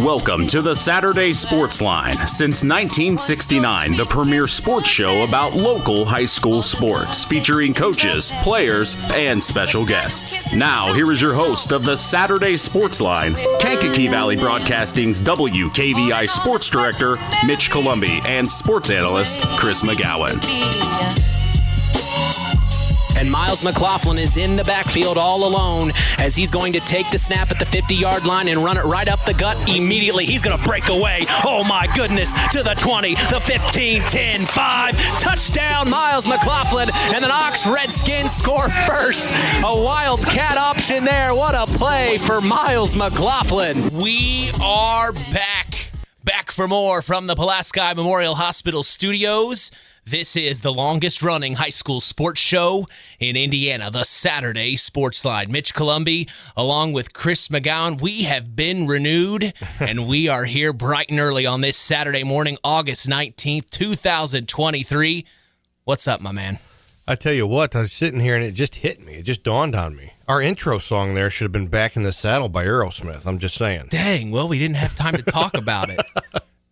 Welcome to the Saturday Sports Line. Since 1969, the premier sports show about local high school sports, featuring coaches, players, and special guests. Now, here is your host of the Saturday Sports Line, Kankakee Valley Broadcasting's WKVI Sports Director, Mitch Columbi, and sports analyst, Chris McGowan. And Miles McLaughlin is in the backfield all alone as he's going to take the snap at the 50-yard line and run it right up the gut immediately. He's going to break away. Oh, my goodness. To the 20, the 15, 10, 5. Touchdown, Miles McLaughlin. And the Knox Redskins score first. A wildcat option there. What a play for Miles McLaughlin. We are back. Back for more from the Pulaski Memorial Hospital studios. This is the longest-running high school sports show in Indiana, the Saturday Sports Line. Mitch Columbi, along with Chris McGowan, we have been renewed, and we are here bright and early on this Saturday morning, August 19th, 2023. What's up, my man? I tell you what, I was sitting here, and it just hit me. It just dawned on me. Our intro song there should have been Back in the Saddle by Aerosmith. I'm just saying. Dang, well, we didn't have time to talk about it.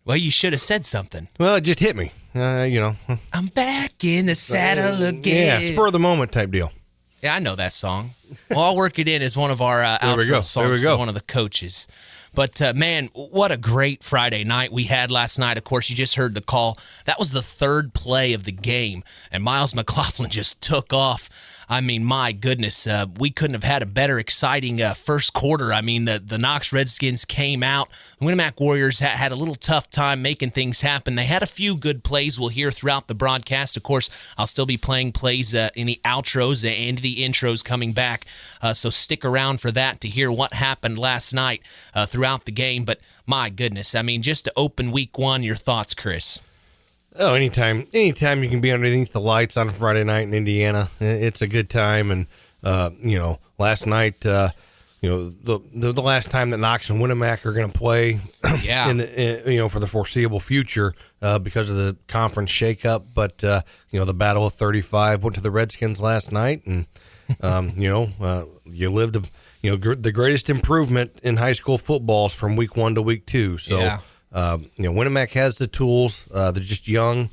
Well, you should have said something. Well, it just hit me. I'm back in the saddle again. Yeah, spur of the moment type deal. Yeah, I know that song. Well, I'll work it in as one of our outro songs for one of the coaches. But, man, what a great Friday night we had last night. Of course, you just heard the call. That was the third play of the game, and Miles McLaughlin just took off. I mean, my goodness, we couldn't have had a better exciting first quarter. I mean, the Knox Redskins came out. The Winamac Warriors had a little tough time making things happen. They had a few good plays we'll hear throughout the broadcast. Of course, I'll still be playing plays in the outros and the intros coming back, so stick around for that to hear what happened last night throughout the game. But my goodness, I mean, just to open week one, your thoughts, Chris? Oh, anytime you can be underneath the lights on a Friday night in Indiana, it's a good time. And last night, the last time that Knox and Winamac are going to play, for the foreseeable future, because of the conference shakeup. But the Battle of 35 went to the Redskins last night, and you lived the greatest improvement in high school footballs from week 1 to week 2. So. Yeah. Winamac has the tools. They're just young,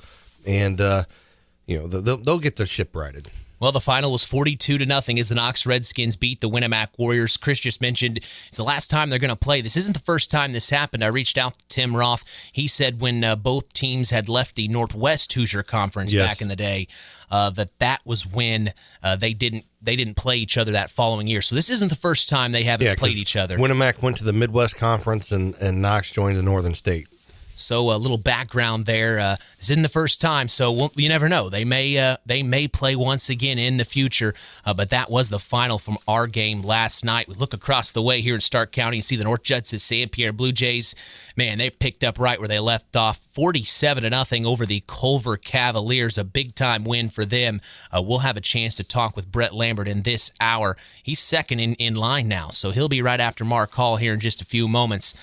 and they'll get their ship righted. Well, the final was 42-0 as the Knox Redskins beat the Winamac Warriors. Chris just mentioned it's the last time they're going to play. This isn't the first time this happened. I reached out to Tim Roth. He said when both teams had left the Northwest Hoosier Conference back in the day, that was when they didn't play each other that following year. So this isn't the first time they haven't played each other. Winamac went to the Midwest Conference, and Knox joined the Northern State. So a little background there. This isn't the first time, so you never know. They may play once again in the future, but that was the final from our game last night. We look across the way here in Stark County and see the North Judson-San Pierre Blue Jays. Man, they picked up right where they left off, 47-0 over the Culver Cavaliers, a big-time win for them. We'll have a chance to talk with Brett Lambert in this hour. He's second in line now, so he'll be right after Marc here in just a few moments.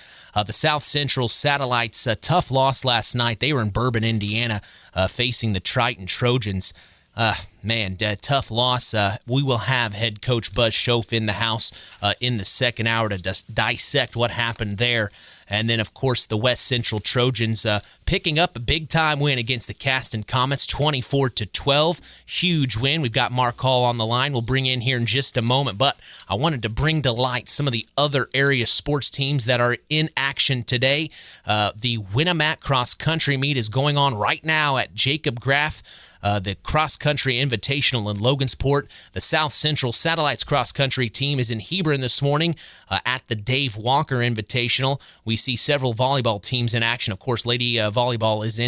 The South Central Satellites, a tough loss last night. They were in Bourbon, Indiana, facing the Triton Trojans. Tough loss. We will have head coach Buzz Schoff in the house in the second hour to just dissect what happened there. And then, of course, the West Central Trojans picking up a big-time win against the Caston Comets, 24-12. Huge win. We've got Marc on the line. We'll bring in here in just a moment. But I wanted to bring to light some of the other area sports teams that are in action today. The Winamac Cross Country meet is going on right now at Jacob Graff. The cross-country invitational in Logansport. The South Central Satellites cross-country team is in Hebron this morning at the Dave Walker Invitational. We see several volleyball teams in action. Of course, Lady Volleyball is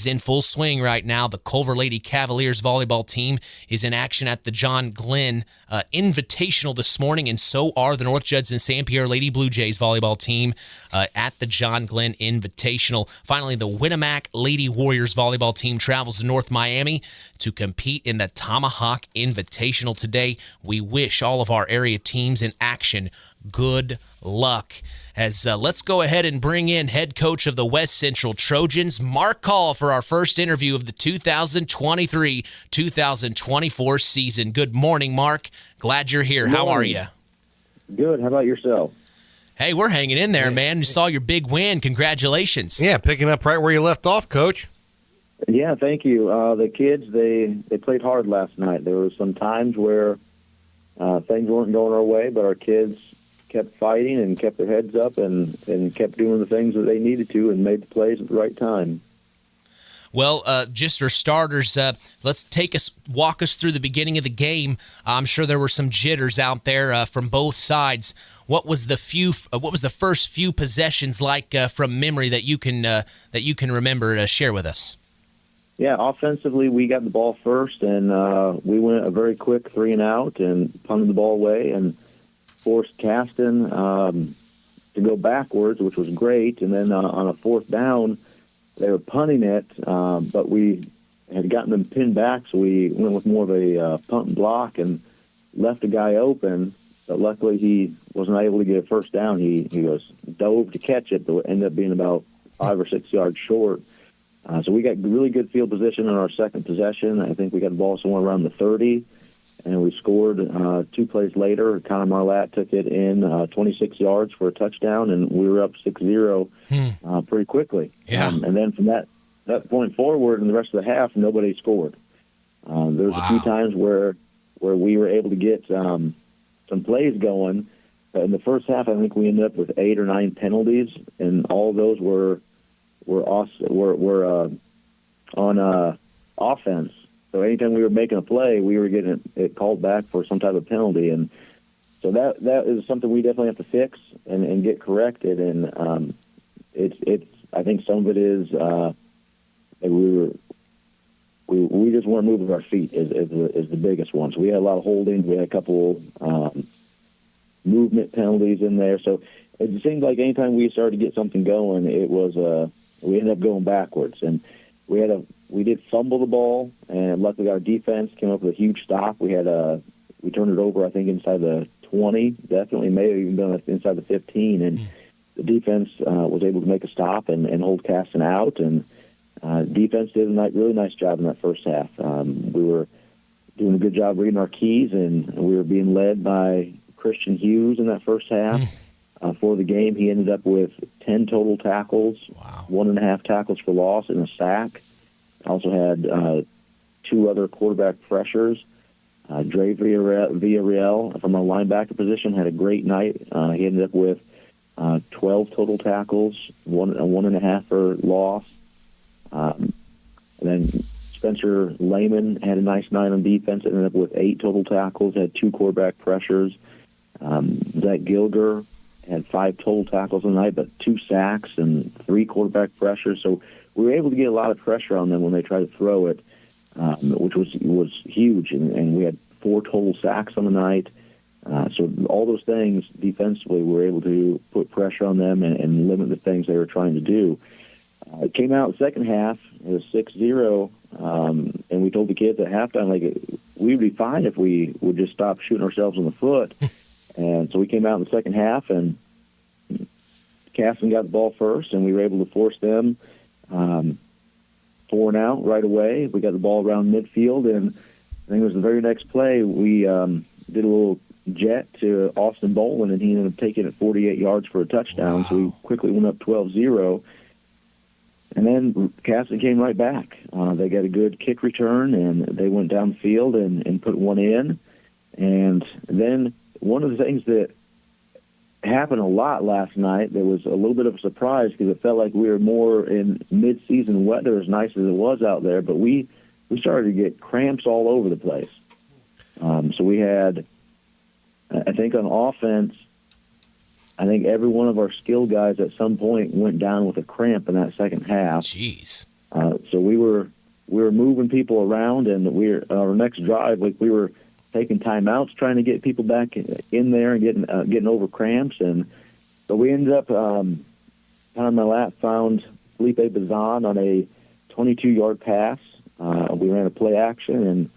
in full swing right now. The Culver Lady Cavaliers volleyball team is in action at the John Glenn Invitational this morning, and so are the North Judson-San Pierre Lady Blue Jays volleyball team at the John Glenn Invitational. Finally, the Winamac Lady Warriors volleyball team travels to North Miami to compete in the Tomahawk Invitational today. We wish all of our area teams in action good luck. As let's go ahead and bring in head coach of the West Central Trojans, Marc for our first interview of the 2023-2024 season. Good morning, Marc. Glad you're here. How are you? Good. How about yourself? Hey, we're hanging in there, man. You saw your big win. Congratulations. Yeah, picking up right where you left off, Coach. Yeah, thank you. The kids, they played hard last night. There were some times where things weren't going our way, but our kids kept fighting and kept their heads up and kept doing the things that they needed to and made the plays at the right time. Well, just for starters, let's walk us through the beginning of the game. I'm sure there were some jitters out there from both sides. What was the first few possessions like from memory that you can remember to share with us? Yeah, offensively, we got the ball first, and we went a very quick 3-and-out and punted the ball away and forced Caston to go backwards, which was great. And then on a fourth down, they were punting it, but we had gotten them pinned back, so we went with more of a punt and block and left a guy open. But luckily, he wasn't able to get a first down. He dove to catch it, but ended up being about 5 or 6 yards short. So we got really good field position on our second possession. I think we got the ball somewhere around the 30, and we scored 2 plays later. Connor Marlatt took it in 26 yards for a touchdown, and we were up 6-0 pretty quickly. Yeah. And then from that point forward and the rest of the half, nobody scored. There was a few times where we were able to get some plays going. In the first half, I think we ended up with 8 or 9 penalties, and all of those were on offense. So anytime we were making a play, we were getting it called back for some type of penalty, and so that is something we definitely have to fix and get corrected. And it's I think some of it is that we just weren't moving our feet is the biggest one. So we had a lot of holdings. We had a couple movement penalties in there. So it seemed like anytime we started to get something going, it was we ended up going backwards, and we did fumble the ball, and luckily our defense came up with a huge stop. We turned it over, I think, inside the 20, definitely may have even been inside the 15, and the defense was able to make a stop and hold Caston out, and defense did a really nice job in that first half. We were doing a good job reading our keys, and we were being led by Christian Hughes in that first half. For the game, he ended up with 10 total tackles, 1.5 tackles for loss, and a sack. Also had 2 other quarterback pressures. Dre Villarreal from our linebacker position had a great night. He ended up with 12 total tackles, 1.5 for loss. And then Spencer Lehman had a nice night on defense. Ended up with 8 total tackles, had 2 quarterback pressures. Zach Gilger had 5 total tackles on the night, but 2 sacks and 3 quarterback pressures. So we were able to get a lot of pressure on them when they tried to throw it, which was huge. And we had 4 total sacks on the night. So all those things defensively, we were able to put pressure on them and limit the things they were trying to do. It came out in the second half. It was 6-0, and we told the kids at halftime, we would be fine if we would just stop shooting ourselves in the foot. And so we came out in the second half, and Caston got the ball first, and we were able to force them 4-and-out right away. We got the ball around midfield, and I think it was the very next play, we did a little jet to Austin Bolin, and he ended up taking it 48 yards for a touchdown. So we quickly went up 12-0. And then Caston came right back. They got a good kick return, and they went down the field and put one in. And then one of the things that happened a lot last night that was a little bit of a surprise because it felt like we were more in mid-season weather, as nice as it was out there, but we started to get cramps all over the place. So we had, I think on offense, I think every one of our skill guys at some point went down with a cramp in that second half. Jeez. So we were moving people around, and our next drive, we were taking timeouts, trying to get people back in there and getting over cramps. But we ended up, Connor Marlatt found Felipe Bazan on a 22-yard pass. We ran a play action, and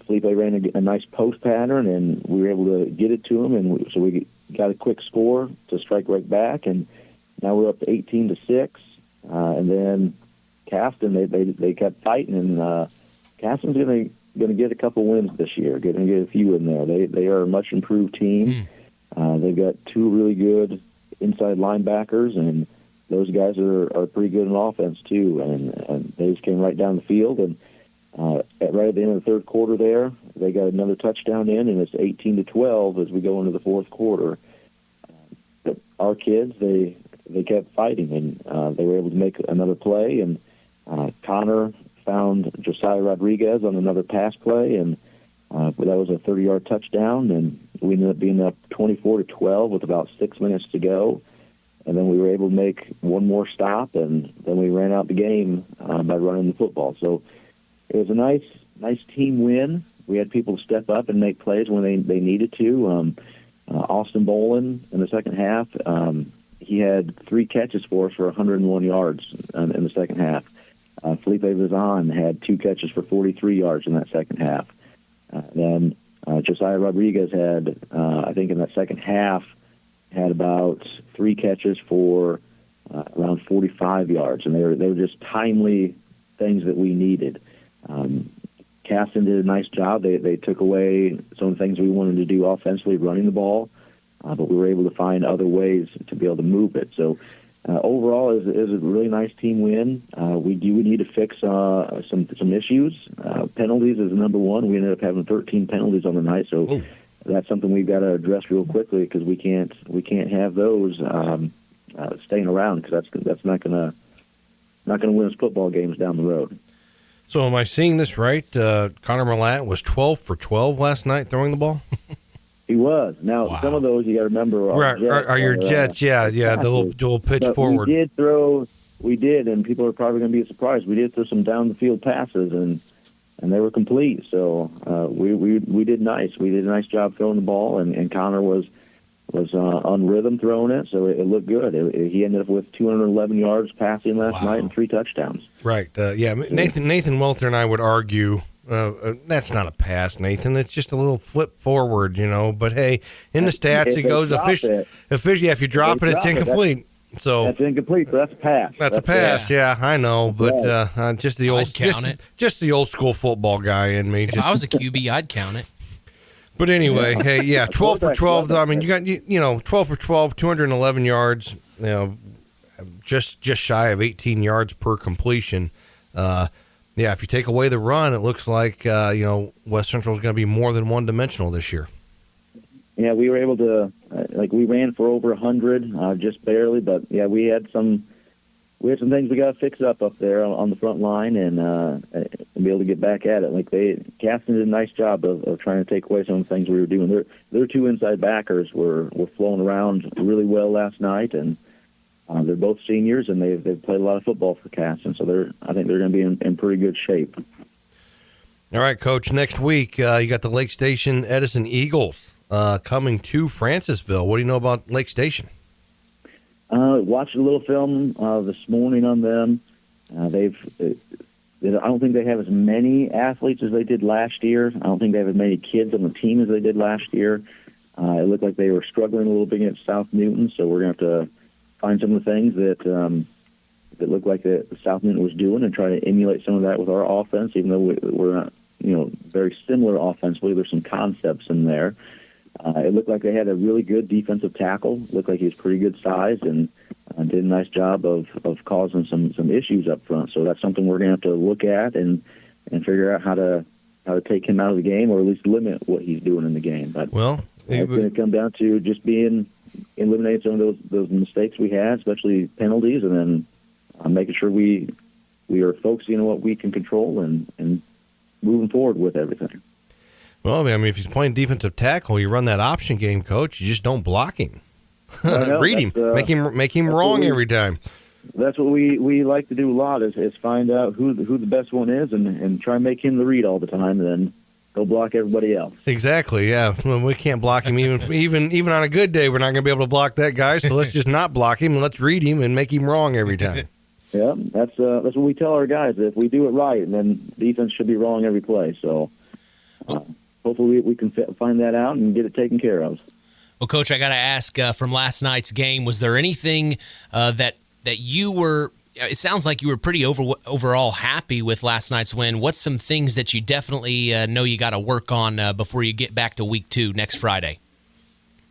Felipe ran a nice post pattern, and we were able to get it to him, and so we got a quick score to strike right back, and now we're up to 18-6. And then Caston, they kept fighting, and Caston's going to get a couple wins this year, going to get a few in there. They are a much improved team. They've got 2 really good inside linebackers, and those guys are pretty good in offense too. And they just came right down the field, and right at the end of the third quarter there, they got another touchdown in, and it's 18-12 as we go into the fourth quarter. But our kids, they kept fighting, and they were able to make another play, and Connor found Josiah Rodriguez on another pass play, and that was a 30-yard touchdown, and we ended up being up 24-12 with about 6 minutes to go. And then we were able to make one more stop, and then we ran out the game by running the football. So it was a nice team win. We had people step up and make plays when they needed to. Austin Bolin in the second half, he had 3 catches for us for 101 yards in the second half. Felipe Vizan had 2 catches for 43 yards in that second half. Then Josiah Rodriguez had, I think in that second half, had about 3 catches for around 45 yards, and they were just timely things that we needed. Caston did a nice job. They took away some of the things we wanted to do offensively, running the ball, but we were able to find other ways to be able to move it. So overall, it was a really nice team win. We need to fix some issues. Penalties is number one. We ended up having 13 penalties on the night, so that's something we've got to address real quickly, because we can't have those staying around, because that's not gonna win us football games down the road. So am I seeing this right? Connor Millat was 12 for 12 last night throwing the ball? He was. Now, Some of those you got to remember are your Jets. The little pitch but forward. We did, and people are probably going to be surprised. We did throw some down the field passes, and they were complete. So we did nice. We did a nice job throwing the ball, and Connor was on rhythm throwing it, so it looked good. He ended up with 211 yards passing last night and 3 touchdowns. Right. Nathan Welter and I would argue that's not a pass, Nathan. It's just a little flip forward, But hey, in the stats it goes officially. If you drop it, it's incomplete. So that's incomplete. So that's a pass. That's a pass. Yeah, I know, but just the old just the old school football guy in me. If I was a QB, I'd count it. But anyway, 12 for 12. I mean, you got 12 for 12, 211 yards. Just shy of 18 yards per completion. If you take away the run, it looks like West Central is going to be more than one-dimensional this year. Yeah, we were able to we ran for over 100, just barely, but we had some things we got to fix up there on the front line and be able to get back at it. Caston did a nice job of trying to take away some of the things we were doing. Their 2 inside backers were flowing around really well last night, and they're both seniors, and they've played a lot of football for Caston, so I think they're going to be in pretty good shape. All right, Coach. Next week, you got the Lake Station Edison Eagles coming to Francisville. What do you know about Lake Station? Watched a little film this morning on them. I don't think they have as many athletes as they did last year. I don't think they have as many kids on the team as they did last year. It looked like they were struggling a little bit against South Newton, so we're going to have to find some of the things that looked like that South Newton was doing and try to emulate some of that with our offense, even though we're not, very similar offensively. There's some concepts in there. It looked like they had a really good defensive tackle. It looked like he was pretty good size and did a nice job of causing some issues up front. So that's something we're going to have to look at and figure out how to take him out of the game, or at least limit what he's doing in the game. But it's going to come down to just eliminating some of those mistakes we had, especially penalties, and then making sure we are focusing on what we can control and moving forward with everything. Well, I mean, if he's playing defensive tackle, you run that option game, Coach. You just don't block him. Read him. Make him wrong every time. That's what we like to do a lot is find out who the best one is and try and make him the read all the time, and then go block everybody else. Exactly, yeah. Well, we can't block him even on a good day. We're not going to be able to block that guy, so let's just not block him and let's read him and make him wrong every time. Yeah, that's what we tell our guys. If we do it right, and then defense should be wrong every play. So hopefully we can find that out and get it taken care of. Well, Coach, I got to ask, from last night's game, was there anything that you were – it sounds like you were pretty overall happy with last night's win. What's some things that you definitely know you got to work on before you get back to week 2 next Friday?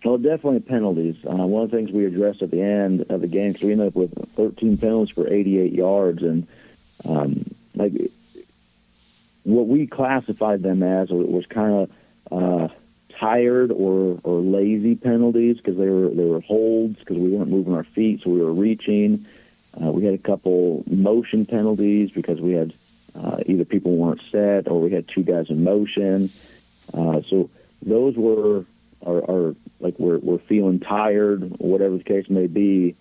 Well, definitely penalties. One of the things we addressed at the end of the game, because we ended up with 13 penalties for 88 yards, and what we classified them as was kind of tired or lazy penalties, because they were holds because we weren't moving our feet, so we were reaching. We had a couple motion penalties because we had either people weren't set or we had two guys in motion. So those were we're feeling tired, whatever the case may be.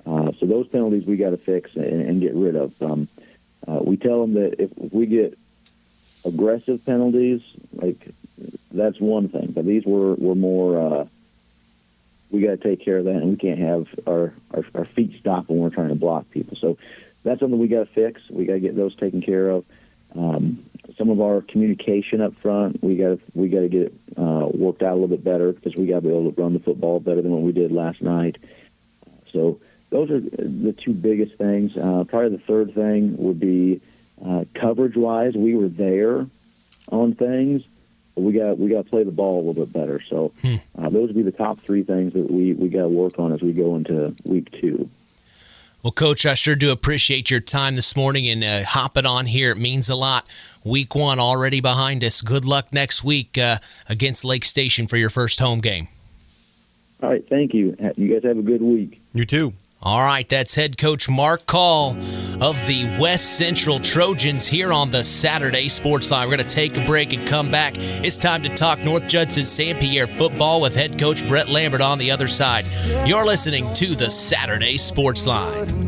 So those penalties we got to fix and get rid of. We tell them that if we get aggressive penalties, that's one thing. But these were more. We got to take care of that, and we can't have our feet stop when we're trying to block people. So that's something we got to fix. We got to get those taken care of. Some of our communication up front, we got to get it worked out a little bit better, because we got to be able to run the football better than what we did last night. So those are the two biggest things. Probably the third thing would be coverage-wise. We were there on things, but we got to play the ball a little bit better. So those would be the top three things that we got to work on as we go into week 2. Well, Coach, I sure do appreciate your time this morning and hopping on here. It means a lot. Week 1 already behind us. Good luck next week against Lake Station for your first home game. All right, thank you. You guys have a good week. You too. All right, that's head coach Marc Call of the West Central Trojans here on the Saturday Sports Line. We're going to take a break and come back. It's time to talk North Judson-San Pierre football with head coach Brett Lambert on the other side. You're listening to the Saturday Sports Line.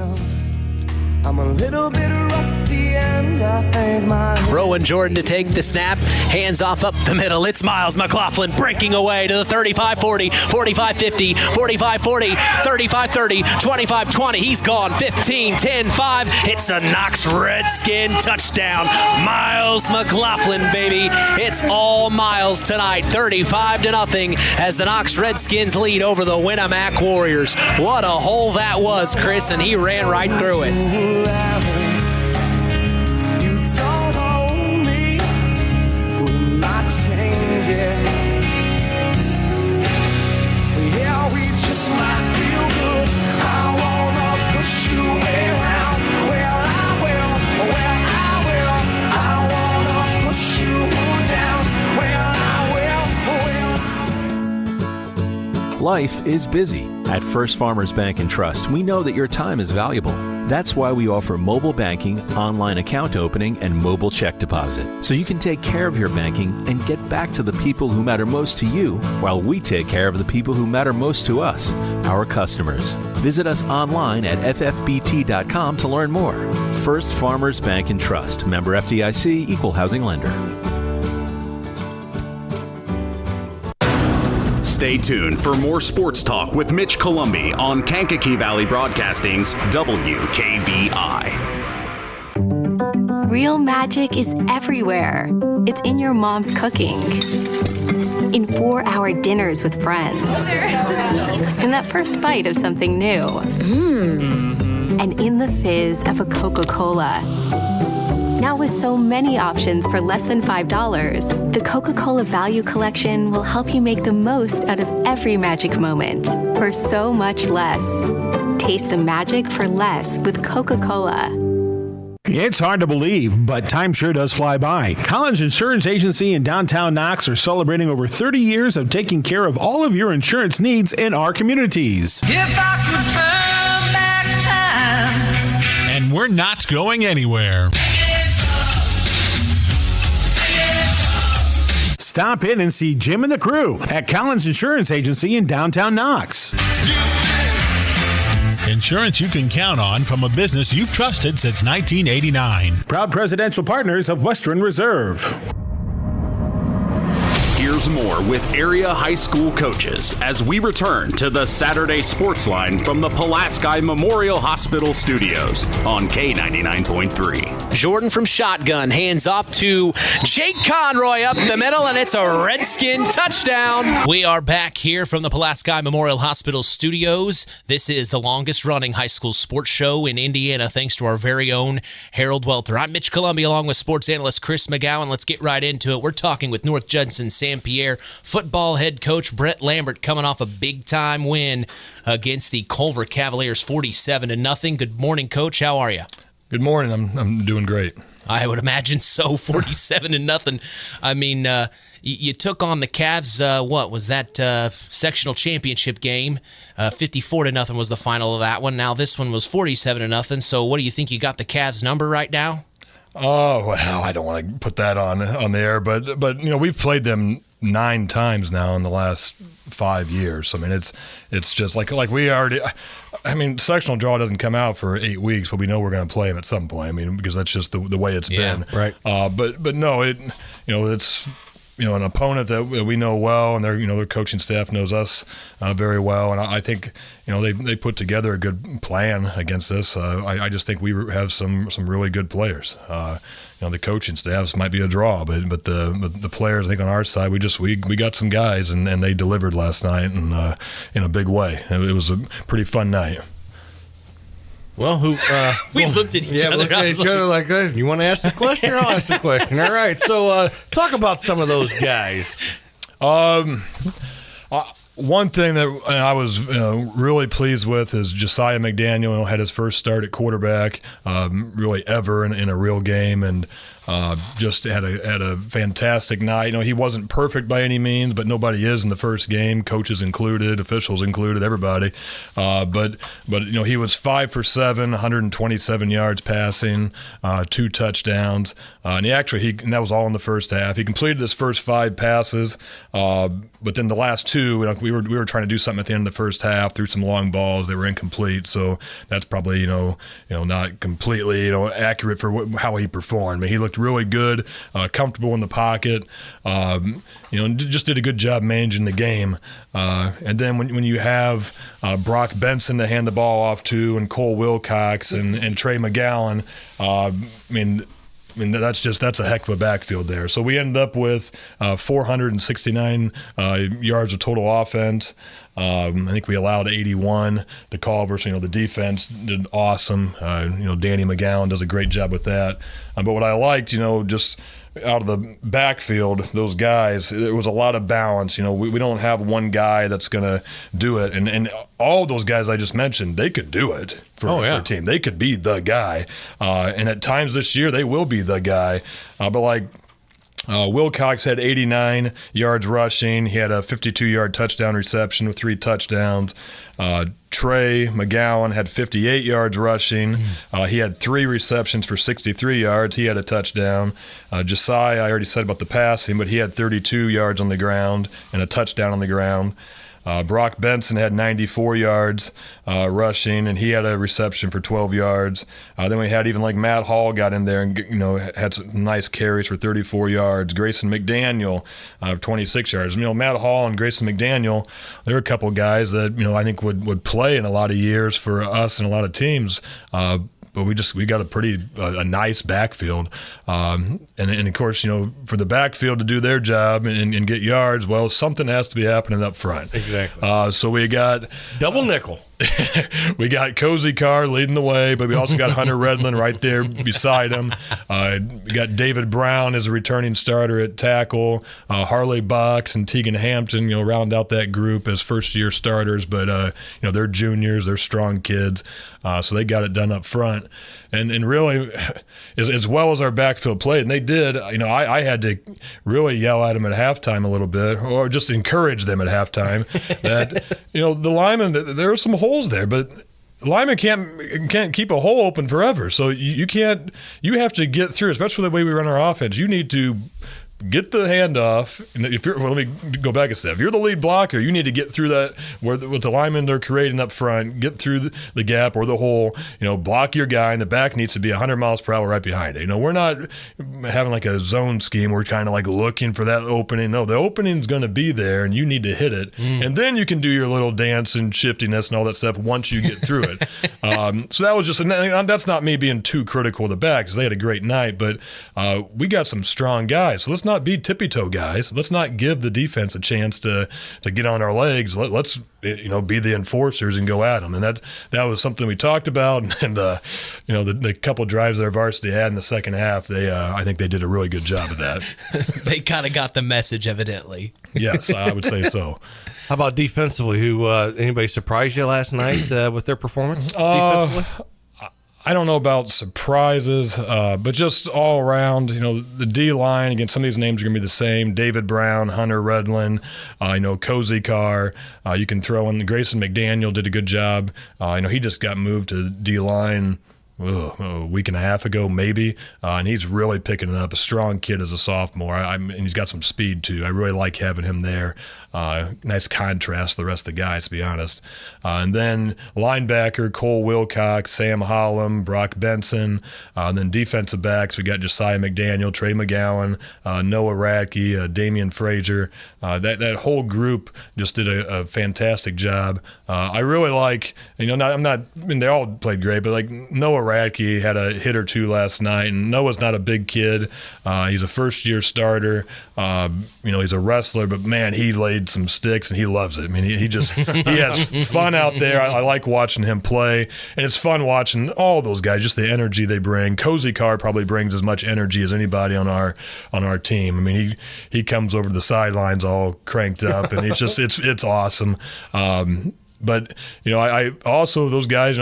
I'm a little bit rusty and I think my Rowan Jordan to take the snap. Hands off up the middle. It's Miles McLaughlin breaking away to the 35-40, 45-50, 45-40, 35-30, 25-20. He's gone 15, 10-5. It's a Knox Redskin touchdown. Miles McLaughlin, baby. It's all Miles tonight. 35-0 as the Knox Redskins lead over the Winamac Warriors. What a hole that was, Chris, and he ran right through it. You don't hold me, will not change it. Yeah, we just might feel good. I wanna push you around. Well, I wanna push you down. Life is busy. At First Farmers Bank and Trust, we know that your time is valuable. That's why we offer mobile banking, online account opening, and mobile check deposit, so you can take care of your banking and get back to the people who matter most to you, while we take care of the people who matter most to us, our customers. Visit us online at ffbt.com to learn more. First Farmers Bank and Trust, member FDIC, equal housing lender. Stay tuned for more sports talk with Mitch Columbi on Kankakee Valley Broadcasting's WKVI. Real magic is everywhere. It's in your mom's cooking, in 4-hour dinners with friends, in that first bite of something new, and in the fizz of a Coca-Cola. Now with so many options for less than $5, the Coca-Cola Value Collection will help you make the most out of every magic moment for so much less. Taste the magic for less with Coca-Cola. It's hard to believe, but time sure does fly by. Collins Insurance Agency in downtown Knox are celebrating over 30 years of taking care of all of your insurance needs in our communities. If I could turn back time. And we're not going anywhere. Stop in and see Jim and the crew at Collins Insurance Agency in downtown Knox. Insurance you can count on from a business you've trusted since 1989. Proud presidential partners of Western Reserve. Here's more with area high school coaches as we return to the Saturday Sports Line from the Pulaski Memorial Hospital Studios on K99.3. Jordan from shotgun, hands off to Jake Conroy up the middle, and it's a Redskin touchdown. We are back here from the Pulaski Memorial Hospital Studios. This is the longest running high school sports show in Indiana, thanks to our very own Harold Welter. I'm Mitch Columbi along with sports analyst Chris McGowan. Let's get right into it. We're talking with North Judson-San Pierre. Football head coach Brett Lambert coming off a big-time win against the Culver Cavaliers, 47-0. Good morning, Coach. How are you? Good morning. I'm doing great. I would imagine so, 47-0. I mean, you took on the Cavs, what was that sectional championship game? 54-0 was the final of that one. Now this one was 47-0. So what do you think? You got the Cavs number right now? Oh, well, I don't want to put that on the air, but we've played them 9 times now in the last 5 years. I mean, it's just like we already. I mean, sectional draw doesn't come out for 8 weeks, but we know we're going to play them at some point. I mean, because that's just the way it's been. Right. But no, it's an opponent that we know well, and their coaching staff knows us very well, and I think they put together a good plan against this. I just think we have some really good players. The coaching staffs might be a draw, but the players, I think on our side, we got some guys, and they delivered last night and in a big way. It was a pretty fun night. Well, we looked at each other. Looked at each other like, you want to ask the question? I'll ask the question. All right. So talk about some of those guys. One thing that I was really pleased with is Josiah McDaniel had his first start at quarterback, really ever in a real game, and just had a fantastic night. He wasn't perfect by any means, but nobody is in the first game, coaches included, officials included, everybody. But he was 5 for 7, 127 yards passing, 2 touchdowns, and and that was all in the first half. He completed his first 5 passes, but then the last 2, we were trying to do something at the end of the first half, threw some long balls, they were incomplete. So that's probably not completely accurate for how he performed. I mean, he looked really good, comfortable in the pocket, just did a good job managing the game. And then when you have Brock Benson to hand the ball off to, and Cole Wilcox and Trey McGowan, that's a heck of a backfield there. So we ended up with 469 yards of total offense. I think we allowed 81 to Culver. So, the defense did awesome. Danny McGowan does a great job with that. But what I liked, just out of the backfield, those guys, there was a lot of balance. We don't have one guy that's going to do it. And all those guys I just mentioned, they could do it for a team. They could be the guy. And at times this year, they will be the guy. Wilcox had 89 yards rushing. He had a 52-yard touchdown reception with 3 touchdowns. Trey McGowan had 58 yards rushing. He had 3 receptions for 63 yards. He had a touchdown. Josiah, I already said about the passing, but he had 32 yards on the ground and a touchdown on the ground. Brock Benson had 94 yards rushing, and he had a reception for 12 yards. Then we had even Matt Hall got in there and had some nice carries for 34 yards. Grayson McDaniel, 26 yards. Matt Hall and Grayson McDaniel, they're a couple guys that I think would play in a lot of years for us and a lot of teams. But we got a nice backfield, and of course for the backfield to do their job and get yards, well, something has to be happening up front. Exactly. So we got double nickel. We got Cozy Carr leading the way, but we also got Hunter Redlin right there beside him. We got David Brown as a returning starter at tackle. Harley Box and Tegan Hampton, round out that group as first-year starters, but they're juniors, they're strong kids, so they got it done up front. And really, as well as our backfield played, and they did, I had to really yell at them at halftime a little bit, or just encourage them at halftime that, the linemen, there are some holes there, but the lineman can't keep a hole open forever. So you have to get through, especially the way we run our offense. You need to get the handoff. Let me go back a step. If you're the lead blocker, you need to get through that with the linemen they're creating up front, get through the gap or the hole, block your guy, and the back needs to be 100 miles per hour right behind it. We're not having a zone scheme. We're kind of looking for that opening. No, the opening's going to be there, and you need to hit it. And then you can do your little dance and shiftiness and all that stuff once you get through it. So that was just, that's not me being too critical of the back, because they had a great night, but we got some strong guys. So let's not be tippy-toe guys. Let's not give the defense a chance to get on our legs. Let's be the enforcers and go at them. And that was something we talked about. And the couple drives their varsity had in the second half, I think they did a really good job of that. They kind of got the message, evidently. Yes, I would say so. How about defensively? Anybody surprised you last night with their performance defensively? I don't know about surprises, but just all around, the D-line, again, some of these names are going to be the same. David Brown, Hunter Redlin, Cozy Carr. You can throw in Grayson McDaniel did a good job. He just got moved to D-line a week and a half ago, maybe, and he's really picking it up. A strong kid as a sophomore, and he's got some speed too. I really like having him there. Nice contrast to the rest of the guys, to be honest. And then linebacker, Cole Wilcox, Sam Holland, Brock Benson. And then defensive backs, we got Josiah McDaniel, Trey McGowan, Noah Radtke, Damian Frazier. That whole group just did a fantastic job. I really like, they all played great, but like Noah Radtke had a hit or two last night, and Noah's not a big kid. He's a first-year starter. He's a wrestler, but man, he laid some sticks and he loves it. I mean, he has fun out there. I like watching him play, and it's fun watching all those guys, just the energy they bring. Cozy Carr probably brings as much energy as anybody on our team. I mean, he comes over to the sidelines all cranked up, and it's awesome. But I also, those guys,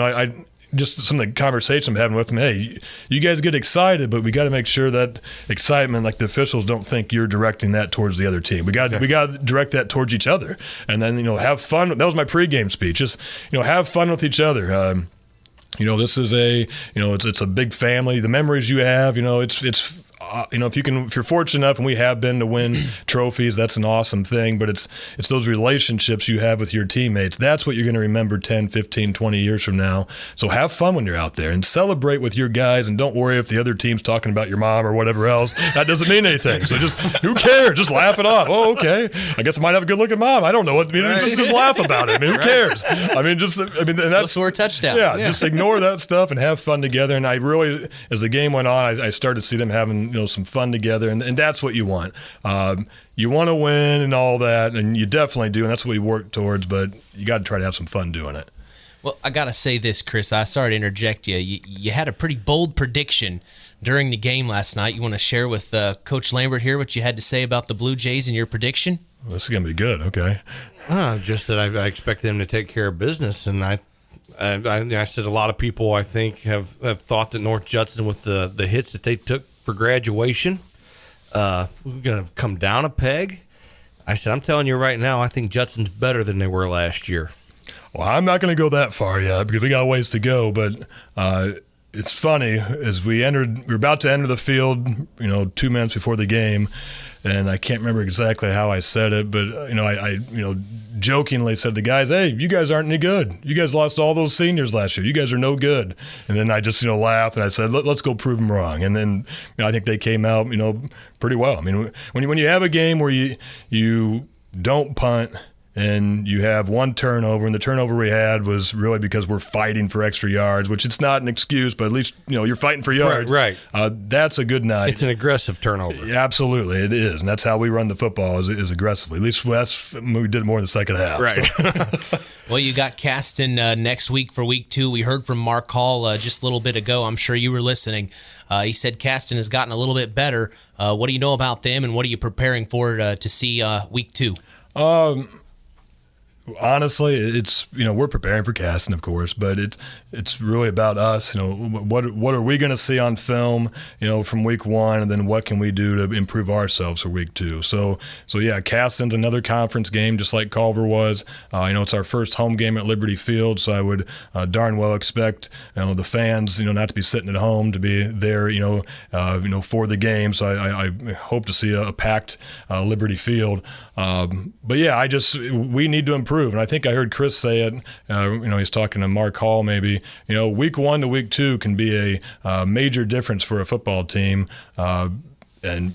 just some of the conversation I'm having with them, hey, you guys get excited, but we got to make sure that excitement, like the officials don't think you're directing that towards the other team. We got to direct that towards each other, and then have fun. That was my pregame speech. Just have fun with each other. This is it's a big family. The memories you have, it's. If you're fortunate enough, and we have been, to win trophies, that's an awesome thing, but it's those relationships you have with your teammates. That's what you're going to remember 10, 15, 20 years from now. So have fun when you're out there and celebrate with your guys, and don't worry if the other team's talking about your mom or whatever else. That doesn't mean anything. So just, who cares? Just laugh it off. Oh, okay. I guess I might have a good-looking mom. I don't know what. Just laugh about it. Who cares? That's score a touchdown. Yeah, just ignore that stuff and have fun together. And I really, as the game went on, I started to see them having some fun together, and that's what you want. You want to win and all that, and you definitely do, and that's what we work towards, but you got to try to have some fun doing it. Well, I got to say this, Chris. I sorry to interject you. You had a pretty bold prediction during the game last night. You want to share with Coach Lambert here what you had to say about the Blue Jays and your prediction? Well, this is going to be good. Okay. Just that I expect them to take care of business, and I said a lot of people, I think, have thought that North Judson, with the hits that they took for graduation, we're going to come down a peg. I said, I'm telling you right now, I think Judson's better than they were last year. Well, I'm not going to go that far yet because we got a ways to go, but it's funny, as we were about to enter the field, 2 minutes before the game, and I can't remember exactly how I said it, but I jokingly said to the guys, "Hey, you guys aren't any good. You guys lost all those seniors last year. You guys are no good." And then I just laughed and I said, "Let's go prove them wrong." And then I think they came out pretty well. I mean, when you have a game where you don't punt and you have one turnover, and the turnover we had was really because we're fighting for extra yards, which it's not an excuse, but at least you're fighting for yards. Right. That's a good night. It's an aggressive turnover. Yeah, absolutely, it is, and that's how we run the football is aggressively. At least we did more in the second half. Right. So. Well, you got Caston next week for week 2. We heard from Marc Hall just a little bit ago. I'm sure you were listening. He said Caston has gotten a little bit better. What do you know about them, and what are you preparing for to see week 2? Honestly, it's we're preparing for Caston, of course, but it's really about us. What are we going to see on film, from week 1, and then what can we do to improve ourselves for week 2? So yeah, Caston's another conference game, just like Culver was. It's our first home game at Liberty Field, so I would darn well expect the fans, not to be sitting at home, to be there, for the game. So I hope to see a packed Liberty Field. But yeah, we need to improve. And I think I heard Chris say it, he's talking to Marc Hall maybe, week 1 to week 2 can be a major difference for a football team. And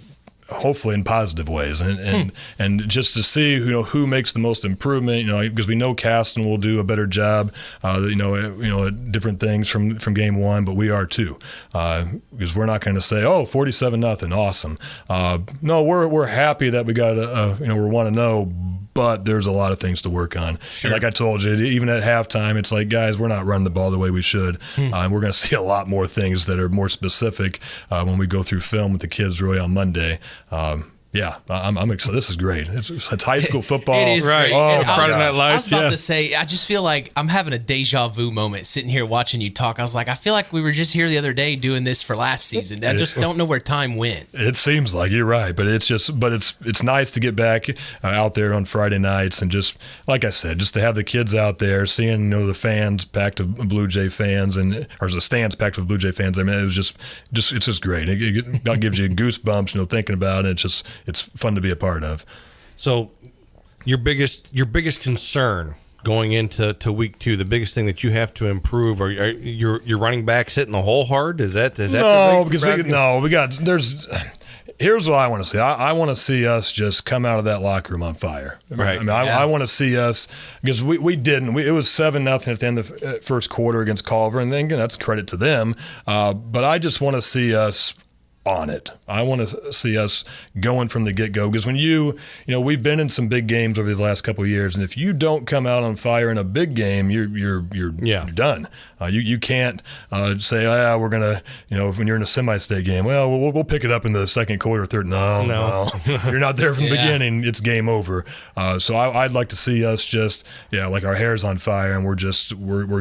hopefully in positive ways, and just to see who makes the most improvement, because we know Caston will do a better job, at different things from game one, but we are too, because we're not going to say 47-0, awesome. No, we're happy that we got we're 1-0. But there's a lot of things to work on. Sure. Like I told you, even at halftime, it's like, guys, we're not running the ball the way we should. And we're going to see a lot more things that are more specific when we go through film with the kids really on Monday. Yeah, I'm excited. This is great. It's high school football. It is right. great. Oh, Friday Night Lights. I was about to say, I just feel like I'm having a deja vu moment sitting here watching you talk. I was like, I feel like we were just here the other day doing this for last season. I just don't know where time went. It seems like you're right, but it's nice to get back out there on Friday nights and just, like I said, just to have the kids out there, seeing the fans packed with Blue Jay fans or the stands packed with Blue Jay fans. I mean, it was just it's just great. It gives you goosebumps, thinking about it. It's fun to be a part of. So, your biggest concern going into week 2, the biggest thing that you have to improve, are your running backs hitting the hole hard? Is that no? Because here's what I want to see. I want to see us just come out of that locker room on fire. Right. I mean, I want to see us, because we didn't. It was 7-0 at the end of the first quarter against Culver, and then again, that's credit to them. But I just want to see us on it. I want to see us going from the get-go, because when we've been in some big games over the last couple of years, and if you don't come out on fire in a big game, you're done. You can't say, we're gonna, when you're in a semi-state game, we'll pick it up in the second quarter, third. No. You're not there from the beginning. It's game over. So I'd like to see us just like our hair's on fire, and we're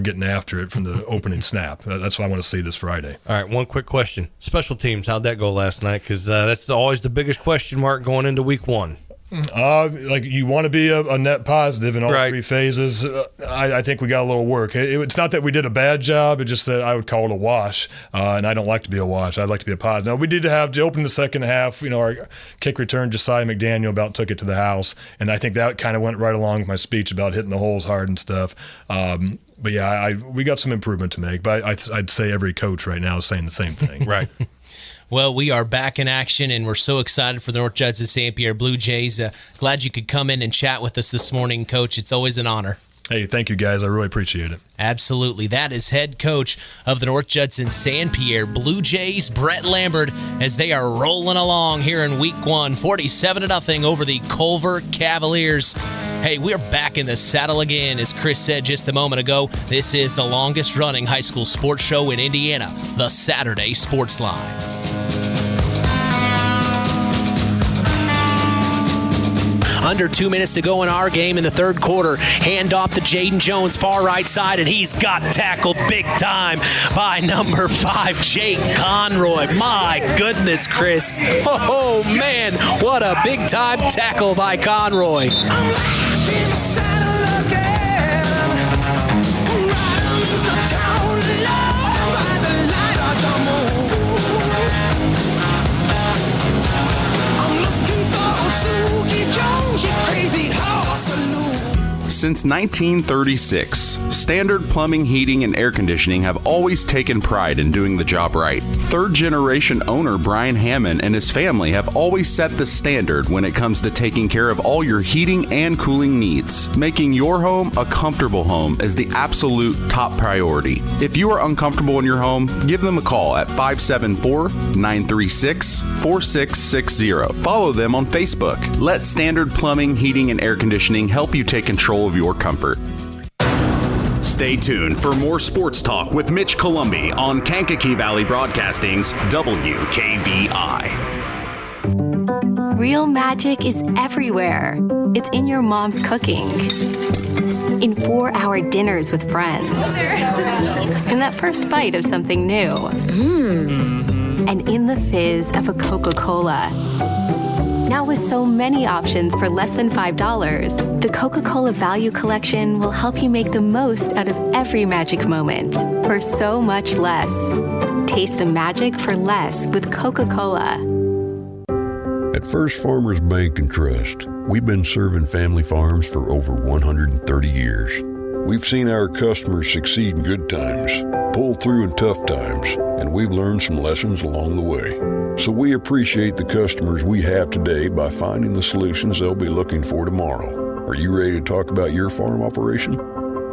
getting after it from the opening snap. That's what I want to see this Friday. All right, one quick question: special teams, how'd that go last night? Because that's always the biggest question mark going into week 1. Like, you want to be a net positive in all three phases. I think we got a little work. It's not that we did a bad job. It's just that I would call it a wash, and I don't like to be a wash. I'd like to be a positive. Now, we did have to open the second half. Our kick return, Josiah McDaniel about took it to the house, and I think that kind of went right along with my speech about hitting the holes hard and stuff. But yeah, we got some improvement to make. But I'd say every coach right now is saying the same thing. Right. Well, we are back in action, and we're so excited for the North Judson-San Pierre Blue Jays. Glad you could come in and chat with us this morning, Coach. It's always an honor. Hey, thank you, guys. I really appreciate it. Absolutely. That is head coach of the North Judson-San Pierre Blue Jays, Brett Lambert, as they are rolling along here in week 1, 47-0 over the Culver Cavaliers. Hey, we're back in the saddle again. As Chris said just a moment ago, this is the longest-running high school sports show in Indiana, the Saturday Sports Line. Under 2 minutes to go in our game in the third quarter. Hand off to Jaden Jones, far right side, and he's got tackled big time by number 5, Jake Conroy. My goodness, Chris. Oh, man, what a big-time tackle by Conroy. Since 1936, Standard Plumbing, Heating, and Air Conditioning have always taken pride in doing the job right. Third-generation owner Brian Hammond and his family have always set the standard when it comes to taking care of all your heating and cooling needs. Making your home a comfortable home is the absolute top priority. If you are uncomfortable in your home, give them a call at 574-936-4660. Follow them on Facebook. Let Standard Plumbing, Heating, and Air Conditioning help you take control of your comfort. Stay tuned for more sports talk with Mitch Columbi on Kankakee Valley Broadcasting's WKVI. Real magic is everywhere. It's in your mom's cooking, in 4-hour dinners with friends, in that first bite of something new, and in the fizz of a Coca-Cola. Now with so many options for less than $5, the Coca-Cola Value Collection will help you make the most out of every magic moment for so much less. Taste the magic for less with Coca-Cola. At First Farmers Bank and Trust, we've been serving family farms for over 130 years. We've seen our customers succeed in good times, pull through in tough times, and we've learned some lessons along the way. So we appreciate the customers we have today by finding the solutions they'll be looking for tomorrow. Are you ready to talk about your farm operation?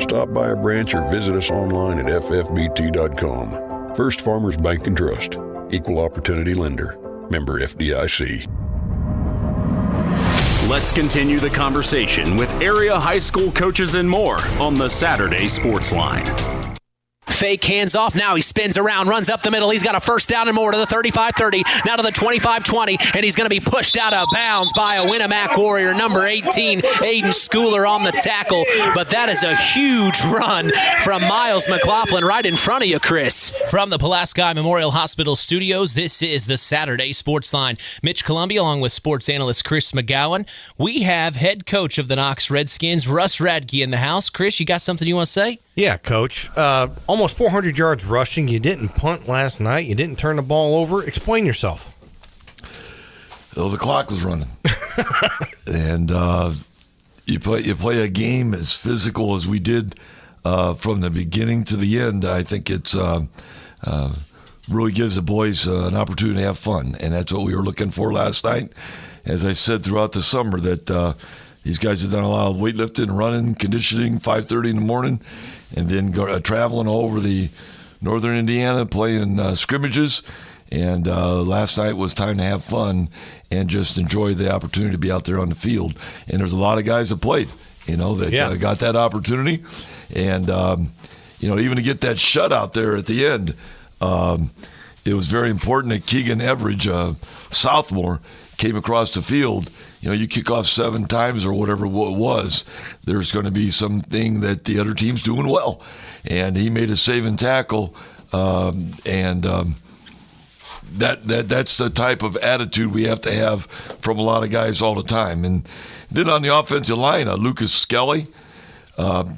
Stop by a branch or visit us online at ffbt.com. First Farmers Bank and Trust. Equal Opportunity Lender. Member FDIC. Let's continue the conversation with area high school coaches and more on the Saturday Sports Line. Fake hands off. Now he spins around, runs up the middle. He's got a first down and more to the 35-30, now to the 25-20, and he's going to be pushed out of bounds by a Winamac Warrior, number 18, Aiden Schooler on the tackle. But that is a huge run from Miles McLaughlin right in front of you, Chris. From the Pulaski Memorial Hospital studios, this is the Saturday Sports Line. Mitch Columbia along with sports analyst Chris McGowan. We have head coach of the Knox Redskins, Russ Radtke, in the house. Chris, you got something you want to say? Yeah, Coach. Almost 400 yards rushing. You didn't punt last night. You didn't turn the ball over. Explain yourself. Well, the clock was running. And you play a game as physical as we did from the beginning to the end. I think it's really gives the boys an opportunity to have fun. And that's what we were looking for last night. As I said throughout the summer, that these guys have done a lot of weightlifting, running, conditioning, 5:30 in the morning, and then traveling all over the northern Indiana, playing scrimmages. And last night was time to have fun and just enjoy the opportunity to be out there on the field. And there's a lot of guys that played, that got that opportunity. And, even to get that shutout there at the end, it was very important that Keegan Everidge, sophomore, came across the field. You kick off 7 times or whatever it was, there's going to be something that the other team's doing well. And he made a saving tackle, that's the type of attitude we have to have from a lot of guys all the time. And then on the offensive line, Lucas Skelly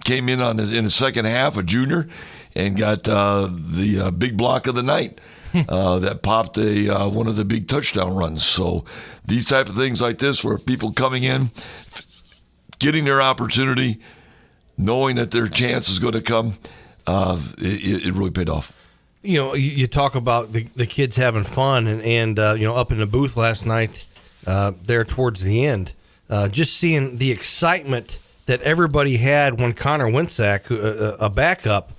came in in the second half, a junior, and got the big block of the night. That popped one of the big touchdown runs. So these type of things like this, where people coming in, getting their opportunity, knowing that their chance is going to come, it really paid off. You talk about the kids having fun, and up in the booth last night, there towards the end, just seeing the excitement that everybody had when Connor Winsack, a backup,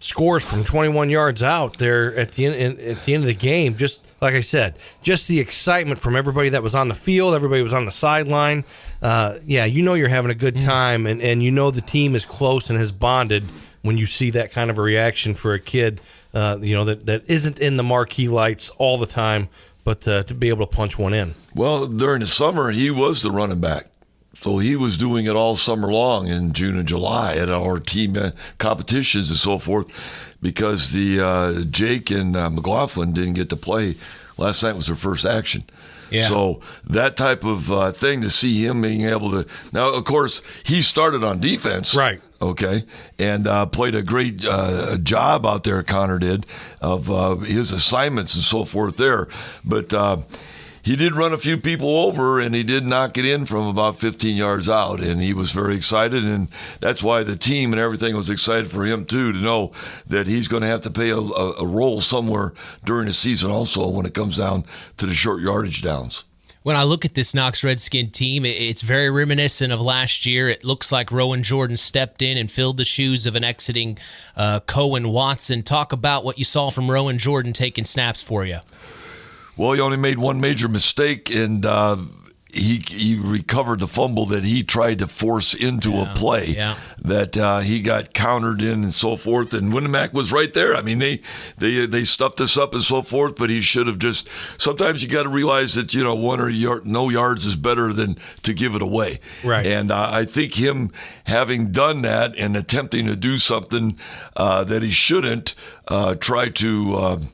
scores from 21 yards out there at the end of the game. Just like I said, just the excitement from everybody that was on the field, everybody was on the sideline. You're having a good time, and the team is close and has bonded when you see that kind of a reaction for a kid, that isn't in the marquee lights all the time, but to be able to punch one in. Well, during the summer, he was the running back. So he was doing it all summer long in June and July at our team competitions and so forth, because the Jake and McLaughlin didn't get to play. Last night was their first action. Yeah. So that type of thing, to see him being able to – now, of course, he started on defense. Right. Okay, and played a great job out there, Connor did, of his assignments and so forth there. But he did run a few people over, and he did knock it in from about 15 yards out, and he was very excited, and that's why the team and everything was excited for him, too, to know that he's going to have to play a role somewhere during the season also when it comes down to the short yardage downs. When I look at this Knox Redskin team, it's very reminiscent of last year. It looks like Rowan Jordan stepped in and filled the shoes of an exiting Cohen Watson. Talk about what you saw from Rowan Jordan taking snaps for you. Well, he only made one major mistake, and he recovered the fumble that he tried to force into a play that he got countered in and so forth. And Winamac was right there. I mean, they stuffed us up and so forth, but he should have just. Sometimes you got to realize that one or no yards is better than to give it away. Right. And I think him having done that and attempting to do something that he shouldn't, try to.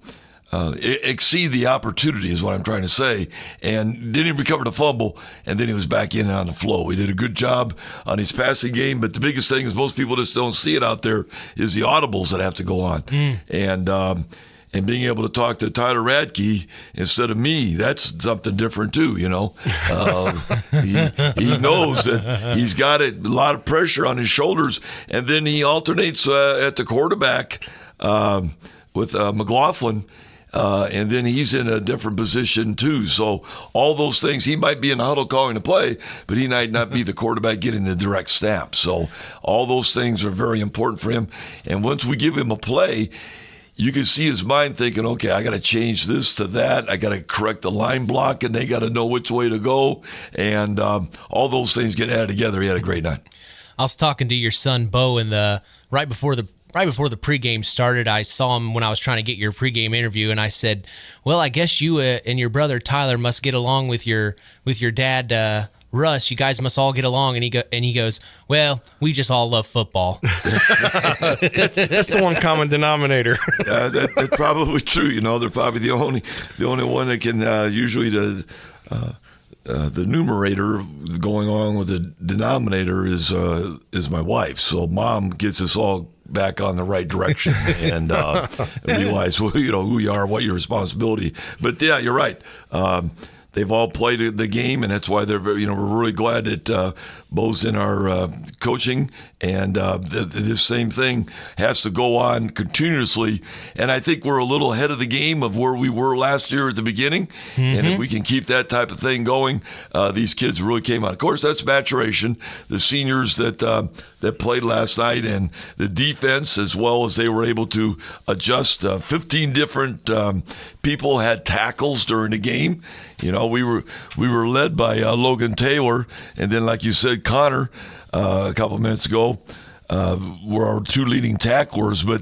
Exceed the opportunity is what I'm trying to say, and didn't recover the fumble, and then he was back in on the flow. He did a good job on his passing game, but the biggest thing is most people just don't see it out there is the audibles that have to go on. And being able to talk to Tyler Radtke instead of me, that's something different too, He knows that he's got a lot of pressure on his shoulders, and then he alternates at the quarterback with McLaughlin. and then he's in a different position too. So all those things, he might be in the huddle calling the play, but he might not be the quarterback getting the direct snap. So all those things are very important for him. And once we give him a play, you can see his mind thinking, okay, I got to change this to that. I got to correct the line block, and they got to know which way to go. And all those things get added together. He had a great night. I was talking to your son, Bo, right before the pregame started. I saw him when I was trying to get your pregame interview, and I said, well, I guess you and your brother Tyler must get along with your dad, Russ. You guys must all get along. And he goes, well, we just all love football. That's the one common denominator. That's probably true. They're probably the only one that can usually the numerator going on with the denominator is my wife. So Mom gets us all back on the right direction and realize who you are, what your responsibility. But yeah, you're right. They've all played the game, and that's why they're very, we're really glad that Bo's in our coaching, and this same thing has to go on continuously. And I think we're a little ahead of the game of where we were last year at the beginning. Mm-hmm. And if we can keep that type of thing going, these kids really came out. Of course, that's maturation. The seniors that played last night, and the defense, as well as they were able to adjust. 15 different people had tackles during the game. We were led by Logan Taylor, and then, like you said, Connor a couple minutes ago were our two leading tacklers. But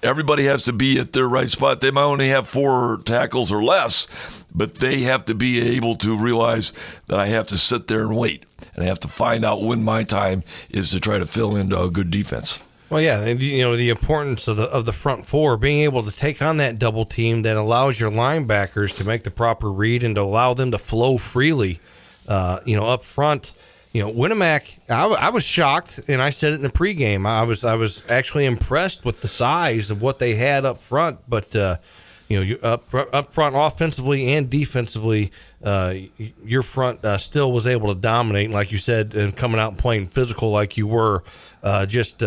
everybody has to be at their right spot. They might only have 4 tackles or less, but they have to be able to realize that I have to sit there and wait, and I have to find out when my time is to try to fill into a good defense. Well, yeah, the importance of the front four, being able to take on that double team that allows your linebackers to make the proper read and to allow them to flow freely, up front. Winamac, I was shocked, and I said it in the pregame. I was actually impressed with the size of what they had up front, but you up front offensively and defensively, your front still was able to dominate, like you said, and coming out and playing physical like you were. Just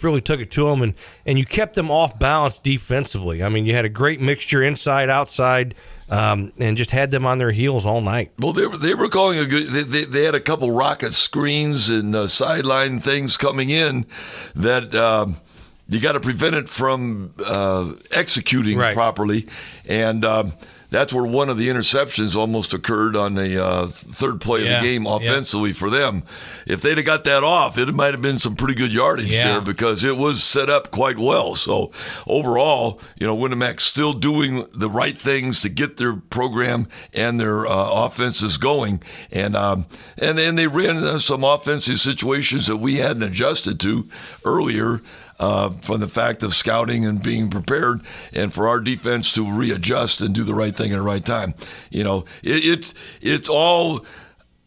really took it to them, and you kept them off balance defensively. I mean, you had a great mixture inside, outside, and just had them on their heels all night. Well, they were calling a good. They had a couple rocket screens and sideline things coming in that you got to prevent it from executing properly, and that's where one of the interceptions almost occurred on the third play of the game offensively for them. If they'd have got that off, it might have been some pretty good yardage there because it was set up quite well. So overall, Winamac's still doing the right things to get their program and their offenses going. And they ran some offensive situations that we hadn't adjusted to earlier. From the fact of scouting and being prepared, and for our defense to readjust and do the right thing at the right time. It's all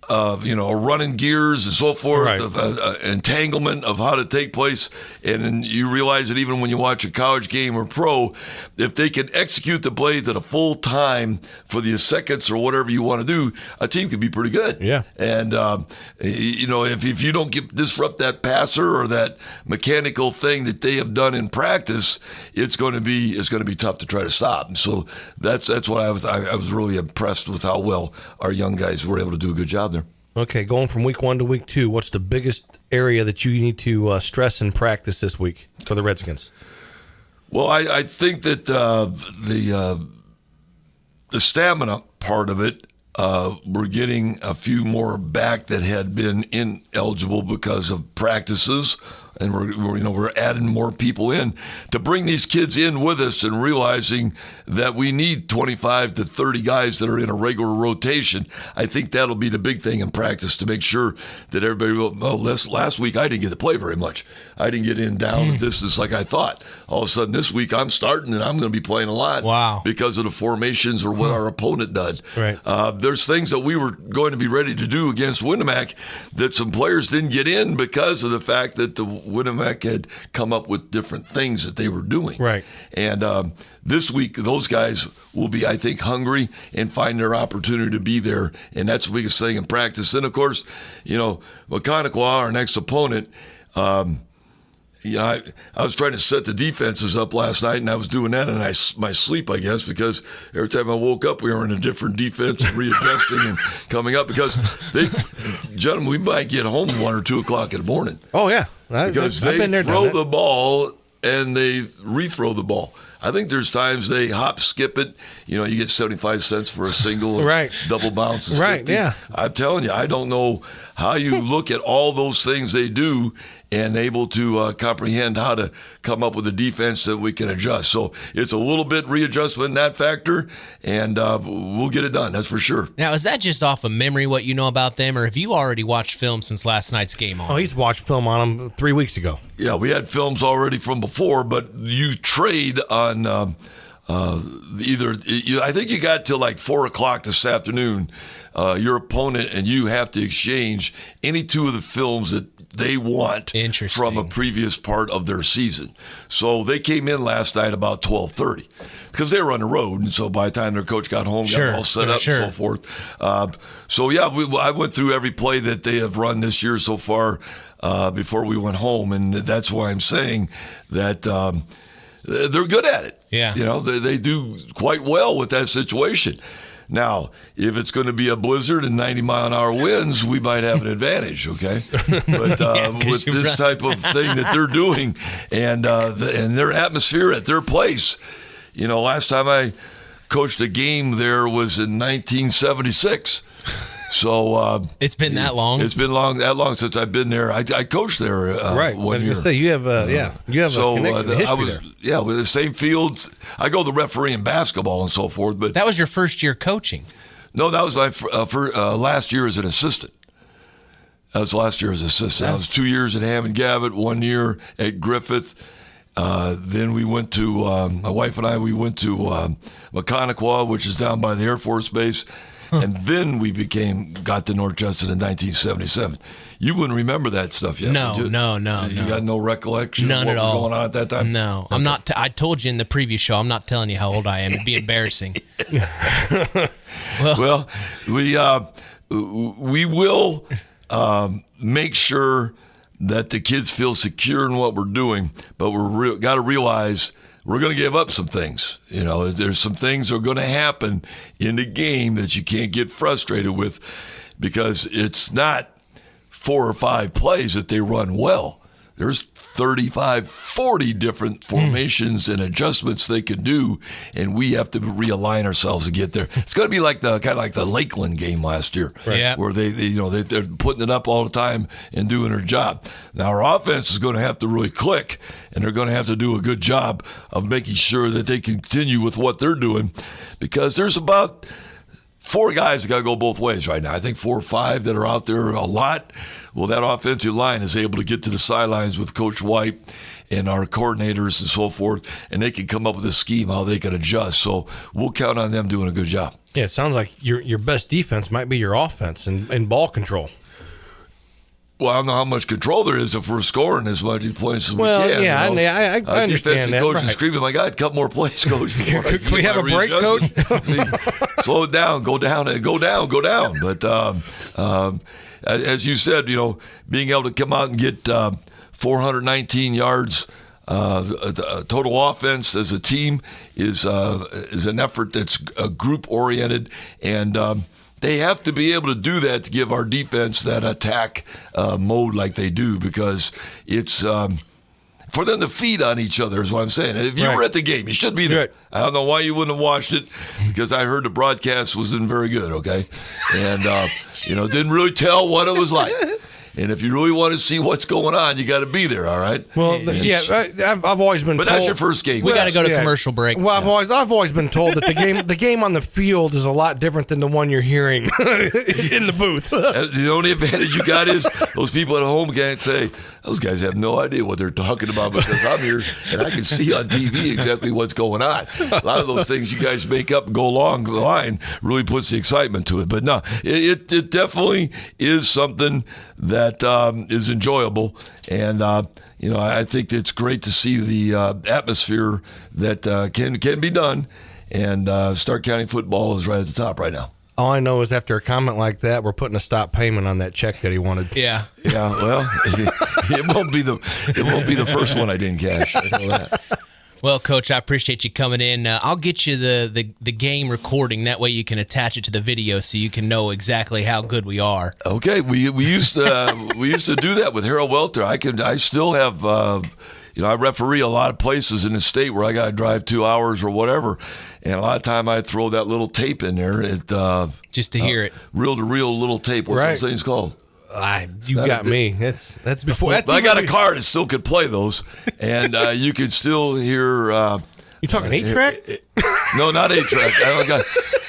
running gears and so forth, of entanglement of how to take place. And then you realize that even when you watch a college game or pro, if they can execute the play to the full time for the seconds or whatever you want to do, a team can be pretty good. Yeah. And, if you don't disrupt that passer or that mechanical thing that they have done in practice, it's going to be tough to try to stop. And so that's what I was really impressed with how well our young guys were able to do a good job there. Okay, going from week 1 to week 2, what's the biggest area that you need to stress in practice this week for the Redskins? Well, I think that the stamina part of it, we're getting a few more back that had been ineligible because of practices, and we're adding more people in to bring these kids in with us, and realizing that we need 25 to 30 guys that are in a regular rotation. I think that'll be the big thing in practice, to make sure that everybody will. Well, last week I didn't get to play very much. I didn't get in down the distance like I thought. All of a sudden this week I'm starting, and I'm going to be playing a lot. Wow. Because of the formations or what our opponent did. Right. There's things that we were going to be ready to do against Winamac that some players didn't get in because of the fact that the Winamac had come up with different things that they were doing. Right. And this week, those guys will be, I think, hungry and find their opportunity to be there. And that's the biggest thing in practice. And, of course, Waconaquah, our next opponent, You know, I was trying to set the defenses up last night, and I was doing that in my sleep, I guess, because every time I woke up, we were in a different defense, readjusting and coming up. Because gentlemen, we might get home 1 or 2 o'clock in the morning. Oh yeah, because they throw the ball and they rethrow the ball. I think there's times they hop, skip it. You know, you get 75 cents for a single, right? Double bounce, is right? 50. Yeah. I'm telling you, I don't know how you look at all those things they do and able to comprehend how to come up with a defense that we can adjust. So it's a little bit readjustment in that factor, and we'll get it done. That's for sure. Now, is that just off of memory what you know about them, or have you already watched film since last night's game on? Oh, he's watched film on them 3 weeks ago. Yeah, we had films already from before, but you trade on I think you got till like 4 o'clock this afternoon, your opponent, and you have to exchange any 2 of the films that they want from a previous part of their season. So they came in last night about 12:30 because they were on the road, and so by the time their coach got home, got all set up and so forth. So yeah, I went through every play that they have run this year so far before we went home, and that's why I'm saying that they're good at it. Yeah, you know, they do quite well with that situation. Now, if it's going to be a blizzard and 90-mile-an-hour winds, we might have an advantage, okay? But with this type of thing that they're doing and their atmosphere at their place, you know, last time I coached a game there was in 1976. So it's been that long. It's been that long since I've been there. I coached there right. 1 year. Say you have you have a connection to history there. Yeah, with the same fields. I go the referee in basketball and so forth. But that was your first year coaching. No, that was my last year as an assistant. That was last year as assistant. I was 2 years at Hammond Gavitt, 1 year at Griffith. Then we went to my wife and I. We went to Maconaquah, which is down by the Air Force Base. And then we got to North Judson in 1977. You wouldn't remember that stuff yet. No. You got no recollection None of what at all. was going on at that time? No. I'm not. I told you in the preview show, I'm not telling you how old I am. It'd be embarrassing. Well, we will make sure that the kids feel secure in what we're doing, but we're got to realize we're going to give up some things. You know, there's some things that are going to happen in the game that you can't get frustrated with because it's not 4 or 5 plays that they run well. There's 35, 40 different formations and adjustments they can do, and we have to realign ourselves to get there. It's going to be like kind of like the Lakeland game last year, right. Where they're putting it up all the time and doing their job. Now our offense is going to have to really click, and they're going to have to do a good job of making sure that they continue with what they're doing, because there's about 4 guys that got to go both ways right now. I think 4 or 5 that are out there a lot. Well, that offensive line is able to get to the sidelines with Coach White and our coordinators and so forth, and they can come up with a scheme how they can adjust. So we'll count on them doing a good job. Yeah, it sounds like your best defense might be your offense and ball control. Well, I don't know how much control there is if we're scoring as much points as we can. Well, yeah, you know? I understand that. Coach right. is screaming, my God, a couple more plays, Coach. Can we have a break, Coach? See, slow it down, go down. But as you said, you know, being able to come out and get 419 yards total offense as a team is an effort that's group-oriented, and they have to be able to do that to give our defense that attack mode like they do, because it's for them to feed on each other is what I'm saying. If you were at the game, you should be there. Right. I don't know why you wouldn't have watched it, because I heard the broadcast wasn't very good, okay? And, didn't really tell what it was like. And if you really want to see what's going on, you got to be there, all right? Well, I've always been told. But that's your first game. We got to go to commercial break. Well, I've always been told that the game on the field is a lot different than the one you're hearing in the booth. The only advantage you got is those people at home can't say, those guys have no idea what they're talking about, because I'm here and I can see on TV exactly what's going on. A lot of those things you guys make up and go along the line really puts the excitement to it. But no, it definitely is something that is enjoyable, and I think it's great to see the atmosphere that can be done, and Stark County football is right at the top right now. All I know is after a comment like that, we're putting a stop payment on that check that he wanted. Yeah. Yeah, well, It won't be the first one I didn't cash. I know that. Well, Coach, I appreciate you coming in. I'll get you the game recording. That way you can attach it to the video so you can know exactly how good we are. Okay, we used to do that with Harold Welter. I still have I referee a lot of places in the state where I got to drive 2 hours or whatever, and a lot of time I throw that little tape in there. Just to hear it, reel-to-reel little tape. What's those things called? You got me. That's before. I got a car that still could play those, and you could still hear. You talking 8-track? No, not 8-track.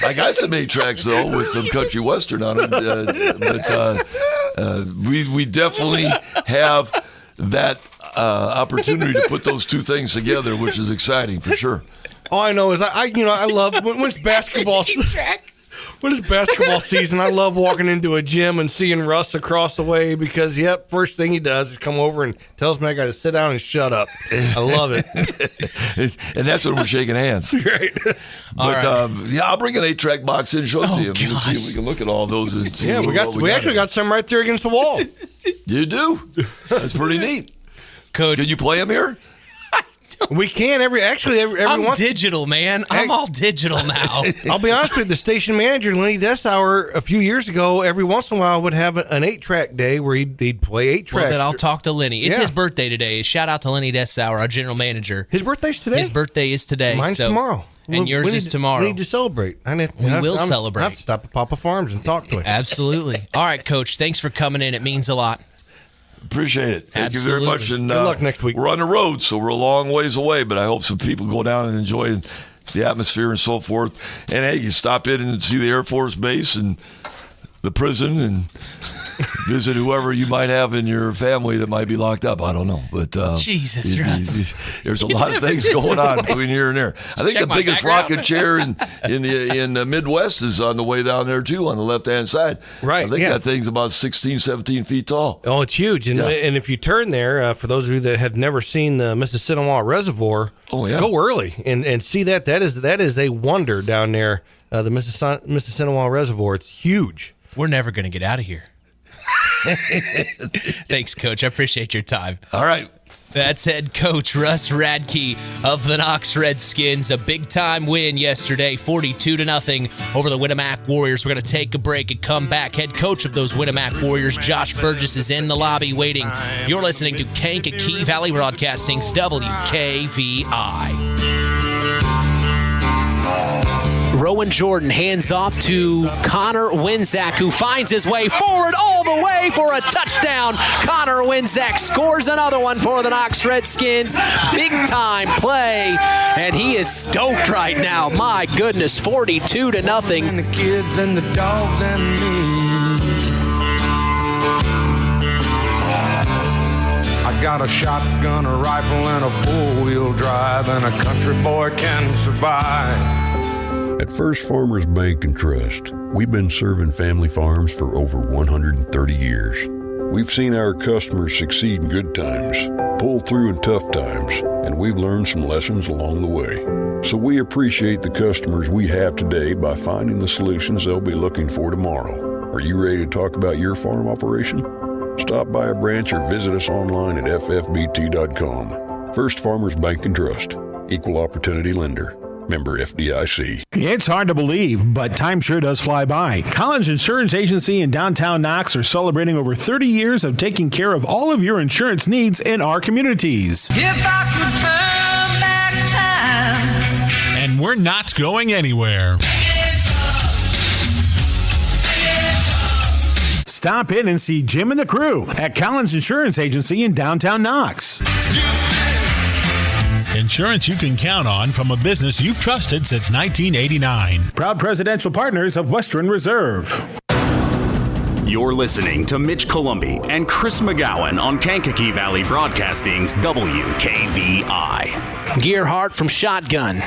I got some 8-tracks though with some country western on them, but we definitely have that opportunity to put those two things together, which is exciting for sure. All I know is I love when it's basketball. When it's basketball season, I love walking into a gym and seeing Russ across the way because, first thing he does is come over and tells me I got to sit down and shut up. I love it. And that's when we're shaking hands. Right. But, I'll bring an 8-track box in and show it to you. See if we can look at all those. And see we actually got some right there against the wall. You do? That's pretty neat. Coach. Can you play them here? We can every I'm once. Digital, man. I'm all digital now. I'll be honest with you. The station manager, Lenny Dessauer, a few years ago, every once in a while would have an 8-track day where he'd play 8 tracks. Well, then I'll talk to Lenny. It's his birthday today. Shout out to Lenny Dessauer, our general manager. His birthday's today? His birthday is today. Mine's tomorrow. And yours is tomorrow. We need to celebrate. We will celebrate. I have to stop at Papa Farms and talk to him. Absolutely. All right, Coach. Thanks for coming in. It means a lot. Appreciate it. Thank you very much. And good luck next week. We're on the road, so we're a long ways away, but I hope some people go down and enjoy the atmosphere and so forth. And, hey, you stop in and see the Air Force Base and the prison and visit whoever you might have in your family that might be locked up. I don't know. But Jesus, Russ. There's a lot of things going on between here and there. I think the biggest rocking chair in the Midwest is on the way down there, too, on the left-hand side. Right. I think that thing's about 16, 17 feet tall. Oh, it's huge. And if you turn there, for those of you that have never seen the Mississippi Reservoir, go early and see that. That is a wonder down there, the Mississippi Reservoir. It's huge. We're never going to get out of here. Thanks, Coach. I appreciate your time. All right. That's head coach Russ Radtke of the Knox Redskins. A big-time win yesterday, 42-0 over the Winamac Warriors. We're going to take a break and come back. Head coach of those Winamac Warriors, Josh Burgess, is in the lobby waiting. You're listening to Kankakee Valley Broadcasting's WKVI. Rowan Jordan hands off to Connor Winzak, who finds his way forward all the way for a touchdown. Connor Winzak scores another one for the Knox Redskins. Big-time play, and he is stoked right now. My goodness, 42-0. And the kids and the dogs and me. I got a shotgun, a rifle, and a four-wheel drive, and a country boy can survive. At First Farmers Bank and Trust, we've been serving family farms for over 130 years. We've seen our customers succeed in good times, pull through in tough times, and we've learned some lessons along the way. So we appreciate the customers we have today by finding the solutions they'll be looking for tomorrow. Are you ready to talk about your farm operation? Stop by a branch or visit us online at ffbt.com. First Farmers Bank and Trust, Equal Opportunity Lender. Member FDIC. It's hard to believe, but time sure does fly by. Collins Insurance Agency in downtown Knox are celebrating over 30 years of taking care of all of your insurance needs in our communities. If I could turn back time. And we're not going anywhere. Stop in and see Jim and the crew at Collins Insurance Agency in downtown Knox. Insurance you can count on from a business you've trusted since 1989. Proud presidential partners of Western Reserve. You're listening to Mitch Columbi and Chris McGowan on Kankakee Valley Broadcasting's WKVI. Gearhart from shotgun.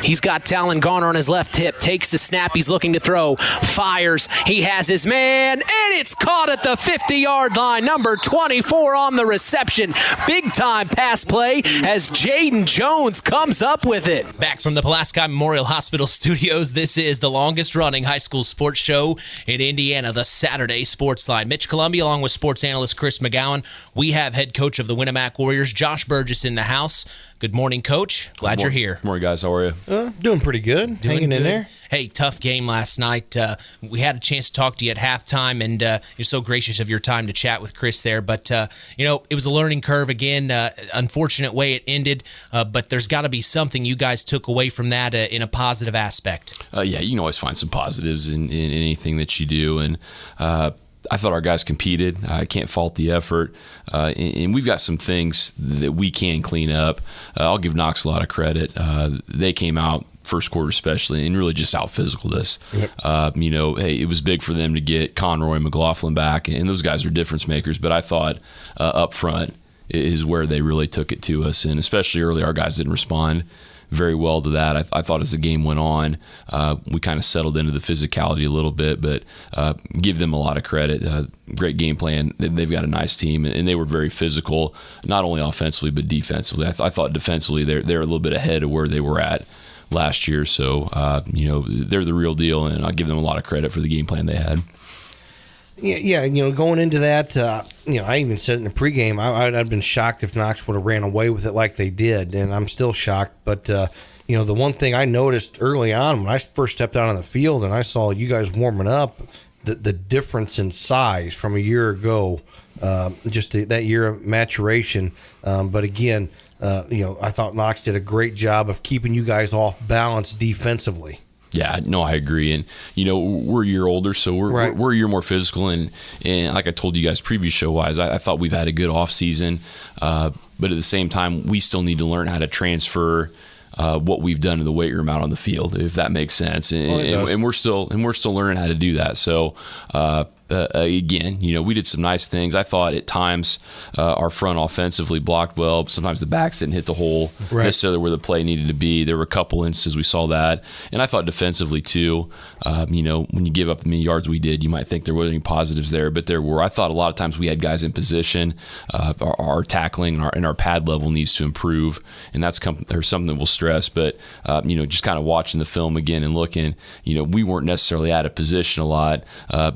He's got Talon Garner on his left hip. Takes the snap. He's looking to throw. Fires. He has his man. And it's caught at the 50-yard line. Number 24 on the reception. Big-time pass play as Jaden Jones comes up with it. Back from the Pulaski Memorial Hospital studios, this is the longest-running high school sports show in Indiana, the Saturday Sports Line. Mitch Columbia along with sports analyst Chris McGowan. We have head coach of the Winamac Warriors, Josh Burgess, in the house. Good morning, Coach. Glad you're here. Good morning, guys. How are you? Doing pretty good. Hanging in there. Hey, tough game last night. We had a chance to talk to you at halftime, and you're so gracious of your time to chat with Chris there. But, it was a learning curve again. Unfortunate way it ended, but there's got to be something you guys took away from that in a positive aspect. Yeah, you can always find some positives in anything that you do. And I thought our guys competed. I can't fault the effort. And we've got some things that we can clean up. I'll give Knox a lot of credit. They came out first quarter especially, and really just out-physicaled us. Yep. Hey, it was big for them to get Conroy and McLaughlin back, and those guys are difference makers. But I thought up front is where they really took it to us, and especially early, our guys didn't respond very well to that. I thought as the game went on, we kind of settled into the physicality a little bit, but give them a lot of credit. Great game plan. They've got a nice team, and they were very physical, not only offensively but defensively. I thought defensively they're a little bit ahead of where they were at last year. So, they're the real deal, and I'll give them a lot of credit for the game plan they had. Yeah, going into that, I even said in the pregame, I'd have been shocked if Knox would have ran away with it like they did, and I'm still shocked. But, the one thing I noticed early on when I first stepped out on the field and I saw you guys warming up, the difference in size from a year ago, just that year of maturation. But again, I thought Knox did a great job of keeping you guys off balance defensively. Yeah, no, I agree. And, we're a year older, so we're a year more physical. And like I told you guys previous show-wise, I thought we've had a good offseason. But at the same time, we still need to learn how to transfer what we've done in the weight room out on the field, if that makes sense. And we're still learning how to do that. So, again, we did some nice things. I thought at times our front offensively blocked well. Sometimes the backs didn't hit the hole necessarily where the play needed to be. There were a couple instances we saw that. And I thought defensively too, when you give up the many yards we did, you might think there wasn't any positives there, but there were. I thought a lot of times we had guys in position. Our tackling and our pad level needs to improve, and that's something that we'll stress. But, just kind of watching the film again and looking, we weren't necessarily out of position a lot.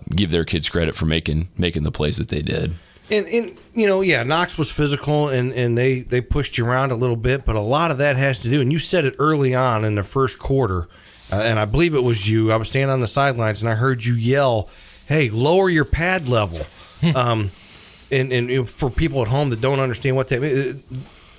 Give their kids credit for making the plays that they did. And Knox was physical and they pushed you around a little bit, but a lot of that has to do, and you said it early on in the first quarter, and I believe it was you. I was standing on the sidelines and I heard you yell, "Hey, lower your pad level." And for people at home that don't understand what that means,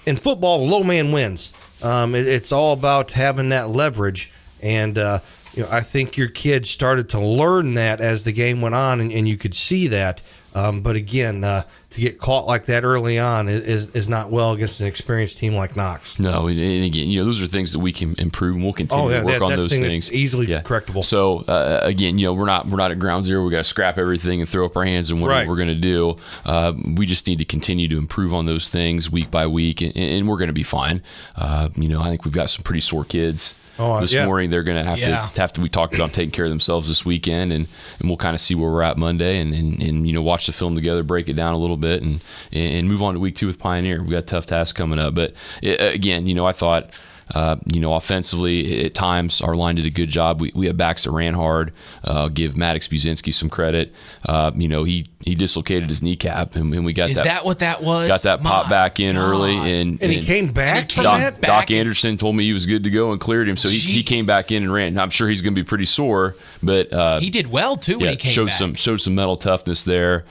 in football, low man wins. It's all about having that leverage, and I think your kids started to learn that as the game went on, and you could see that. But again, to get caught like that early on is not well against an experienced team like Knox. No, and again, those are things that we can improve, and we'll continue to work on those things. Easily correctable. So again, we're not at ground zero. We got to scrap everything and throw up our hands and what we're going to do. We just need to continue to improve on those things week by week, and we're going to be fine. I think we've got some pretty sore kids. This morning they're going to have to. We talked about taking care of themselves this weekend, and we'll kind of see where we're at Monday, and watch the film together, break it down a little bit, and move on to week 2 with Pioneer. We've got a tough task coming up, but again, I thought. Offensively, at times our line did a good job. We had backs that ran hard. I'll give Maddox Buzinski some credit. He dislocated his kneecap, and we got Is that what that was? Got that pop back in early, and he came back from that. Doc Anderson told me he was good to go and cleared him, so he came back in and ran. I'm sure he's going to be pretty sore, but he did well too when he came back. Showed some mental toughness there.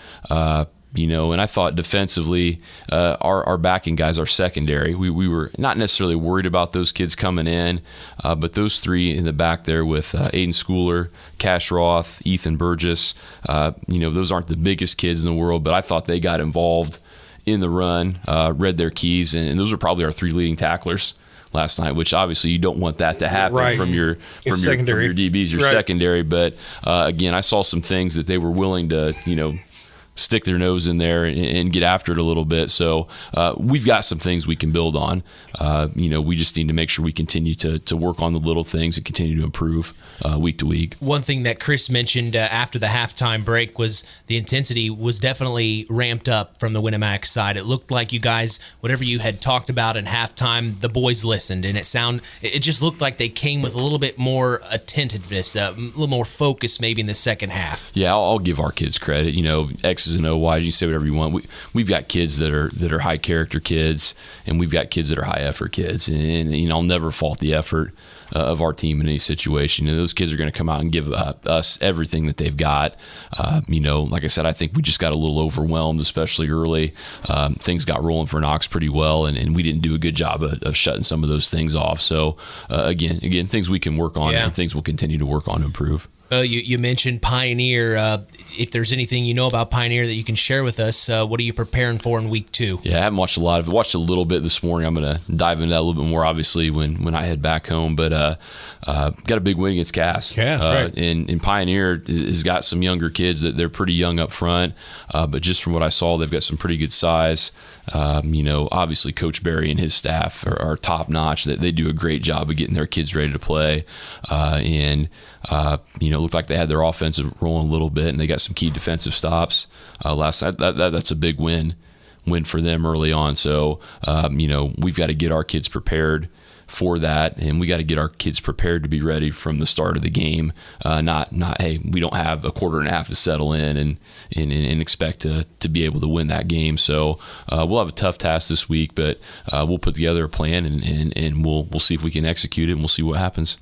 And I thought defensively, our backing guys, our secondary, we were not necessarily worried about those kids coming in, but those three in the back there with Aiden Schooler, Cash Roth, Ethan Burgess, those aren't the biggest kids in the world, but I thought they got involved in the run, read their keys, and those are probably our 3 leading tacklers last night, which obviously you don't want that to happen from your DBs, your secondary. But again, I saw some things that they were willing to, stick their nose in there and get after it a little bit. So we've got some things we can build on. We just need to make sure we continue to work on the little things and continue to improve week to week. One thing that Chris mentioned after the halftime break was the intensity was definitely ramped up from the Winamac side. It looked like you guys, whatever you had talked about in halftime, the boys listened, and it just looked like they came with a little bit more attentiveness, a little more focus maybe in the second half. Yeah, I'll give our kids credit. X's and O's, you say whatever you want. We've got kids that are high character kids, and we've got kids that are high effort kids, and I'll never fault the effort of our team in any situation. Those kids are going to come out and give us everything that they've got. Like I said, I think we just got a little overwhelmed, especially early. Things got rolling for Knox pretty well, and we didn't do a good job of shutting some of those things off. So again, things we can work on, and things we'll continue to work on to improve. You mentioned Pioneer. If there's anything you know about Pioneer that you can share with us, what are you preparing for in week 2? Yeah, I haven't watched a lot of it. Watched a little bit this morning. I'm going to dive into that a little bit more, obviously, when I head back home. But got a big win against Cass. Yeah, right. And Pioneer has got some younger kids that they're pretty young up front. But just from what I saw, they've got some pretty good size. Obviously Coach Barry and his staff are top notch. That they do a great job of getting their kids ready to play. It looked like they had their offensive rolling a little bit, and they got some key defensive stops last night. That's a big win for them early on. So, we've got to get our kids prepared for that, and we got to get our kids prepared to be ready from the start of the game. Not hey, we don't have a quarter and a half to settle in and expect to be able to win that game. So we'll have a tough task this week, but we'll put together a plan and we'll see if we can execute it, and we'll see what happens.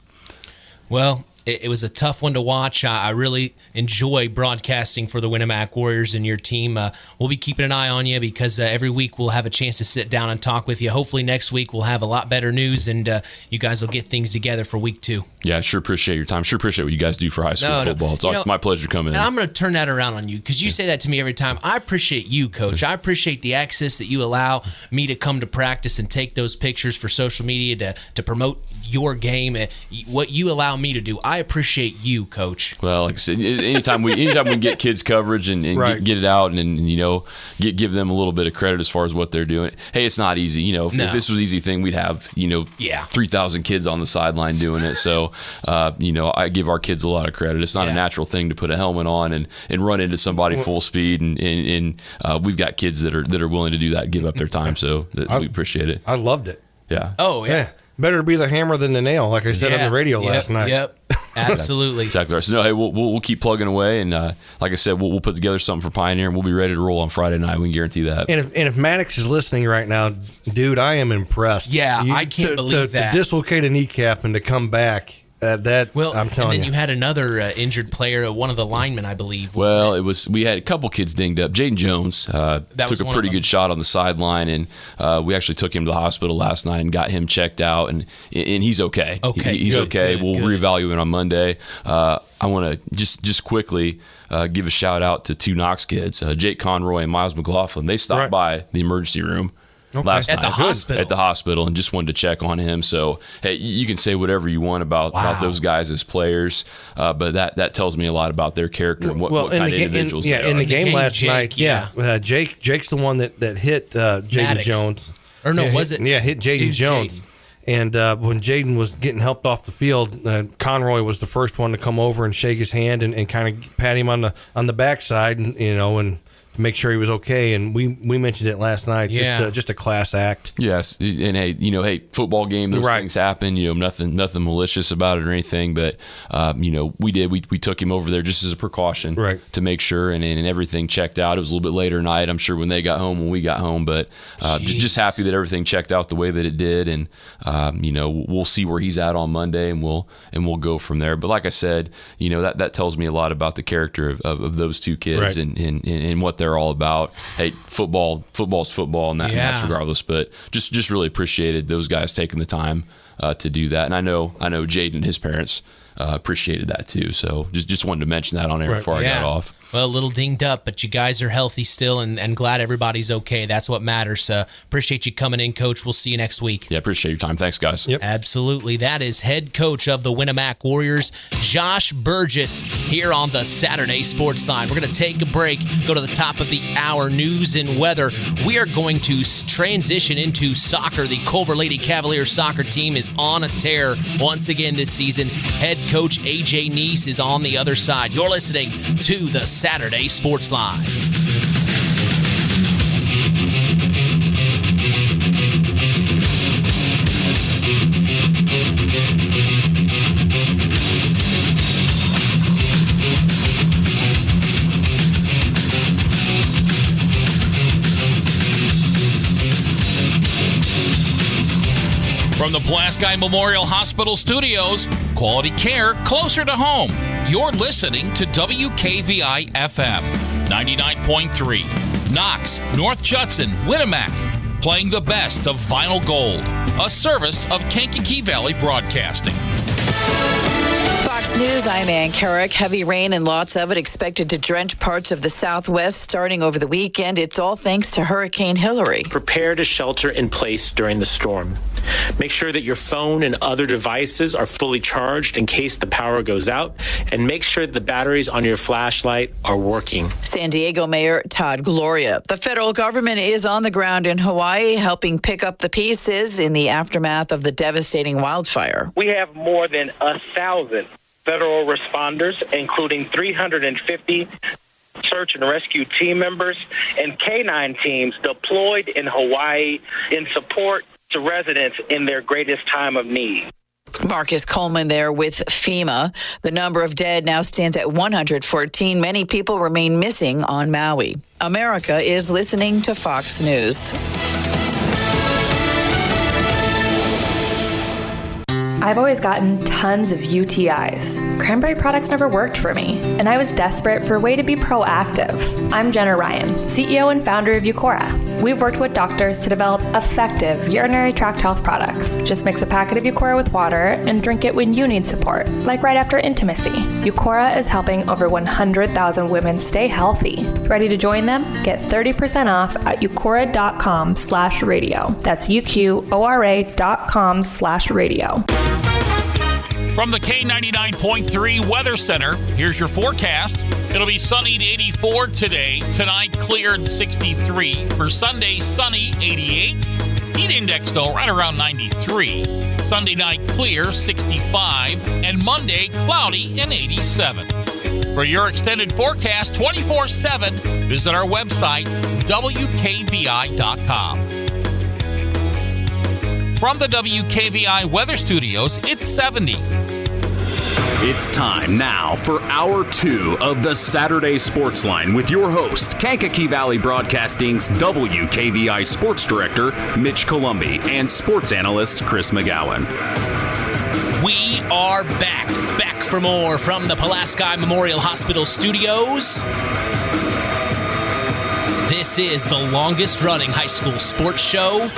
Well, it was a tough one to watch. I really enjoy broadcasting for the Winamac Warriors and your team. We'll be keeping an eye on you because every week we'll have a chance to sit down and talk with you. Hopefully next week we'll have a lot better news, and you guys will get things together for week 2. Yeah, I sure appreciate your time. Sure appreciate what you guys do for high school football. It's my pleasure to come in. And I'm going to turn that around on you because you say that to me every time. I appreciate you, Coach. I appreciate the access that you allow me to come to practice and take those pictures for social media to promote your game. What you allow me to do, I appreciate you, Coach. Well, like I said, anytime we can get kids coverage and right. get it out and give them a little bit of credit as far as what they're doing. Hey, it's not easy. If this was an easy thing, we'd have 3,000 kids on the sideline doing it. So I give our kids a lot of credit. It's not a natural thing to put a helmet on and run into somebody full speed, and we've got kids that are willing to do that, give up their time. So we appreciate it. I loved it. Yeah. Oh yeah. Better to be the hammer than the nail, like I said on the radio last night. Yep, absolutely. Exactly right. So, no, hey, we'll keep plugging away, and like I said, we'll put together something for Pioneer, and we'll be ready to roll on Friday night. We can guarantee that. And if Maddox is listening right now, dude, I am impressed. Yeah, I can't believe that. To dislocate a kneecap and to come back. I'm telling you. And then you had another injured player, one of the linemen, I believe. We had a couple kids dinged up. Jaden Jones took a pretty good shot on the sideline, and we actually took him to the hospital last night and got him checked out, and he's okay. He's okay. We'll reevaluate on Monday. I want to just quickly give a shout out to 2 Knox kids, Jake Conroy and Miles McLaughlin. They stopped by the emergency room. Last night at the hospital, and just wanted to check on him. So, hey, you can say whatever you want about those guys as players, but that tells me a lot about their character and what kind of individuals they are. In the game last night, Jake's the one that hit Jaden Jones. Or no, was it? Yeah, hit Jaden Jones. And when Jaden was getting helped off the field, Conroy was the first one to come over and shake his hand and kind of pat him on the backside, and to make sure he was okay, and we mentioned it last night. Just a class act. Yes, and hey, football game, those things happen. Nothing malicious about it or anything, but we took him over there just as a precaution, to make sure, and everything checked out. It was a little bit later night, I'm sure, when they got home, when we got home, but just happy that everything checked out the way that it did, and we'll see where he's at on Monday, and we'll go from there. But like I said, that tells me a lot about the character of those 2 kids and what they're all about. Hey, football's football, and that's regardless. But just really appreciated those guys taking the time to do that. And I know Jaden and his parents appreciated that too. So just wanted to mention that on air before I got off. Well, a little dinged up, but you guys are healthy still, and glad everybody's okay. That's what matters. Appreciate you coming in, Coach. We'll see you next week. Yeah, appreciate your time. Thanks, guys. Yep. Absolutely. That is head coach of the Winamac Warriors, Josh Burgess, here on the Saturday Sports Line. We're going to take a break, go to the top of the hour, news and weather. We are going to transition into soccer. The Culver Lady Cavaliers soccer team is on a tear once again this season. Head coach A.J. Neace is on the other side. You're listening to the Saturday Sports Line. From the Pulaski Memorial Hospital Studios, quality care closer to home. You're listening to WKVI FM 99.3. Knox, North Judson, Winamac, playing the best of Vinyl Gold, a service of Kankakee Valley Broadcasting. Fox News, I'm Ann Carrick. Heavy rain and lots of it expected to drench parts of the Southwest starting over the weekend. It's all thanks to Hurricane Hillary. Prepare to shelter in place during the storm. Make sure that your phone and other devices are fully charged in case the power goes out, and make sure the batteries on your flashlight are working. San Diego Mayor Todd Gloria. The federal government is on the ground in Hawaii, helping pick up the pieces in the aftermath of the devastating wildfire. We have more than 1,000 federal responders, including 350 search and rescue team members and K-9 teams deployed in Hawaii in support to residents in their greatest time of need. Marcus Coleman there with FEMA. The number of dead now stands at 114. Many people remain missing on Maui. America is listening to Fox News. I've always gotten tons of UTIs. Cranberry products never worked for me, and I was desperate for a way to be proactive. I'm Jenna Ryan, CEO and founder of Eucora. We've worked with doctors to develop effective urinary tract health products. Just mix a packet of Eucora with water and drink it when you need support, like right after intimacy. Eucora is helping over 100,000 women stay healthy. Ready to join them? Get 30% off at eucora.com/radio. That's UQORA.com/radio. From the K99.3 Weather Center, here's your forecast. It'll be sunny to 84 today. Tonight, cleared 63. For Sunday, sunny 88. Heat index, though, right around 93. Sunday night, clear 65. And Monday, cloudy and 87. For your extended forecast 24/7, visit our website, WKVI.com. From the WKVI Weather Studios, it's 70. It's time now for Hour 2 of the Saturday Sports Line with your host, Kankakee Valley Broadcasting's WKVI Sports Director, Mitch Columbi, and sports analyst, Chris McGowan. We are back for more from the Pulaski Memorial Hospital Studios. This is the longest-running high school sports show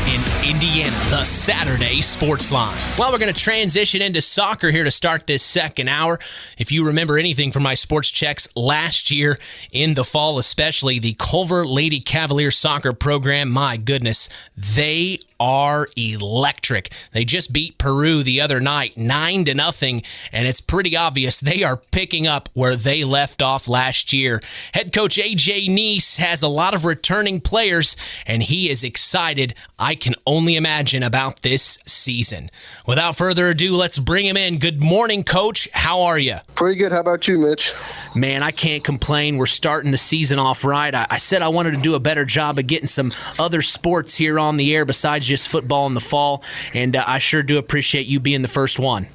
in Indiana, the Saturday Sports Line. Well, we're going to transition into soccer here to start this second hour. If you remember anything from my sports checks last year, in the fall especially, the Culver Lady Cavaliers soccer program, my goodness, they are electric. They just beat Peru the other night 9-0, and it's pretty obvious they are picking up where they left off last year. Head coach A.J. Neace has a lot of returning players, and he is excited, I can only imagine, about this season. Without further ado, let's bring him in. Good morning, Coach. How are you? Pretty good. How about you, Mitch? Man, I can't complain. We're starting the season off right. I said I wanted to do a better job of getting some other sports here on the air besides just football in the fall, and I sure do appreciate you being the first one.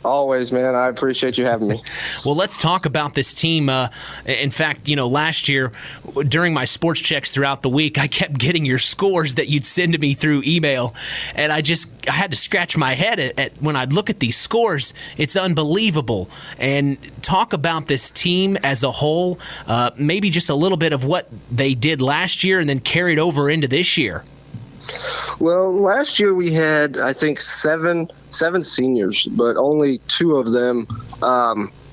Always, man. I appreciate you having me. Well, let's talk about this team. In fact, last year during my sports checks throughout the week, I kept getting your scores that you'd send to me through email, and I had to scratch my head at when I'd look at these scores. It's unbelievable. And talk about this team as a whole, maybe just a little bit of what they did last year and then carried over into this year. Well, last year we had, I think, seven seniors, but only 2 of them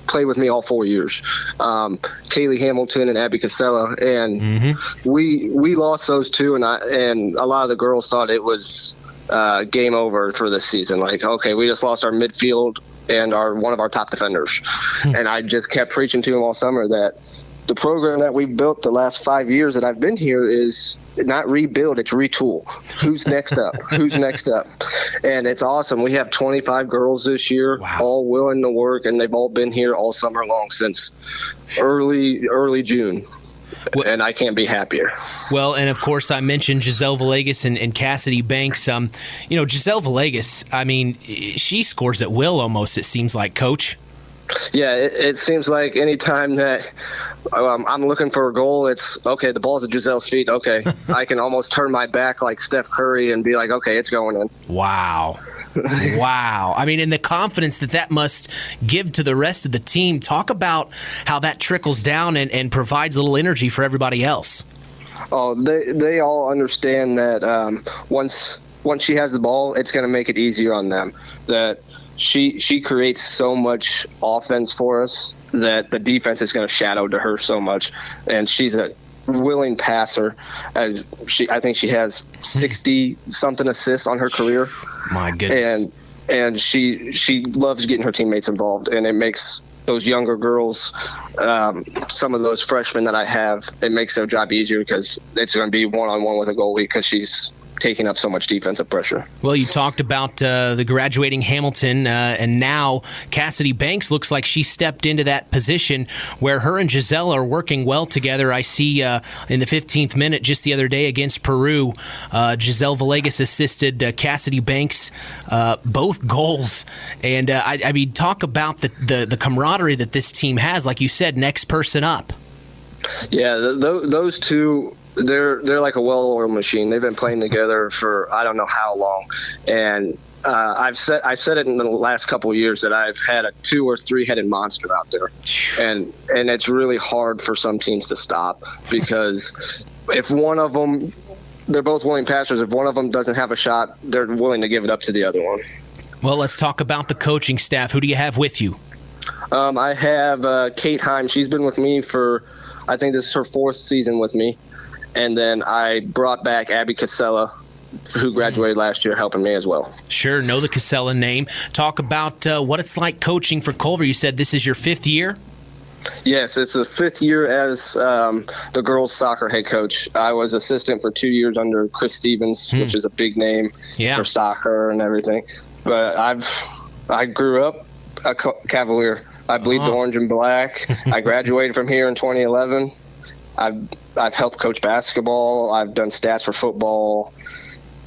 played with me all 4 years. Kaylee Hamilton and Abby Casella, and we lost those 2, and a lot of the girls thought it was game over for this season. Like, okay, we just lost our midfield and one of our top defenders. And I just kept preaching to them all summer that the program that we've built the last 5 years that I've been here is not rebuild, it's retool. Who's next up? Who's next up? And it's awesome. We have 25 girls this year, all willing to work, and they've all been here all summer long since early June. And I can't be happier. Well, and of course, I mentioned Giselle Villegas and Cassidy Banks. Giselle Villegas, I mean, she scores at will almost, it seems like, Coach. Yeah, it seems like any time that I'm looking for a goal, it's, okay, the ball's at Giselle's feet. Okay, I can almost turn my back like Steph Curry and be like, okay, it's going in. Wow. Wow. I mean, and the confidence that must give to the rest of the team. Talk about how that trickles down and provides a little energy for everybody else. Oh, they all understand that once she has the ball, it's going to make it easier on them. That she creates so much offense for us that the defense is going to shadow to her so much, and she's a willing passer. I think she has 60-something assists on her career. My goodness. And she loves getting her teammates involved, and it makes those younger girls, some of those freshmen that I have, it makes their job easier because it's going to be one-on-one with a goalie because she's taking up so much defensive pressure. Well, you talked about the graduating Hamilton, and now Cassidy Banks looks like she stepped into that position where her and Giselle are working well together. I see in the 15th minute just the other day against Peru, Giselle Villegas assisted Cassidy Banks both goals. And I mean, talk about the camaraderie that this team has. Like you said, next person up. Yeah, those two, they're like a well-oiled machine. They've been playing together for I don't know how long, and I've said it in the last couple of years that I've had a 2 or 3-headed monster out there, and it's really hard for some teams to stop because if one of them, they're both willing passers. If one of them doesn't have a shot, they're willing to give it up to the other one. Well, let's talk about the coaching staff. Who do you have with you? I have Kate Heim. She's been with me for, I think this is her 4th season with me. And then I brought back Abby Casella, who graduated last year, helping me as well. Sure, know the Casella name. Talk about what it's like coaching for Culver. You said this is your 5th year? Yes, it's the 5th year as the girls' soccer head coach. I was assistant for 2 years under Chris Stevens, which is a big name for soccer and everything. But I grew up a Cavalier. I bleed the orange and black. I graduated from here in 2011. I've helped coach basketball. I've done stats for football.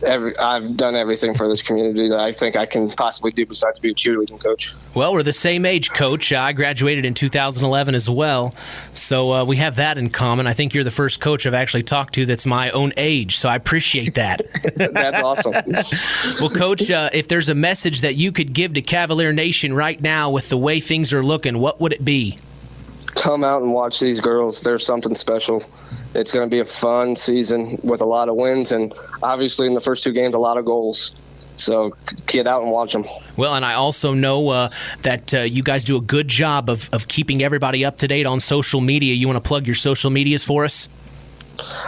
I've done everything for this community that I think I can possibly do besides be a cheerleading coach. Well, we're the same age, Coach. I graduated in 2011 as well, so we have that in common. I think you're the first coach I've actually talked to that's my own age, so I appreciate that. That's awesome. Well, Coach, if there's a message that you could give to Cavalier Nation right now with the way things are looking, what would it be? Come out and watch these girls. They're something special. It's going to be a fun season with a lot of wins, and obviously in the first 2 games, a lot of goals. So get out and watch them. Well, and I also know that you guys do a good job of keeping everybody up to date on social media. You want to plug your social medias for us?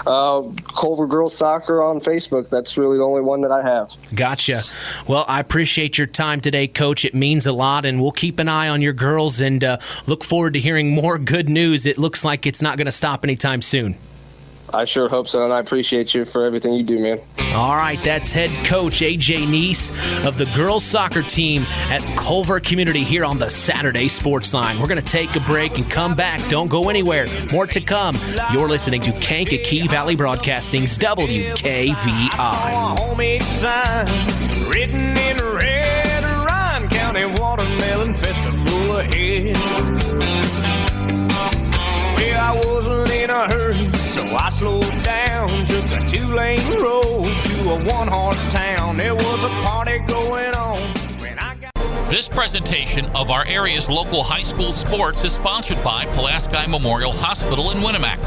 Culver Girls Soccer on Facebook. That's really the only one that I have. Gotcha. Well, I appreciate your time today, Coach. It means a lot, and we'll keep an eye on your girls and look forward to hearing more good news. It looks like it's not going to stop anytime soon. I sure hope so, and I appreciate you for everything you do, man. All right, that's head coach A.J. Neace of the girls soccer team at Culver Community here on the Saturday Sports Line. We're going to take a break and come back. Don't go anywhere. More to come. You're listening to Kankakee Valley Broadcasting's WKVI. Homemade sign written in red, Ryan County Watermelon Festival ahead. Well, I wasn't in a hurry, so I slowed down, took a 2-lane road to a 1-horse town. There was a party going on when I got... This presentation of our area's local high school sports is sponsored by Pulaski Memorial Hospital in Winamac.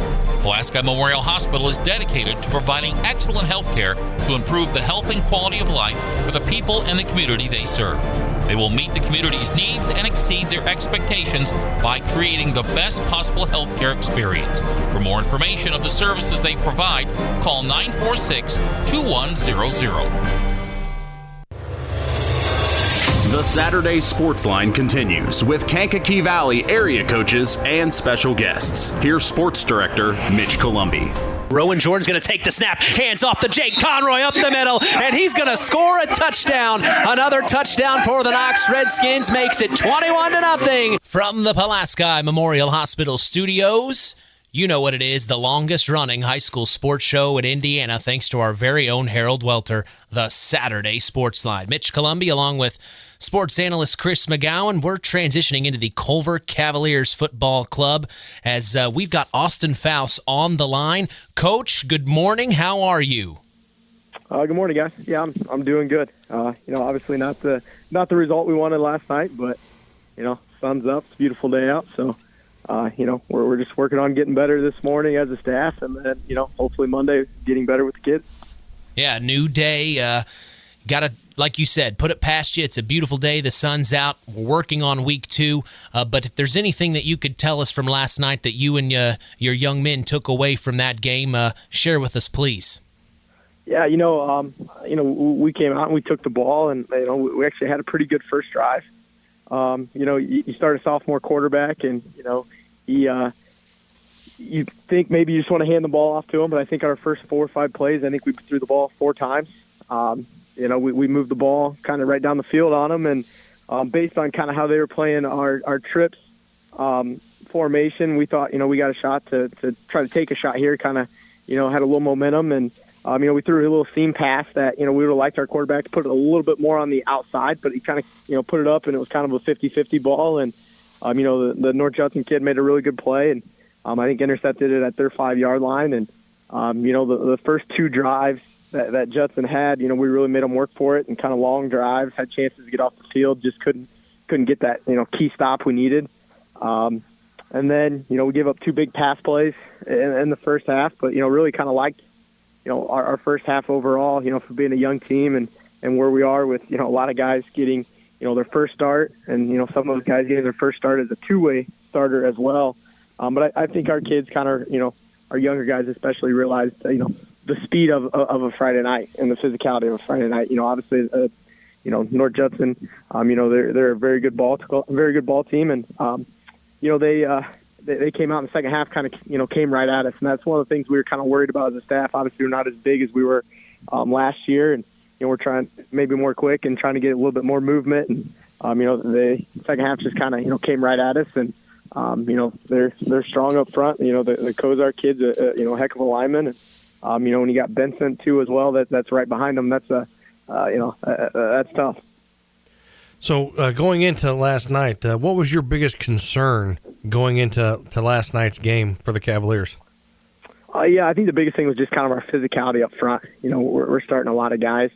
Pulaski Memorial Hospital is dedicated to providing excellent health care to improve the health and quality of life for the people and the community they serve. They will meet the community's needs and exceed their expectations by creating the best possible health care experience. For more information of the services they provide, call 946-2100. The Saturday Sports Line continues with Kankakee Valley area coaches and special guests. Here's Sports Director Mitch Columbi. Rowan Jordan's going to take the snap, hands off to Jake Conroy up the middle, and he's going to score a touchdown. Another touchdown for the Knox Redskins makes it 21-0. From the Pulaski Memorial Hospital studios, you know what it is, the longest-running high school sports show in Indiana, thanks to our very own Harold Welter, the Saturday Sports Line. Mitch Columbi, along with sports analyst Chris McGowan. We're transitioning into the Culver Cavaliers Football Club as we've got Austin Foust on the line. Coach, good morning. How are you? Good morning, guys. Yeah, I'm doing good. Obviously not the result we wanted last night, but sun's up. It's a beautiful day out, so we're just working on getting better this morning as a staff, and then hopefully Monday getting better with the kids. Yeah, new day. Gotta, like you said, put it past you. It's a beautiful day. The sun's out. We're working on week 2. But if there's anything that you could tell us from last night that you and your young men took away from that game, share with us, please. Yeah, we came out and we took the ball, and we actually had a pretty good first drive. You start a sophomore quarterback, and you think maybe you just want to hand the ball off to him, but I think our first 4 or 5 plays, I think we threw the ball 4 times. We moved the ball kind of right down the field on them, and based on kind of how they were playing our trips formation, we thought, we got a shot to try to take a shot here, kind of, had a little momentum, and, we threw a little seam pass that, we would have liked our quarterback to put it a little bit more on the outside, but he kind of, put it up, and it was kind of a 50-50 ball, and, the North Judson kid made a really good play, and I think intercepted it at their 5-yard line, and, the first 2 drives that Judson had, we really made them work for it, and kind of long drives, had chances to get off the field, just couldn't get that, key stop we needed. And then, we gave up 2 big pass plays in the first half, but, really kind of liked, our first half overall, for being a young team and where we are with, a lot of guys getting, their first start, and, some of those guys getting their first start as a 2-way starter as well. But I think our kids kind of, our younger guys especially realized, the speed of a Friday night and the physicality of a Friday night. Obviously, North Judson, they're a very good ball team, and they came out in the second half, kind of came right at us, and that's one of the things we were kind of worried about as a staff. Obviously, we're not as big as we were last year, and we're trying maybe more quick and trying to get a little bit more movement. And the second half just kind of came right at us, and they're strong up front. The Huizar kid's a heck of a lineman. And, when you got Benson too as well, that's right behind them. That's that's tough. So going into last night, what was your biggest concern going into last night's game for the Cavaliers? I think the biggest thing was just kind of our physicality up front. We're starting a lot of guys.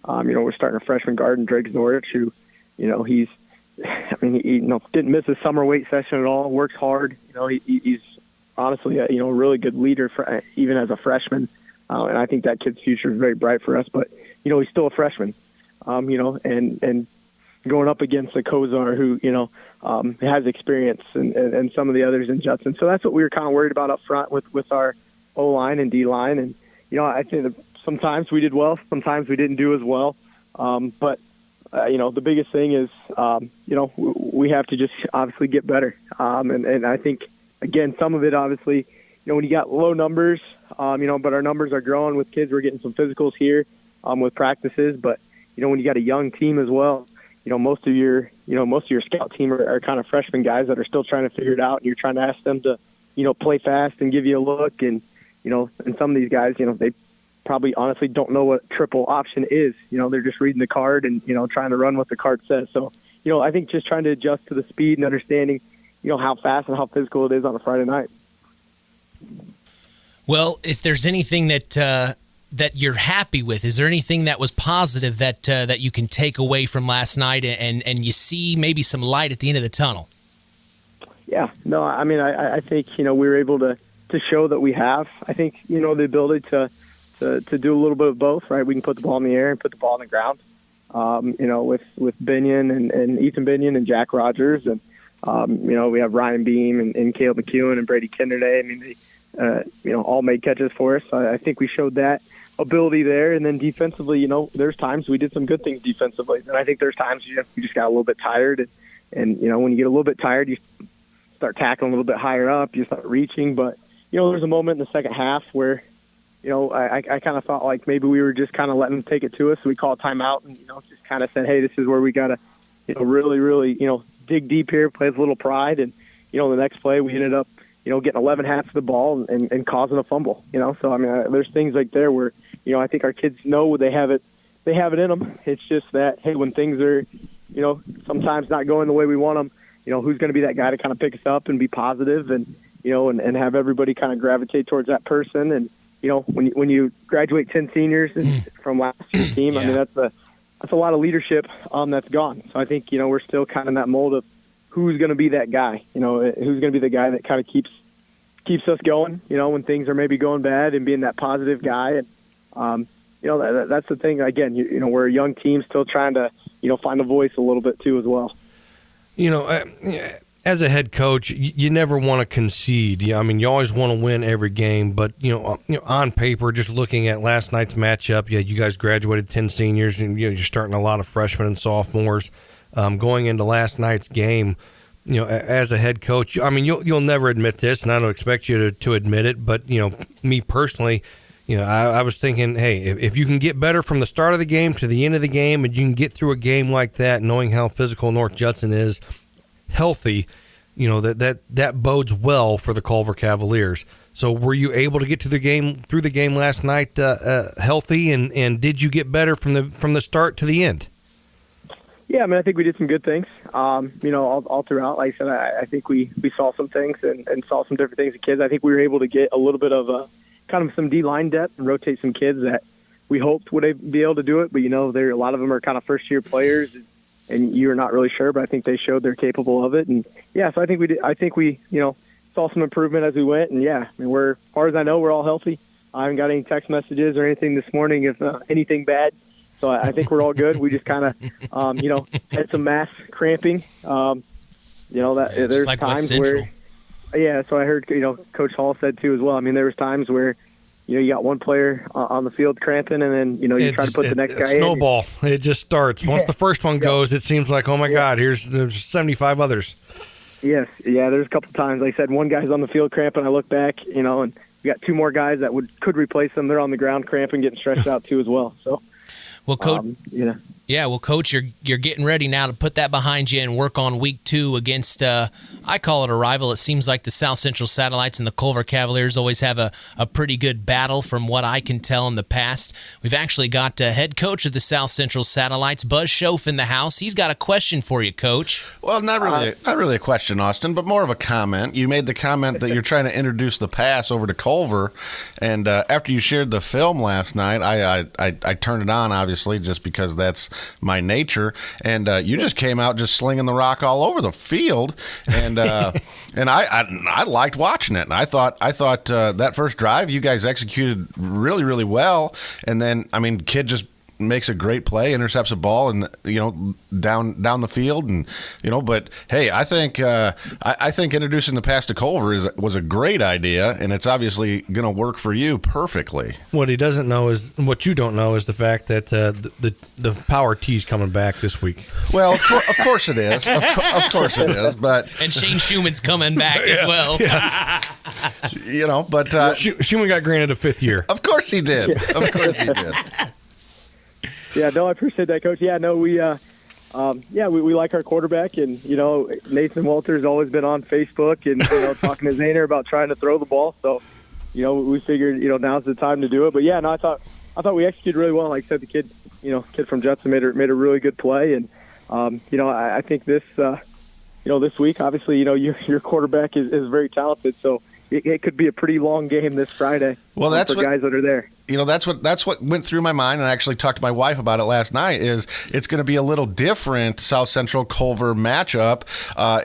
We're starting a freshman guard in Driggs Norwich, who, he didn't miss his summer weight session at all. Works hard. He's honestly a really good leader for even as a freshman. And I think that kid's future is very bright for us. But he's still a freshman. And going up against the Huizar, who has experience, and some of the others in Judson. So that's what we were kind of worried about up front with our O-line and D-line. And I think that sometimes we did well, sometimes we didn't do as well. But the biggest thing is we have to just obviously get better. And I think, again, some of it obviously, when you got low numbers, but our numbers are growing with kids. We're getting some physicals here with practices. But when you got a young team as well, most of your scout team are kind of freshman guys that are still trying to figure it out, and you're trying to ask them to, play fast and give you a look. And, and some of these guys, they probably honestly don't know what triple option is. They're just reading the card and, trying to run what the card says. So, I think just trying to adjust to the speed and understanding, how fast and how physical it is on a Friday night. Well, if there's anything that that you're happy with? Is there anything that was positive that you can take away from last night and you see maybe some light at the end of the tunnel? Yeah, no, I mean, I think, we were able to show that we have, I think, the ability to do a little bit of both, right? We can put the ball in the air and put the ball on the ground, with Binion and Ethan Binion and Jack Rogers. And, we have Ryan Beam and Caleb McEwen and Brady Kinderday. I mean, they, all made catches for us. I think we showed that ability there. And then defensively, there's times we did some good things defensively. And I think there's times we just got a little bit tired. And when you get a little bit tired, you start tackling a little bit higher up, you start reaching. But, there's a moment in the second half where, I kind of thought like maybe we were just kind of letting them take it to us. So we called timeout and, just kind of said, hey, this is where we got to, really, really, dig deep here, play with a little pride. And, the next play we ended up, getting 11 hats of the ball and causing a fumble, So, I mean, there's things like there where, I think our kids know they have it in them. It's just that, hey, when things are, sometimes not going the way we want them, who's going to be that guy to kind of pick us up and be positive and, and have everybody kind of gravitate towards that person. And, when you graduate 10 seniors from last year's team, yeah. I mean, that's a lot of leadership that's gone. So I think, we're still kind of in that mold of who's going to be that guy, who's going to be the guy that kind of keeps us going, when things are maybe going bad and being that positive guy. And, that's the thing. Again, we're a young team still trying to, find a voice a little bit too as well. As a head coach, you never want to concede. I mean, you always want to win every game. But on paper, just looking at last night's matchup, you guys graduated 10 seniors, and you're starting a lot of freshmen and sophomores. Going into last night's game, as a head coach, I mean, you'll never admit this, and I don't expect you to admit it. But me personally, I was thinking, hey, if you can get better from the start of the game to the end of the game, and you can get through a game like that, knowing how physical North Judson is, healthy, that bodes well for the Culver Cavaliers. So were you able to get through the game last night healthy, and did you get better from the start to the end? Yeah, I mean, I think we did some good things, all throughout. Like I said, I think we saw some things and saw some different things in kids. I think we were able to get a little bit of kind of some D-line depth and rotate some kids that we hoped would be able to do it. But, a lot of them are kind of first-year players, and you're not really sure, but I think they showed they're capable of it. And, yeah, so I think we did. I think we, saw some improvement as we went. And, yeah, I mean, as far as I know, we're all healthy. I haven't got any text messages or anything this morning, if anything bad. So I think we're all good. We just kind of, had some mass cramping. There's like times where, yeah. So I heard, Coach Hall said too as well. I mean, there was times where, you got one player on the field cramping, and then you try to put the next guy snowball. It just starts. Once the first one goes, it seems like, oh my God, there's 75 others. Yes, yeah. There's a couple times, like I said, one guy's on the field cramping. I look back, and we got two more guys that could replace them. They're on the ground cramping, getting stretched out too as well. So. Well, Coach, Coach, you're getting ready now to put that behind you and work on week 2 against, I call it a rival. It seems like the South Central Satellites and the Culver Cavaliers always have a pretty good battle from what I can tell in the past. We've actually got head coach of the South Central Satellites, Buzz Schoff, in the house. He's got a question for you, Coach. Well, not really a question, Austin, but more of a comment. You made the comment that you're trying to introduce the pass over to Culver, and after you shared the film last night, I turned it on, obviously, just because that's my nature, and you just came out just slinging the rock all over the field, and I liked watching it. And I thought that first drive you guys executed really, really well, and then kid just makes a great play, intercepts a ball, and down the field, and But hey, I think introducing the pass to Culver was a great idea, and it's obviously going to work for you perfectly. What you don't know is the fact that the power T's coming back this week. Well, of course it is. Of course it is. But and Shane Schumann's coming back as well. Yeah. But Schumann got granted a 5th year. Of course he did. Of course he did. Yeah, no, I appreciate that, Coach. Yeah, no, we like our quarterback, and Nathan Welter's always been on Facebook and talking to Zayner about trying to throw the ball. So, we figured now's the time to do it. But yeah, no, I thought we executed really well. Like I said, the kid from Judson made a really good play, and I think this this week, obviously, your quarterback is very talented, so it could be a pretty long game this Friday. Well, that's for guys that are there. that's what went through my mind, and I actually talked to my wife about it last night. Is it's going to be a little different South Central Culver matchup.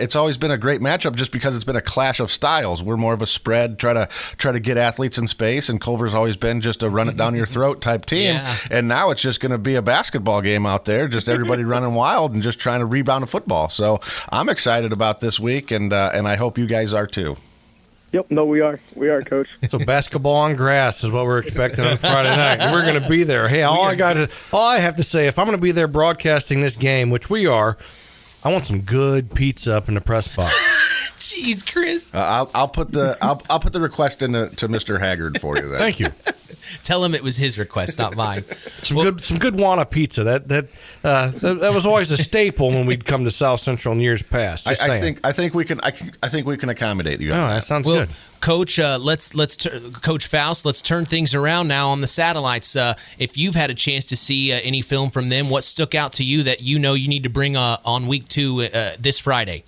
It's always been a great matchup just because it's been a clash of styles. We're more of a spread, try to get athletes in space, and Culver's always been just a run it down your throat type team. Yeah. And now it's just going to be a basketball game out there, just everybody running wild and just trying to rebound a football. So I'm excited about this week, and I hope you guys are too. Yep, no, we are, Coach. So basketball on grass is what we're expecting on Friday night. And we're going to be there. Hey, all I have to say, if I'm going to be there broadcasting this game, which we are, I want some good pizza up in the press box. Jeez, Chris. I'll put the request in to Mr. Haggard for you. Then. Thank you. Tell him it was his request, not mine. Some good Wana pizza. That was always a staple when we'd come to South Central in years past. I think we can accommodate you. Oh, that sounds good. Coach, Coach Foust, let's turn things around now on the satellites. If you've had a chance to see any film from them, what stuck out to you that you need to bring on week 2 this Friday?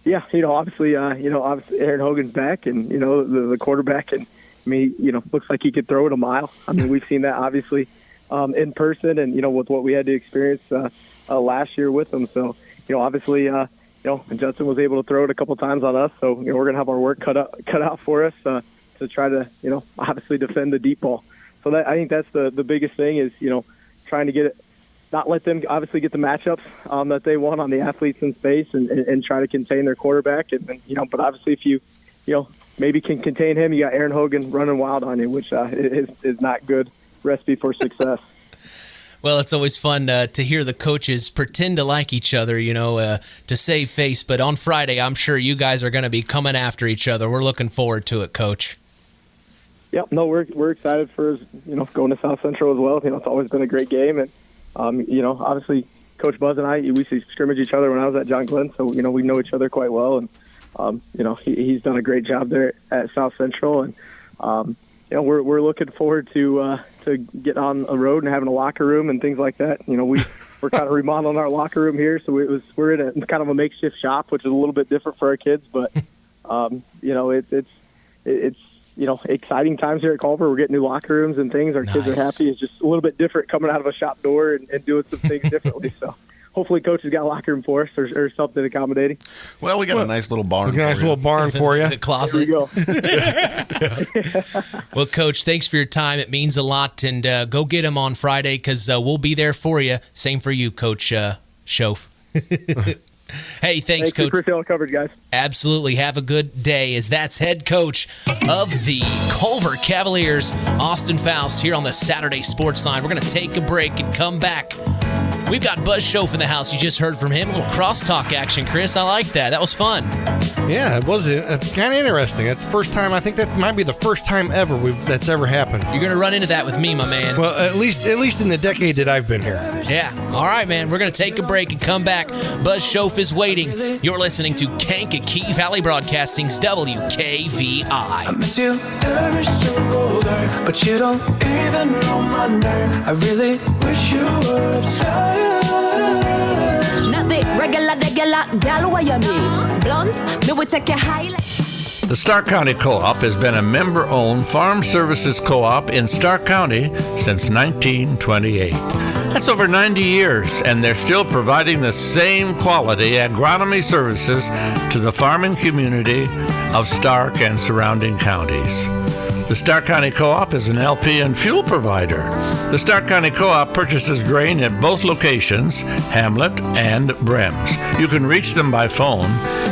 Yeah, obviously Aaron Hogan's back, and the quarterback, and looks like he could throw it a mile. I mean, we've seen that obviously in person, and with what we had to experience last year with him. So obviously Judson was able to throw it a couple times on us. So we're gonna have our work cut out for us to try to obviously defend the deep ball. So I think that's the biggest thing is trying to get it. Not let them obviously get the matchups that they want on the athletes in space and try to contain their quarterback. And but obviously if you maybe can contain him, you got Aaron Hogan running wild on you, which is not good recipe for success. Well, it's always fun to hear the coaches pretend to like each other, to save face. But on Friday, I'm sure you guys are going to be coming after each other. We're looking forward to it, Coach. Yep, no, we're excited for going to South Central as well. It's always been a great game, and obviously Coach Buzz and we used to scrimmage each other when I was at John Glenn, so we know each other quite well, and he's done a great job there at South Central, and we're looking forward to get on the road and having a locker room and things like that. We're kind of remodeling our locker room here, so we're in a kind of a makeshift shop, which is a little bit different for our kids, but it's exciting times here at Culver. We're getting new locker rooms and things. Our kids are happy. It's just a little bit different coming out of a shop door and doing some things differently. So hopefully Coach has got a locker room for us or something accommodating. Well, we got a nice little barn. For you. The closet. There we go. Well, Coach, thanks for your time. It means a lot. And go get him on Friday because we'll be there for you. Same for you, Coach Schoff. Hey, thanks, Coach. Appreciate all the coverage, guys. Absolutely. Have a good day. As that's head coach of the Culver Cavaliers, Austin Foust, here on the Saturday Sports Line. We're going to take a break and come back. We've got Buzz Schoff in the house. You just heard from him. A little crosstalk action, Chris. I like that. That was fun. Yeah, it was. It's kind of interesting. It's the first time. I think that might be the first time ever that's ever happened. You're going to run into that with me, my man. Well, at least in the decade that I've been here. Yeah. All right, man. We're going to take a break and come back. Buzz Schoff is waiting. You're listening to Kankakee Valley Broadcasting's WKVI. I miss you every single day, but you don't even know my name. I really wish you were upset. Not the regular gal what you need. Blunt, me will take a highlight. The Stark County Co-op has been a member-owned farm services co-op in Stark County since 1928. That's over 90 years, and they're still providing the same quality agronomy services to the farming community of Stark and surrounding counties. The Stark County Co-op is an LP and fuel provider. The Stark County Co-op purchases grain at both locations, Hamlet and Brems. You can reach them by phone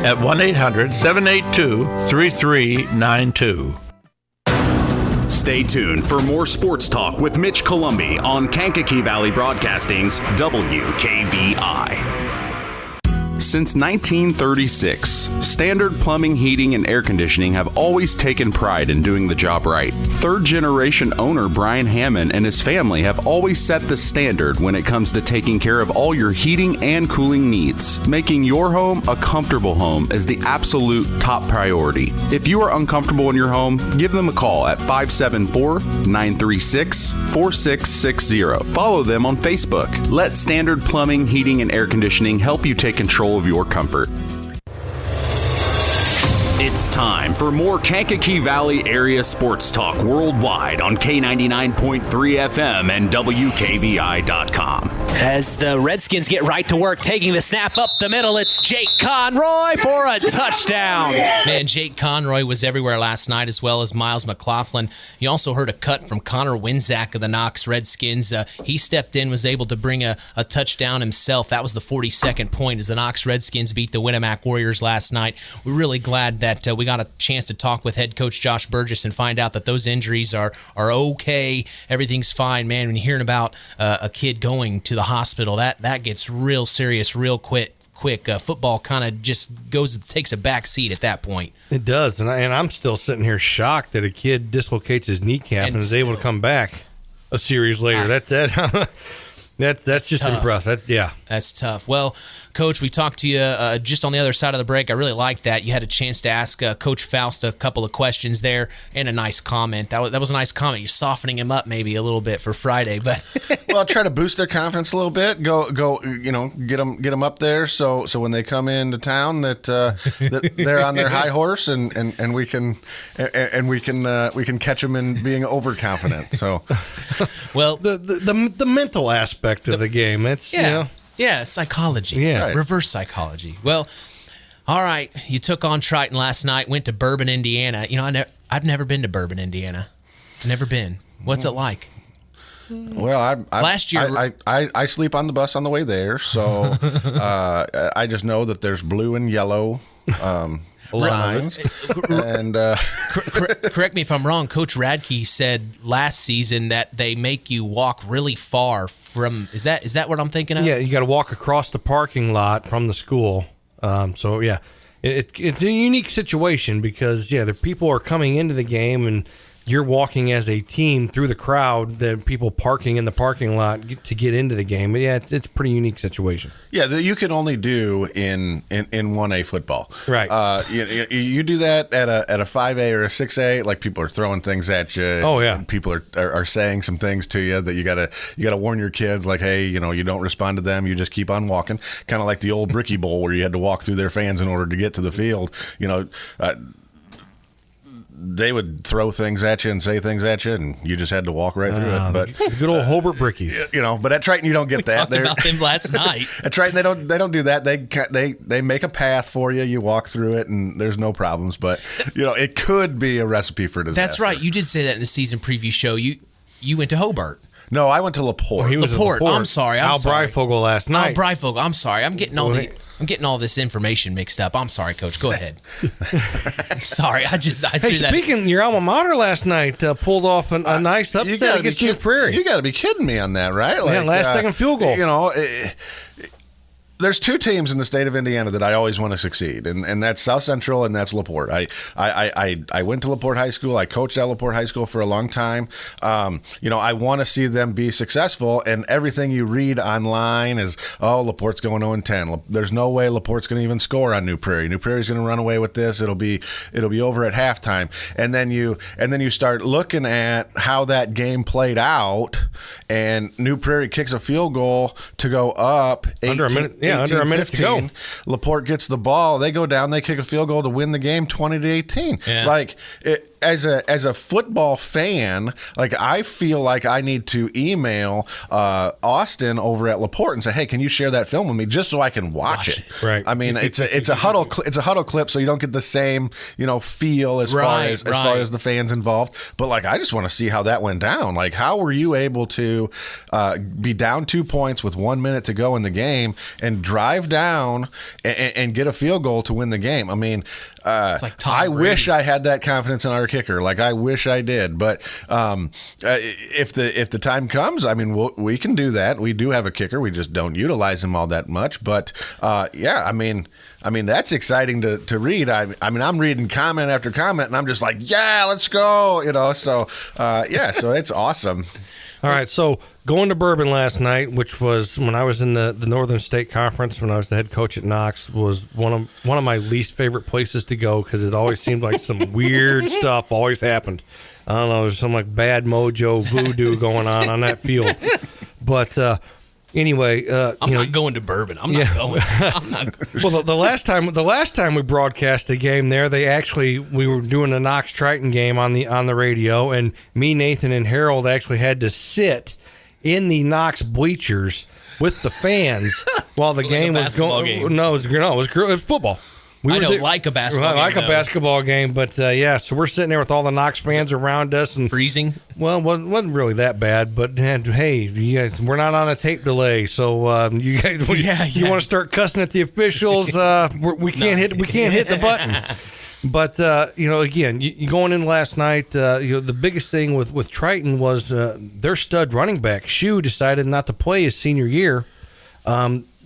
at 1-800-782-3392. Stay tuned for more sports talk with Mitch Columbi on Kankakee Valley Broadcasting's WKVI. Since 1936, Standard Plumbing, Heating, and Air Conditioning have always taken pride in doing the job right. Third-generation owner Brian Hammond and his family have always set the standard when it comes to taking care of all your heating and cooling needs. Making your home a comfortable home is the absolute top priority. If you are uncomfortable in your home, give them a call at 574-936-4660. Follow them on Facebook. Let Standard Plumbing, Heating, and Air Conditioning help you take control of your comfort. It's time for more Kankakee Valley area sports talk worldwide on K99.3 FM and WKVI.com. As the Redskins get right to work, taking the snap up the middle, it's Jake Conroy for a touchdown. Man, Jake Conroy was everywhere last night, as well as Miles McLaughlin. You also heard a cut from Connor Winzak of the Knox Redskins. He stepped in, was able to bring a touchdown himself. That was the 42nd point as the Knox Redskins beat the Winamac Warriors last night. We're really glad that we got a chance to talk with head coach Josh Burgess and find out that those injuries are okay. Everything's fine, man. When you're hearing about a kid going to the hospital, that gets real serious real quick. Football kind of just takes a back seat at that point. It does, and I'm still sitting here shocked that a kid dislocates his kneecap and is able to come back a series later. That's just tough. impressive. That's tough. Well, Coach, we talked to you just on the other side of the break. I really liked that. You had a chance to ask Coach Foust a couple of questions there and a nice comment. That was a nice comment. You're softening him up maybe a little bit for Friday, but well, try to boost their confidence a little bit. Go. Get them up there. So when they come into town, that they're on their high horse, and we can catch them in being overconfident. So, well, the mental aspect of the game. It's psychology. Yeah, right. Reverse psychology. Well, all right. You took on Triton last night. Went to Bourbon, Indiana. I've never been to Bourbon, Indiana. Never been. What's it like? Well, last year I sleep on the bus on the way there, so I just know that there's blue and yellow signs. And correct me if I'm wrong. Coach Radtke said last season that they make you walk really far from. Is that what I'm thinking of? Yeah, you got to walk across the parking lot from the school. So yeah, it's a unique situation because the people are coming into the game and you're walking as a team through the crowd, the people parking in the parking lot to get into the game. But it's a pretty unique situation. Yeah, that you can only do in 1A football. Right. You do that at a 5A or a 6A, like people are throwing things at you. Oh yeah. People are saying some things to you that you gotta warn your kids, like, hey, you don't respond to them, you just keep on walking. Kind of like the old Bricky Bowl where you had to walk through their fans in order to get to the field. They would throw things at you and say things at you, and you just had to walk right through it. But the good old Hobart Brickies, But at Triton, you don't get that. We talked about them last night. At Triton, they don't do that. They make a path for you. You walk through it, and there's no problems. But it could be a recipe for disaster. That's right. You did say that in the season preview show. You went to Hobart. No, I went to LaPorte. LaPorte. I'm sorry. Al Breifogel last night. Al Breifogel. I'm sorry. I'm getting all this information mixed up. I'm sorry, Coach. Go ahead. Sorry, I threw that. Speaking, your alma mater last night pulled off a nice upset against New Prairie. You got to be kidding me on that, right? Last second field goal. There's two teams in the state of Indiana that I always want to succeed, and that's South Central and that's LaPorte. I went to LaPorte High School. I coached at LaPorte High School for a long time. I want to see them be successful, and everything you read online is, LaPorte's going 0-10. There's no way LaPorte's going to even score on New Prairie. New Prairie's going to run away with this. It'll be over at halftime, and then you start looking at how that game played out, and New Prairie kicks a field goal to go up under a minute. Yeah, under a minute 15. To go. LaPorte gets the ball. They go down. They kick a field goal to win the game 20-18. Yeah. As a football fan, I feel like I need to email Austin over at LaPorte and say, hey, can you share that film with me just so I can watch it? Right. I mean, it's a huddle clip, so you don't get the same feel as far as the fans involved. But I just want to see how that went down. How were you able to be down 2 points with 1 minute to go in the game and drive down and get a field goal to win the game? I mean, it's like Tom I Brady. wish I had that confidence in our kicker. I wish I did. But if the time comes, I mean, we can do that. We do have a kicker. We just don't utilize him all that much. But I mean, that's exciting to read. I mean, I'm reading comment after comment, and I'm just like, yeah, let's go. So so it's awesome. All right, so going to Bourbon last night, which was when I was in the Northern State Conference, when I was the head coach at Knox, was one of my least favorite places to go because it always seemed like some weird stuff always happened. I don't know, there's some bad mojo voodoo going on that field. But Anyway, I'm not going to Bourbon. I'm not going. I'm not. Well, the last time we broadcast a game there, we were doing the Knox Triton game on the radio, and me, Nathan, and Harold actually had to sit in the Knox bleachers with the fans while the game was going. Game. No, it was football. I don't like a basketball game. I like a basketball game, but so we're sitting there with all the Knox fans around us and freezing. Well, it wasn't really that bad, but hey, you guys, we're not on a tape delay, so you guys, you want to start cussing at the officials? We can't hit the button. But again, you going in last night. The biggest thing with Triton was their stud running back Shu decided not to play his senior year.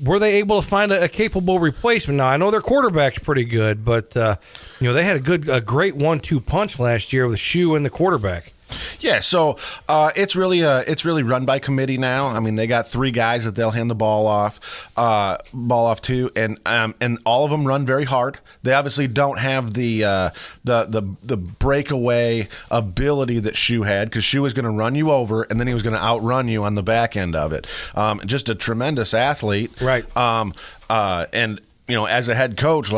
Were they able to find a capable replacement? Now I know their quarterback's pretty good, but they had a great 1-2 punch last year with Shu and the quarterback. Yeah, so it's really run by committee now. I mean, they got 3 guys that they'll hand the ball off to, and all of them run very hard. They obviously don't have the breakaway ability that Shu had, because Shu was going to run you over, and then he was going to outrun you on the back end of it. Just a tremendous athlete, right? And as a head coach,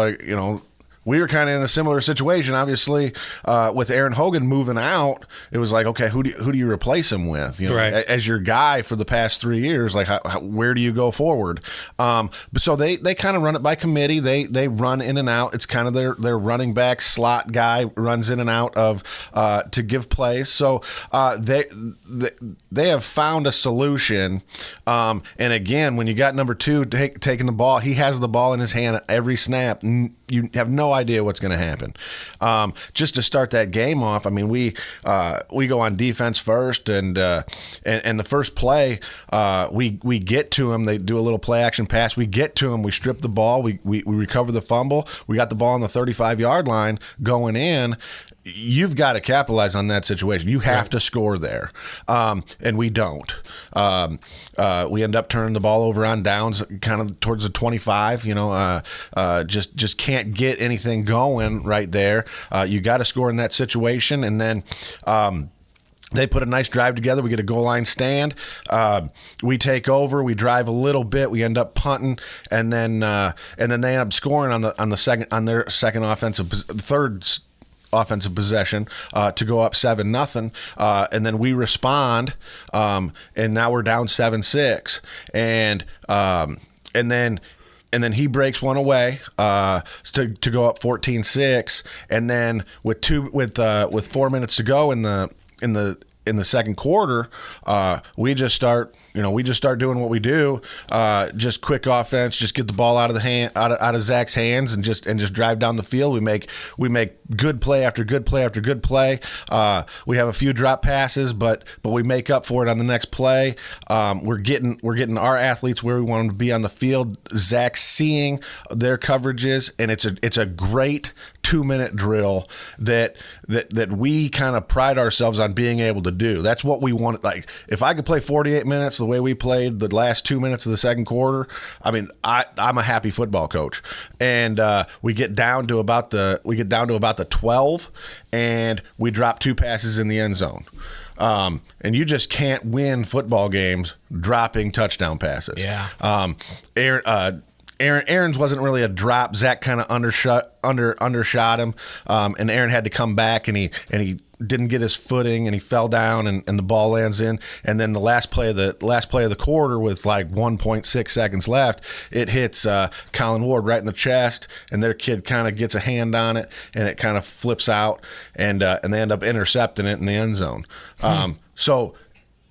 we were kind of in a similar situation, obviously, with Aaron Hogan moving out. It was like, okay, who do you replace him with? Right. As your guy for the past 3 years, like where do you go forward? But so they kind of run it by committee. They run in and out. It's kind of their running back slot guy runs in and out of to give plays. So they have found a solution. And again, when you got number 2 taking the ball, he has the ball in his hand every snap. You have no idea what's going to happen. Just to start that game off, I mean, we go on defense first, and the first play, we get to him. They do a little play action pass. We get to him. We strip the ball. We recover the fumble. We got the ball on the 35-yard line going in. You've got to capitalize on that situation. You have to score there, and we don't. We end up turning the ball over on downs, kind of towards the 25. Just can't get anything going right there. You got to score in that situation, and then. They put a nice drive together. We get a goal line stand. We take over. We drive a little bit. We end up punting, and then they end up scoring on their third offensive possession to go up 7-0, and then we respond, and now we're down 7-6, and then he breaks one away to go up 14-6, and then with 4 minutes to go in the second quarter, we just start doing what we do, just quick offense, just get the ball out of Zach's hands and just drive down the field. We make good play after good play after good play. We have a few drop passes, but we make up for it on the next play. We're getting our athletes where we want them to be on the field. Zach's seeing their coverages, and it's a great 2-minute drill that we kind of pride ourselves on being able to do. That's what we want. Like, if I could play 48 minutes the way we played the last 2 minutes of the second quarter, I mean, I'm a happy football coach. And we get down to about the 12, and we drop 2 passes in the end zone. And you just can't win football games dropping touchdown passes. Yeah. Aaron's wasn't really a drop. Zach kind of undershot him, and Aaron had to come back, and he didn't get his footing, and he fell down, and the ball lands in. And then the last play of the quarter, with like 1.6 seconds left, it hits Colin Ward right in the chest, and their kid kind of gets a hand on it, and it kind of flips out, and they end up intercepting it in the end zone. So,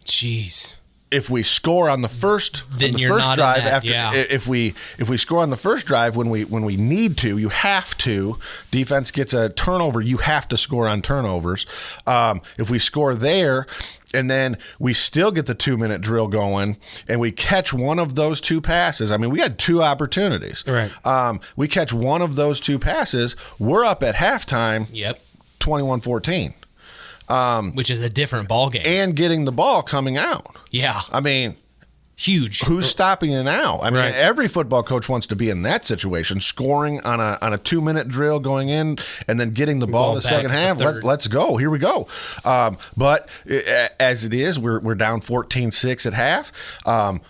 jeez. If we score on the first drive, if we score on the first drive when we need to, you have to. Defense gets a turnover, you have to score on turnovers. If we score there, and then we still get the 2-minute drill going, and we catch one of those 2 passes. I mean, we had 2 opportunities. Right. We catch one of those 2 passes. We're up at halftime. Yep. 21-14. Which is a different ball game. And getting the ball coming out. Yeah. I mean, Huge. Who's stopping you now? I mean, every football coach wants to be in that situation, scoring on a 2-minute drill going in and then getting the ball in the second half. Let's go. Here we go. But as it is, we're down 14-6 at half.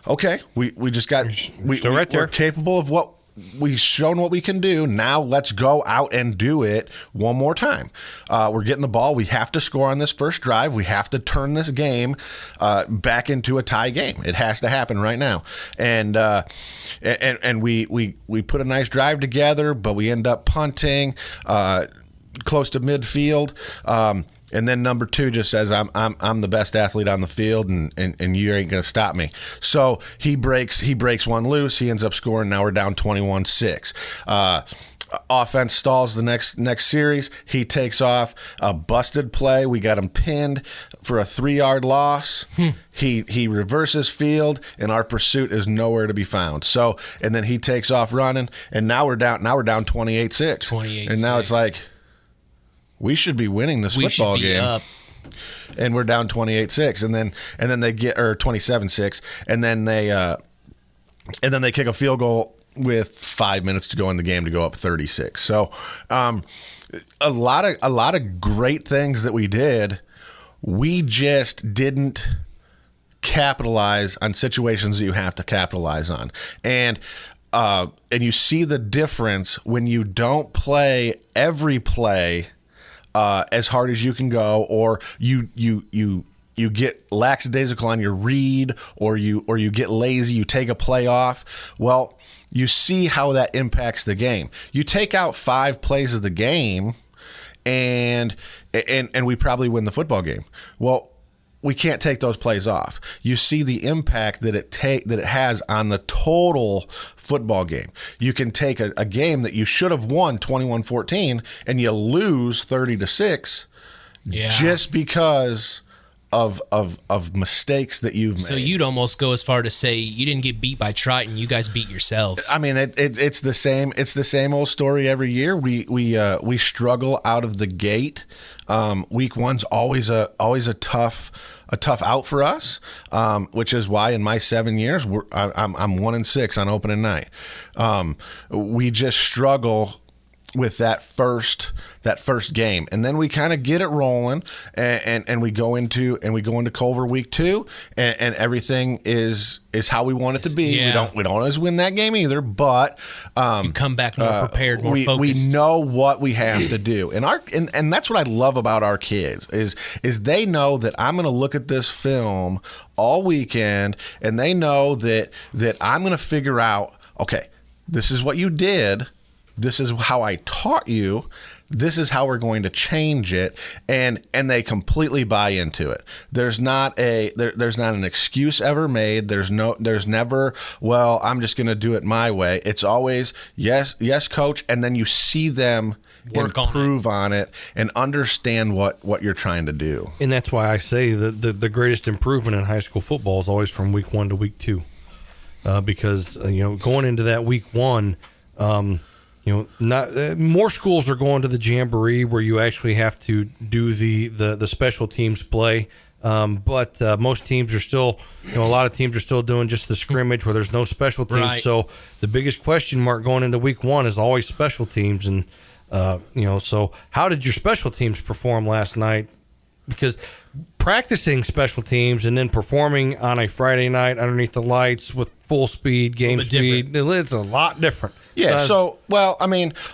Okay, we just got we're capable of what we've shown what we can do. Now let's go out and do it one more time. We're getting the ball. We have to score on this first drive. We have to turn this game back into a tie game. It has to happen right now. And we put a nice drive together, but we end up punting close to midfield. And then number 2 just says, I'm the best athlete on the field, and you ain't going to stop me. So he breaks one loose. He ends up scoring. Now we're down 21-6. Offense stalls the next series. He takes off a busted play. We got him pinned for a 3-yard loss. He reverses field, and our pursuit is nowhere to be found. So, and then he takes off running, and now we're down 28-6. 28-6. And now it's like, we should be winning this football game. Up. And we're down 28-6, and then they get, or 27-6, and then they kick a field goal with 5 minutes to go in the game to go up 36. So, a lot of great things that we did. We just didn't capitalize on situations that you have to capitalize on, and you see the difference when you don't play every play as hard as you can go, or you get lackadaisical on your read, or you get lazy, you take a play off. Well, you see how that impacts the game. You take out 5 plays of the game, and we probably win the football game. Well, we can't take those plays off. You see the impact that it has on the total football game. You can take a game that you should have won 21-14 and you lose 30-6 just because of mistakes that you've made. So you'd almost go as far to say you didn't get beat by Triton, you guys beat yourselves. I mean, it's the same. It's the same old story every year. We struggle out of the gate. Week 1's always a tough out for us, which is why in my 7 years I'm 1-6 on opening night. We just struggle with that first game, and then we kind of get it rolling, and we go into Culver week 2, and everything is how we want it to be. Yeah. We don't always win that game either, but you come back more prepared, more focused. We know what we have to do, and that's what I love about our kids is they know that I'm going to look at this film all weekend, and they know that I'm going to figure out, okay, this is what you did. This is how I taught you. This is how we're going to change it, and they completely buy into it. There's not an excuse ever made. There's never, well, I'm just going to do it my way. It's always yes, coach, and then you see them improve on it and understand what you're trying to do. And that's why I say the greatest improvement in high school football is always from week 1 to week 2, because going into that week 1. Not more schools are going to the jamboree where you actually have to do the special teams play, but most teams are still, a lot of teams are still doing just the scrimmage where there's no special teams. Right. So the biggest question mark going into week 1 is always special teams, and so how did your special teams perform last night? Because practicing special teams and then performing on a Friday night underneath the lights with full speed, game speed, it's a lot different. Yeah.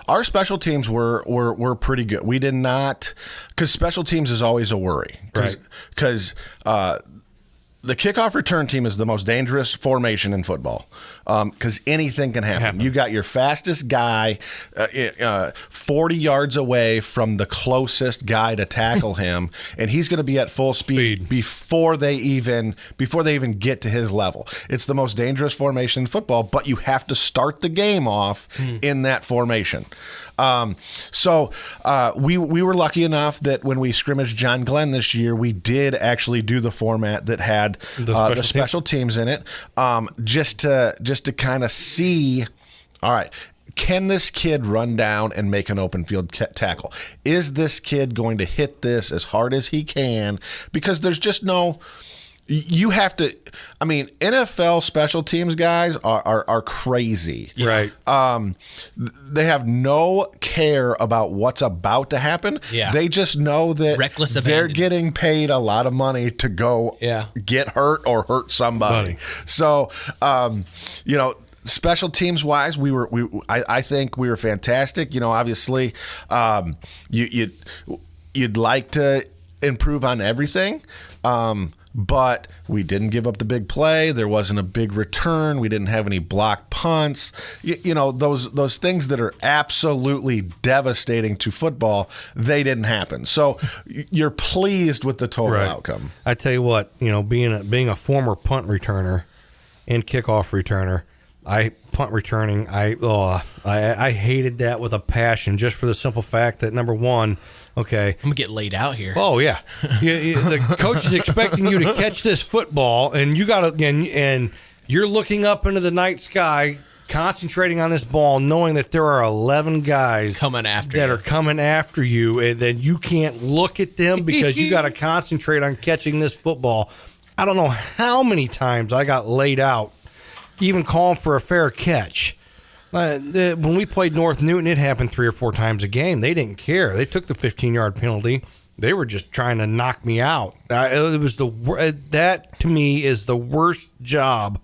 Our special teams were pretty good. We did not, because special teams is always a worry. Because the kickoff return team is the most dangerous formation in football, because anything can happen. You got your fastest guy 40 yards away from the closest guy to tackle him, and he's going to be at full speed before they even get to his level. It's the most dangerous formation in football, but you have to start the game off in that formation. So we were lucky enough that when we scrimmaged John Glenn this year, we did actually do the format that had the special teams in it, just to kind of see, all right, can this kid run down and make an open field tackle? Is this kid going to hit this as hard as he can? Because there's just no You have to. I mean, NFL special teams guys are crazy, right? They have no care about what's about to happen. Yeah. They just know that reckless they're abandon. getting paid a lot of money to go get hurt or hurt somebody. So, special teams wise, I think we were fantastic. Obviously, you'd like to improve on everything. But we didn't give up the big play. There wasn't a big return. We didn't have any blocked punts. Those things that are absolutely devastating to football, they didn't happen. So you're pleased with the total outcome. I tell you what, being a former punt returner and kickoff returner, I hated that with a passion, just for the simple fact that, number one, okay, I'm gonna get laid out here. Oh yeah, the coach is expecting you to catch this football, and and you're looking up into the night sky, concentrating on this ball, knowing that there are 11 guys coming after you, and then you can't look at them because you got to concentrate on catching this football. I don't know how many times I got laid out, even calling for a fair catch. When we played North Newton, it happened 3 or 4 times a game. They didn't care. They took the 15-yard penalty. They were just trying to knock me out. It was that to me is the worst job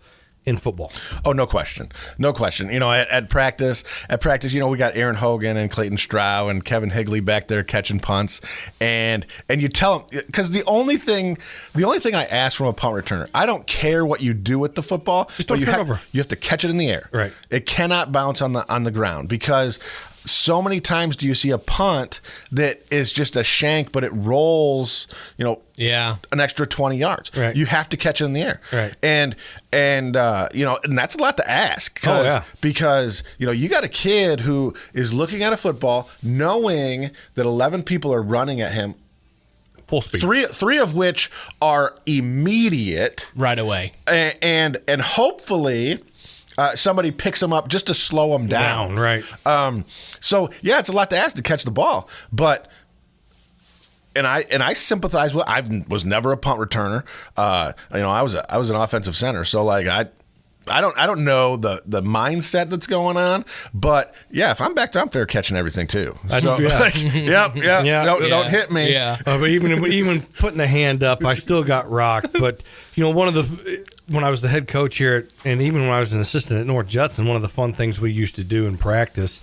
in football. Oh, no question. At practice, we got Aaron Hogan and Clayton Stroud and Kevin Higley back there catching punts, and you tell them, because the only thing I ask from a punt returner, I don't care what you do with the football, just don't turn over. You have to catch it in the air. Right. It cannot bounce on the ground, because so many times do you see a punt that is just a shank, but it rolls, an extra 20 yards. Right. You have to catch it in the air. Right. And that's a lot to ask. Because you got a kid who is looking at a football, knowing that 11 people are running at him, full speed. Three of which are immediate, right away, and hopefully somebody picks them up just to slow them down. Right. So it's a lot to ask to catch the ball, but. And I sympathize with. I was never a punt returner. I was an offensive center. So I don't know the mindset that's going on. But if I'm back there, I'm fair catching everything too. So, don't hit me. Yeah. But even putting the hand up, I still got rocked. But when I was the head coach here, and even when I was an assistant at North Judson, one of the fun things we used to do in practice,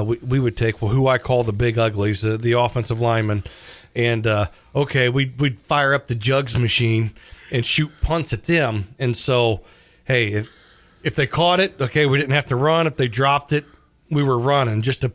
we would take who I call the big uglies, the offensive linemen. And, we'd fire up the jugs machine and shoot punts at them. And so, hey, if they caught it, we didn't have to run. If they dropped it, we were running just to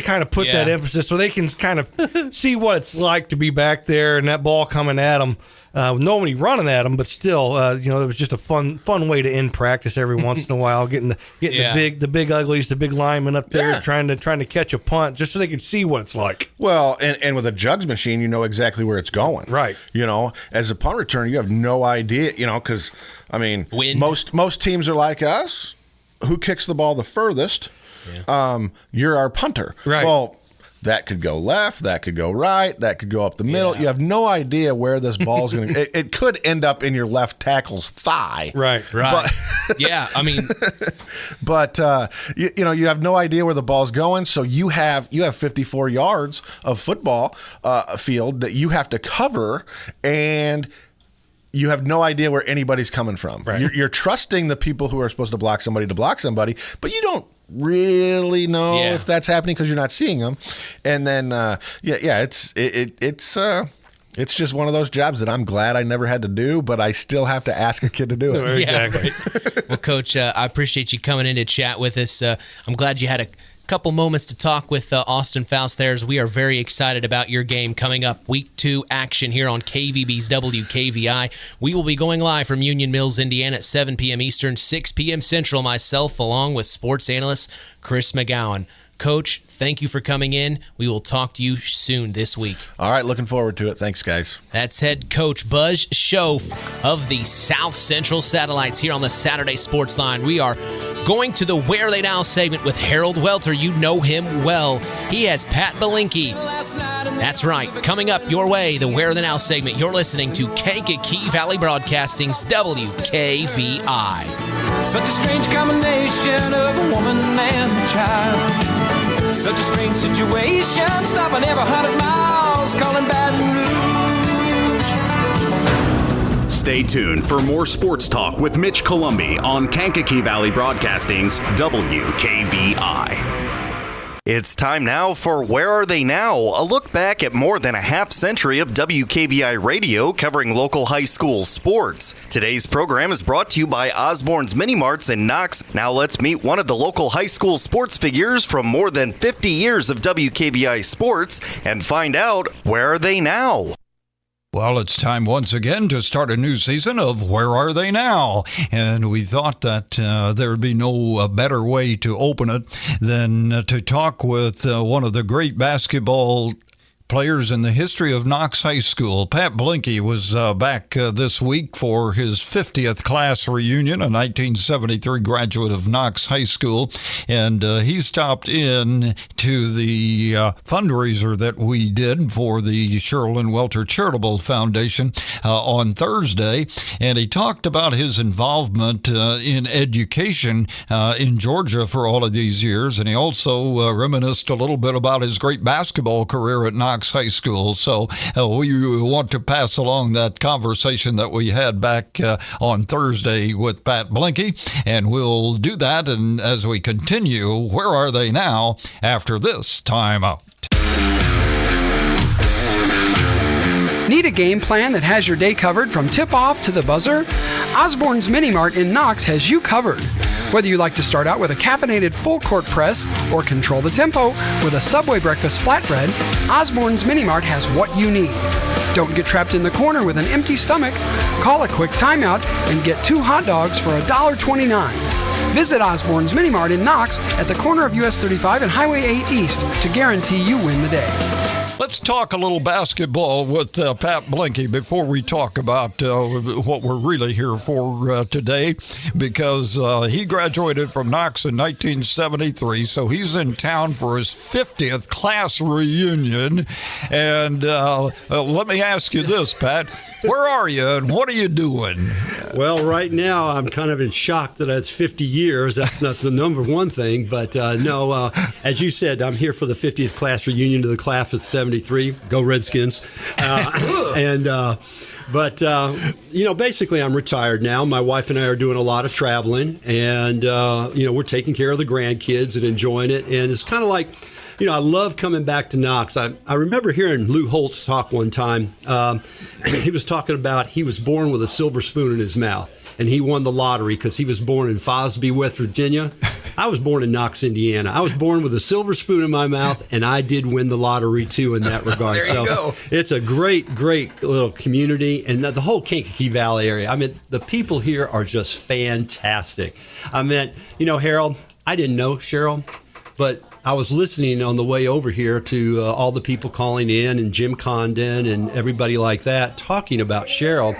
kind of put that emphasis so they can kind of see what it's like to be back there and that ball coming at them. Nobody running at them, but still, it was just a fun way to end practice every once in a while, getting the big uglies, the big linemen up there trying to catch a punt just so they could see what it's like. Well, and with a jugs machine, you know exactly where it's going. Right. As a punt returner, you have no idea, because, most teams are like us. Who kicks the ball the furthest? Yeah. You're our punter. Right. Well, that could go left, that could go right, that could go up the middle. You have no idea where this ball's going to. It could end up in your left tackle's thigh. Right. But, but you have no idea where the ball's going. So you have 54 yards of football field that you have to cover, and you have no idea where anybody's coming from. Right. You're trusting the people who are supposed to block somebody, but you don't really know if that's happening because you're not seeing them. And then it's just one of those jobs that I'm glad I never had to do, but I still have to ask a kid to do it. Exactly. Well, Coach, I appreciate you coming in to chat with us. I'm glad you had a couple moments to talk with Austin Foust there, as we are very excited about your game coming up. Week 2 action here on KVB's WKVI. We will be going live from Union Mills, Indiana at 7 p.m. Eastern, 6 p.m. Central, myself along with sports analyst Chris McGowan. Coach, thank you for coming in. We will talk to you soon this week. All right, looking forward to it. Thanks, guys. That's head coach Buzz Schoff of the South Central Satellites here on the Saturday Sports Line. We are going to the Where They Now segment with Harold Welter. You know him well. He has Pat Blenke That's right. Coming up your way, the Where the Now segment. You're listening to Kankakee Valley Broadcasting's WKVI. Such a strange combination of a woman and a child. Such a strange situation, stopping every 100 miles, calling Baton Rouge. Stay tuned for more sports talk with Mitch Columbi on Kankakee Valley Broadcasting's WKVI. It's time now for Where Are They Now? A look back at more than a half century of WKVI radio covering local high school sports. Today's program is brought to you by Osborne's Mini Marts in Knox. Now let's meet one of the local high school sports figures from more than 50 years of WKVI sports and find out where are they now? Well, it's time once again to start a new season of Where Are They Now? And we thought that there would be no better way to open it than to talk with one of the great basketball players in the history of Knox High School. Pat Blenke was back this week for his 50th class reunion, a 1973 graduate of Knox High School, and he stopped in to the fundraiser that we did for the Harold Welter Charitable Foundation on Thursday, and he talked about his involvement in education in Georgia for all of these years, and he also reminisced a little bit about his great basketball career at Knox High School. So we want to pass along that conversation that we had back on Thursday with Pat Blenke, and we'll do that. And as we continue, where are they now after this timeout? Need a game plan that has your day covered from tip-off to the buzzer? Osborne's Mini Mart in Knox has you covered. Whether you like to start out with a caffeinated full-court press or control the tempo with a Subway breakfast flatbread, Osborne's Mini Mart has what you need. Don't get trapped in the corner with an empty stomach. Call a quick timeout and get 2 hot dogs for $1.29. Visit Osborne's Mini Mart in Knox at the corner of US 35 and Highway 8 East to guarantee you win the day. Let's talk a little basketball with Pat Blenke before we talk about what we're really here for today, because he graduated from Knox in 1973, so he's in town for his 50th class reunion. And let me ask you this, Pat. Where are you and what are you doing? Well, right now I'm kind of in shock that it's 50 years. That's the number one thing. But no, as you said, I'm here for the 50th class reunion to the class of 73. Go Redskins. But basically I'm retired now. My wife and I are doing a lot of traveling, and, we're taking care of the grandkids and enjoying it. And it's kind of like, I love coming back to Knox. I remember hearing Lou Holtz talk one time. He was talking about he was born with a silver spoon in his mouth, and he won the lottery because he was born in Fosby, West Virginia. I was born in Knox, Indiana. I was born with a silver spoon in my mouth, and I did win the lottery, too, in that regard. There you go. It's a great, great little community, and the whole Kankakee Valley area. I mean, the people here are just fantastic. I mean, Harold, I didn't know Cheryl, but I was listening on the way over here to all the people calling in and Jim Condon and everybody like that talking about Cheryl.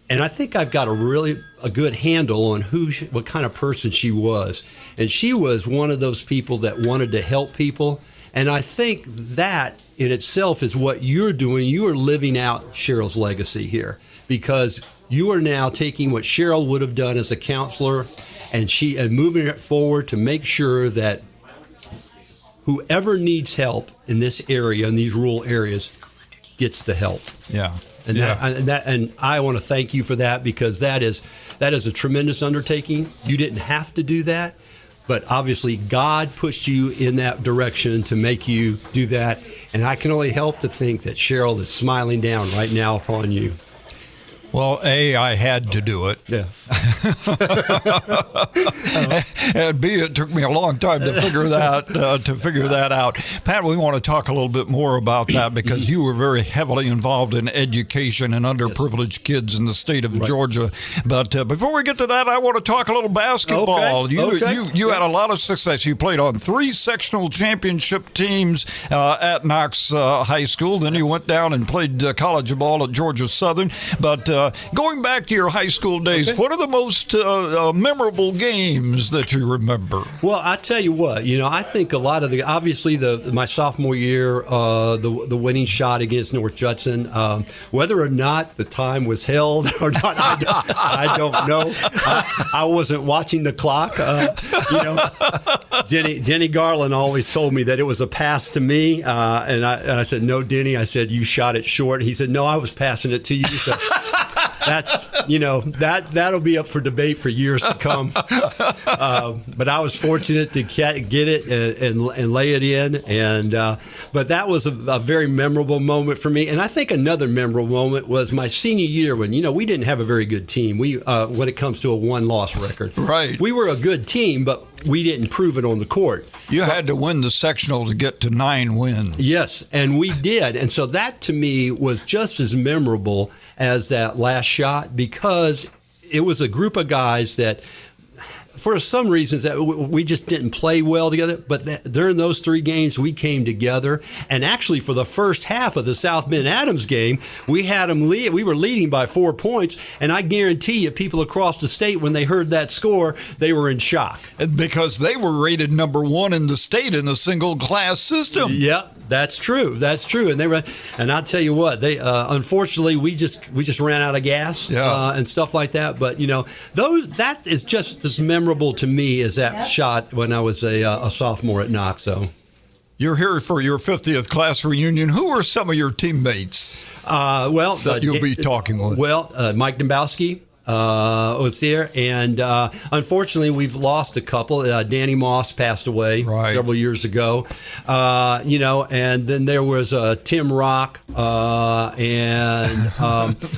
And I think I've got a good handle on what kind of person she was. And she was one of those people that wanted to help people. And I think that in itself is what you're doing. You are living out Cheryl's legacy here, because you are now taking what Cheryl would have done as a counselor and moving it forward to make sure that whoever needs help in this area, in these rural areas, gets the help. Yeah. And I want to thank you for that, because that is a tremendous undertaking. You didn't have to do that, but obviously God pushed you in that direction to make you do that. And I can only help to think that Cheryl is smiling down right now upon you. Well, I had to do it. Yeah. And B, it took me a long time to figure that out. Pat, we want to talk a little bit more about that, because you were very heavily involved in education and underprivileged kids in the state of Georgia. But before we get to that, I want to talk a little basketball. You had a lot of success. You played on 3 sectional championship teams at Knox High School. Then you went down and played college ball at Georgia Southern. But going back to your high school days, what are the most memorable games games that you remember? Well, I tell you what, I think a lot of obviously my sophomore year, the winning shot against North Judson, whether or not the time was held or not, I don't know. I wasn't watching the clock. Denny Garland always told me that it was a pass to me, and I said, no, Denny. I said, you shot it short. He said, no, I was passing it to you. So that's, that'll be up for debate for years to come. But I was fortunate to get it and lay it in. But that was a very memorable moment for me. And I think another memorable moment was my senior year when, we didn't have a very good team. When it comes to a one-loss record. Right. We were a good team, but we didn't prove it on the court. You had to win the sectional to get to 9 wins. Yes, and we did. And so that, to me, was just as memorable as that last shot because it was a group of guys that, for some reasons, that we just didn't play well together. But during those 3 games, we came together. And actually, for the first half of the South Bend Adams game, we had them lead. We were leading by 4 points. And I guarantee you, people across the state, when they heard that score, they were in shock. Because they were rated number 1 in the state in a single class system. Yep. That's true. And I'll tell you what, they unfortunately we just ran out of gas and stuff like that. But that is just as memorable to me as that shot when I was a sophomore at Knox. So you're here for your 50th class reunion. Who are some of your teammates? That you'll be talking with. Mike Dembowski. Was there, and unfortunately, we've lost a couple. Danny Moss passed away several years ago, and then there was Tim Rock and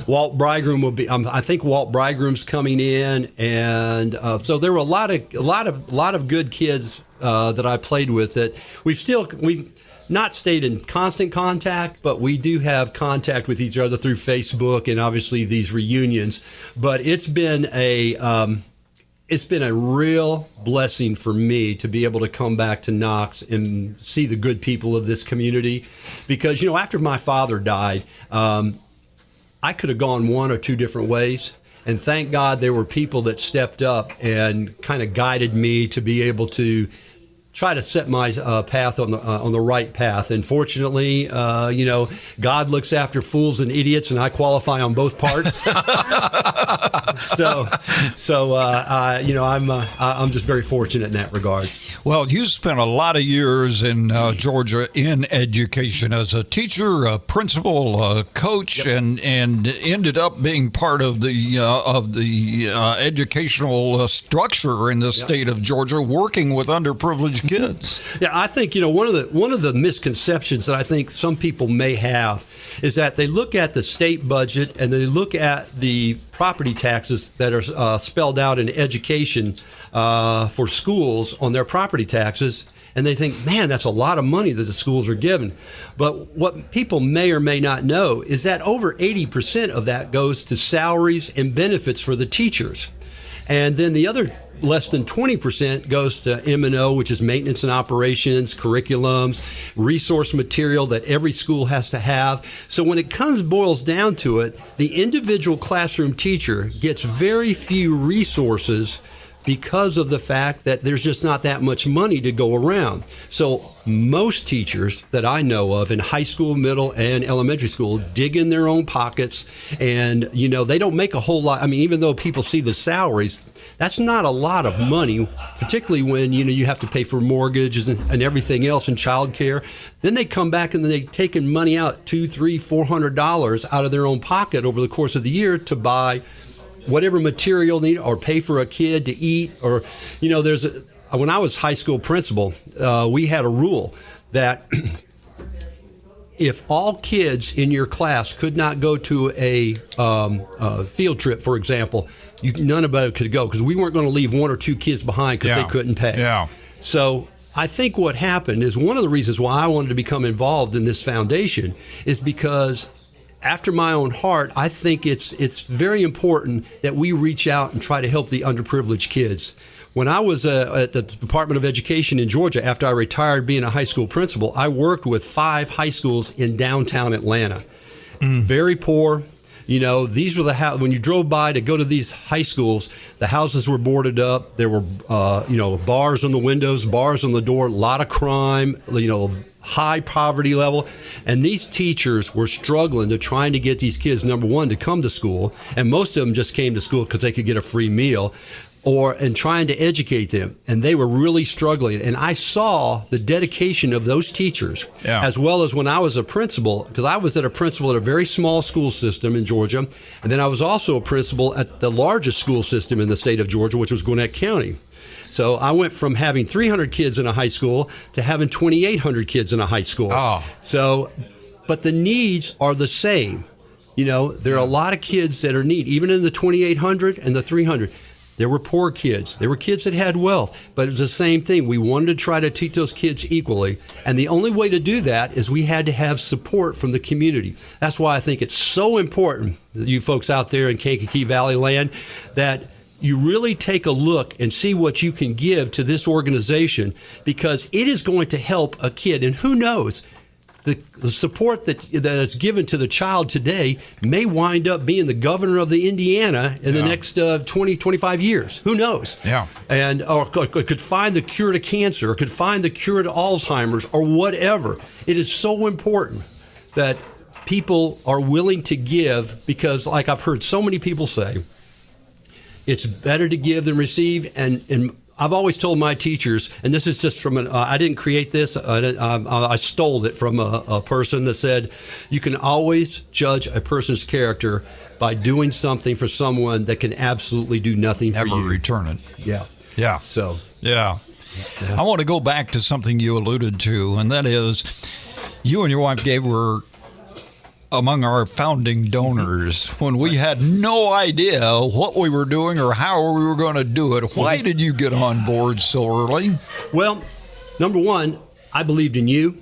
Walt Bridegroom will be. I think Walt Bridegroom's coming in, and so there were a lot of good kids that I played with that we've not stayed in constant contact, but we do have contact with each other through Facebook and obviously these reunions. But it's been a real blessing for me to be able to come back to Knox and see the good people of this community. Because, after my father died, I could have gone one or two different ways. And thank God there were people that stepped up and kind of guided me to be able to try to set my path on the right path. And fortunately, God looks after fools and idiots, and I qualify on both parts. I'm just very fortunate in that regard. Well, you spent a lot of years in Georgia in education as a teacher, a principal, a coach, and ended up being part of the educational structure in the state of Georgia, working with underprivileged kids. Yeah, I think one of the misconceptions that I think some people may have is that they look at the state budget and they look at the property taxes that are spelled out in education for schools on their property taxes, and they think, man, that's a lot of money that the schools are given. But what people may or may not know is that over 80% of that goes to salaries and benefits for the teachers. And then the other less than 20% goes to M&O, which is maintenance and operations, curriculums, resource material that every school has to have. So when it boils down to it, the individual classroom teacher gets very few resources because of the fact that there's just not that much money to go around. So most teachers that I know of in high school, middle, and elementary school dig in their own pockets, and they don't make a whole lot. I mean, even though people see the salaries, that's not a lot of money, particularly when you have to pay for mortgages and everything else and childcare. Then they come back and they've taken money out, $200, $300, $400 out of their own pocket over the course of the year to buy whatever material need or pay for a kid to eat. Or when I was high school principal, we had a rule that if all kids in your class could not go to a field trip, for example, none of it could go because we weren't going to leave one or two kids behind because they couldn't pay. Yeah. So I think what happened is one of the reasons why I wanted to become involved in this foundation is because after my own heart, I think it's very important that we reach out and try to help the underprivileged kids. When I was at the Department of Education in Georgia, after I retired being a high school principal, I worked with 5 high schools in downtown Atlanta. Very poor, These were when you drove by to go to these high schools, the houses were boarded up. There were, bars on the windows, bars on the door, a lot of crime, high poverty level. And these teachers were struggling to trying to get these kids, number one, to come to school. And most of them just came to school because they could get a free meal. And trying to educate them, and they were really struggling. And I saw the dedication of those teachers, as well as when I was a principal, because I was a principal at a very small school system in Georgia, and then I was also a principal at the largest school system in the state of Georgia, which was Gwinnett County. So I went from having 300 kids in a high school to having 2,800 kids in a high school. But the needs are the same. There are a lot of kids that are in need, even in the 2,800 and the 300. There were poor kids. There were kids that had wealth, but it was the same thing. We wanted to try to teach those kids equally, and the only way to do that is we had to have support from the community. That's why I think it's so important, you folks out there in Kankakee Valley land, that you really take a look and see what you can give to this organization, because it is going to help a kid. And who knows, the support that is given to the child today may wind up being the governor of the Indiana in the next 20, 25 years. Who knows? Yeah. Or could find the cure to cancer, or could find the cure to Alzheimer's, or whatever. It is so important that people are willing to give, because like I've heard so many people say, it's better to give than receive. And I've always told my teachers, and this is just from I didn't create this, I stole it from a person that said, you can always judge a person's character by doing something for someone that can absolutely do nothing for you. Never return it. Yeah. Yeah. So. Yeah. I want to go back to something you alluded to, and that is you and your wife Gabe were among our founding donors when we had no idea what we were doing or how we were going to do it. Why did you get on board so early? Well, number one, I believed in you,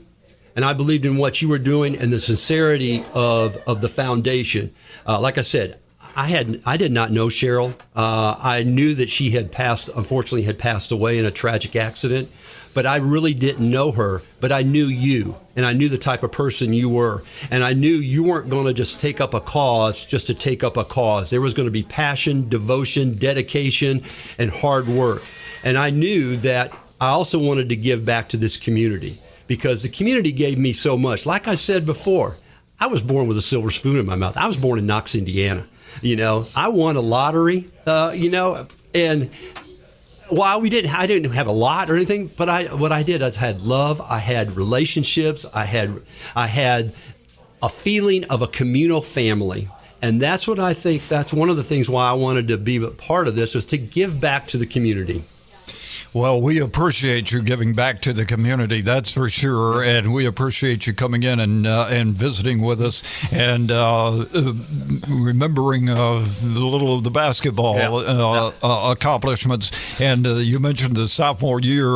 and I believed in what you were doing and the sincerity of the foundation. Like I said, I did not know Cheryl. I knew that she unfortunately had passed away in a tragic accident. But I really didn't know her, but I knew you, and I knew the type of person you were, and I knew you weren't going to just take up a cause just to take up a cause. There was going to be passion, devotion, dedication, and hard work. And I knew that I also wanted to give back to this community, because the community gave me so much. Like I said before, I was born with a silver spoon in my mouth. I was born in Knox, Indiana. I won a lottery, and while I didn't have a lot or anything, but what I did, I had love, I had relationships, I had a feeling of a communal family. And that's what I think, that's one of the things why I wanted to be a part of this, was to give back to the community. Well, we appreciate you giving back to the community, that's for sure, and we appreciate you coming in and visiting with us and remembering a little of the basketball accomplishments. And you mentioned the sophomore year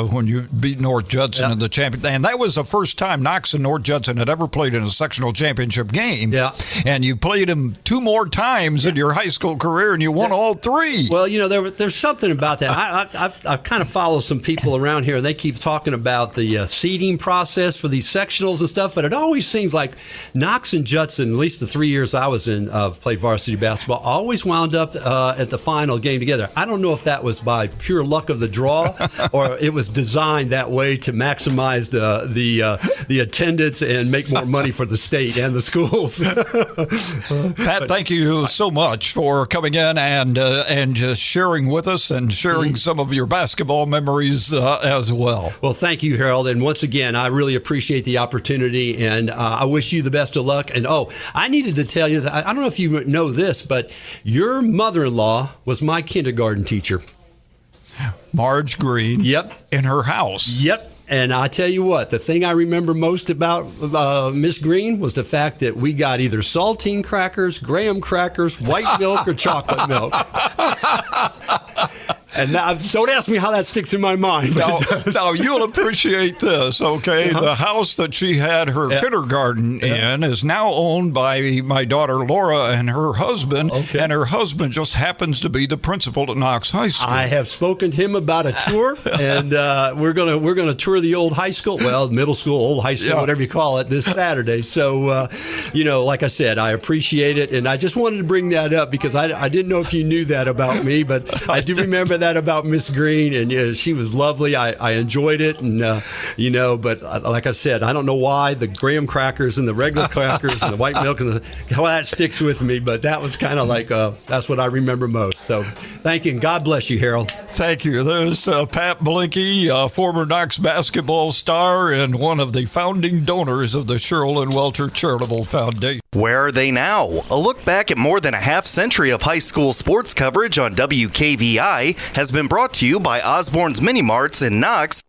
when you beat North Judson in the championship, and that was the first time Knox and North Judson had ever played in a sectional championship game. Yeah, and you played them 2 more times in your high school career, and you won all 3. Well, there's something about that. I kind of follow some people around here, and they keep talking about the seeding process for these sectionals and stuff, but it always seems like Knox and Judson, at least the 3 years I was in, played varsity basketball, always wound up at the final game together. I don't know if that was by pure luck of the draw or it was designed that way to maximize the attendance and make more money for the state and the schools. Pat, thank you so much for coming in and just sharing with us and sharing some of your basketball memories as well. Well, thank you, Harold. And once again, I really appreciate the opportunity, and I wish you the best of luck. And I needed to tell you that I don't know if you know this, but your mother-in-law was my kindergarten teacher. Marge Green. Yep. In her house. Yep. And I tell you what, the thing I remember most about Miss Green was the fact that we got either saltine crackers, graham crackers, white milk, or chocolate milk. And now, don't ask me how that sticks in my mind. Now you'll appreciate this, okay? Uh-huh. The house that she had her kindergarten in is now owned by my daughter Laura and her husband, and her husband just happens to be the principal at Knox High School. I have spoken to him about a tour, and we're gonna tour the old high school, middle school, old high school, whatever you call it, this Saturday. So, like I said, I appreciate it, and I just wanted to bring that up because I didn't know if you knew that about me, but I do remember that about Miss Green, and she was lovely. I enjoyed it, and but like I said, I don't know why the graham crackers and the regular crackers and the white milk and how that sticks with me, but that was kind of like that's what I remember most. So thank you, and God bless you, Harold. Thank you. There's Pat Blenke, former Knox basketball star and one of the founding donors of the Harold Welter Charitable Foundation. Where are they now? A look back at more than a half century of high school sports coverage on WKVI has been brought to you by Osborne's Mini Marts in Knox.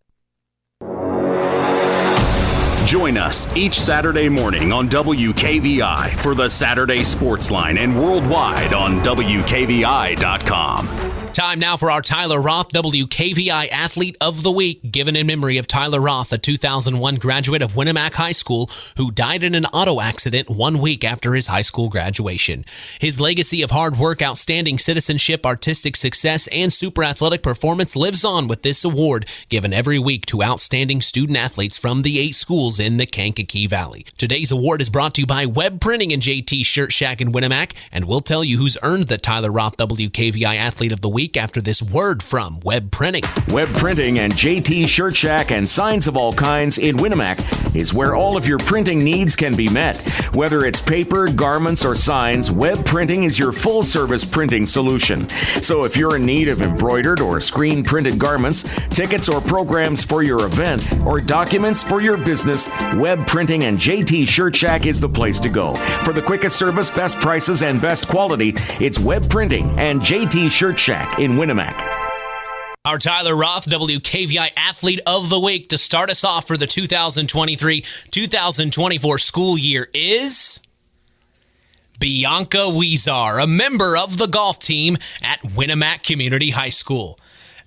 Join us each Saturday morning on WKVI for the Saturday Sports Line and worldwide on WKVI.com. Time now for our Tyler Roth WKVI Athlete of the Week, given in memory of Tyler Roth, a 2001 graduate of Winamac High School who died in an auto accident 1 week after his high school graduation. His legacy of hard work, outstanding citizenship, artistic success, and super athletic performance lives on with this award given every week to outstanding student athletes from the 8 schools in the Kankakee Valley. Today's award is brought to you by Web Printing and JT Shirt Shack in Winamac, and we'll tell you who's earned the Tyler Roth WKVI Athlete of the Week after this word from Web Printing. Web Printing and JT Shirt Shack and signs of all kinds in Winamac is where all of your printing needs can be met. Whether it's paper, garments, or signs, Web Printing is your full-service printing solution. So if you're in need of embroidered or screen-printed garments, tickets or programs for your event, or documents for your business, Web Printing and JT Shirt Shack is the place to go. For the quickest service, best prices, and best quality, it's Web Printing and JT Shirt Shack in Winamac. Our Tyler Roth WKVI Athlete of the Week to start us off for the 2023-2024 school year is Bianca Huizar, a member of the golf team at Winamac Community High School.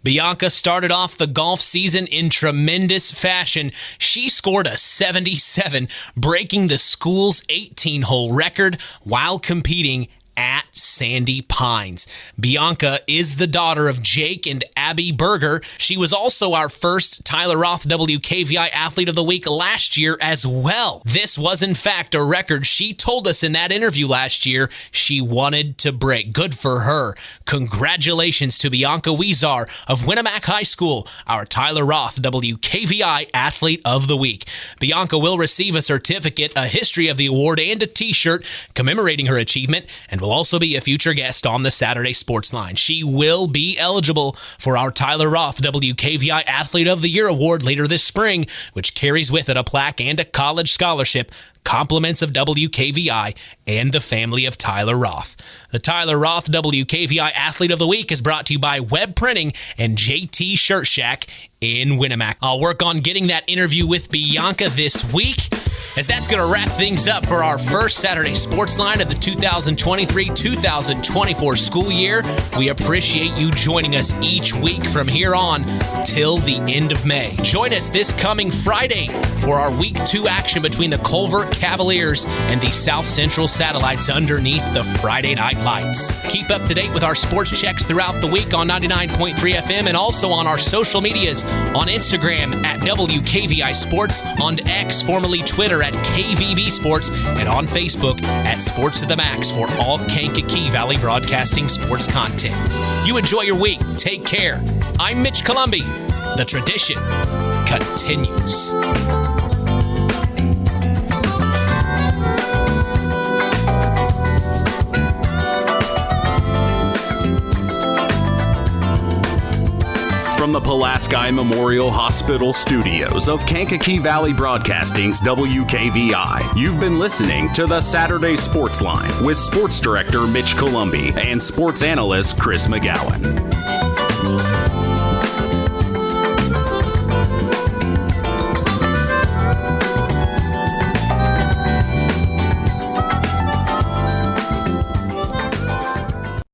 Bianca started off the golf season in tremendous fashion. She scored a 77, breaking the school's 18-hole record while competing at Sandy Pines. Bianca is the daughter of Jake and Abby Berger. She was also our first Tyler Roth WKVI Athlete of the Week last year as well. This was in fact a record she told us in that interview last year she wanted to break. Good for her. Congratulations to Bianca Huizar of Winamac High School, our Tyler Roth WKVI Athlete of the Week. Bianca will receive a certificate, a history of the award, and a t-shirt commemorating her achievement, and will also be a future guest on the Saturday Sports Line. She will be eligible for our Tyler Roth WKVI Athlete of the Year award later this spring, which carries with it a plaque and a college scholarship, compliments of WKVI and the family of Tyler Roth. The Tyler Roth WKVI Athlete of the Week is brought to you by Web Printing and JT Shirt Shack in Winamac. I'll work on getting that interview with Bianca this week, as that's going to wrap things up for our first Saturday Sports Line of the 2023-2024 school year. We appreciate you joining us each week from here on till the end of May. Join us this coming Friday for our Week 2 action between the Culver Cavaliers and the South Central Satellites underneath the Friday Night Lights. Keep up to date with our sports checks throughout the week on 99.3 FM and also on our social medias on Instagram at WKVI Sports, on X, formerly Twitter, at KVB Sports, and on Facebook at Sports at the Max for all Kankakee Valley Broadcasting sports content. You enjoy your week. Take care. I'm Mitch Columbi. The tradition continues. From the Pulaski Memorial Hospital studios of Kankakee Valley Broadcasting's WKVI, you've been listening to the Saturday Sports Line with Sports Director Mitch Columbi and Sports Analyst Chris McGowan.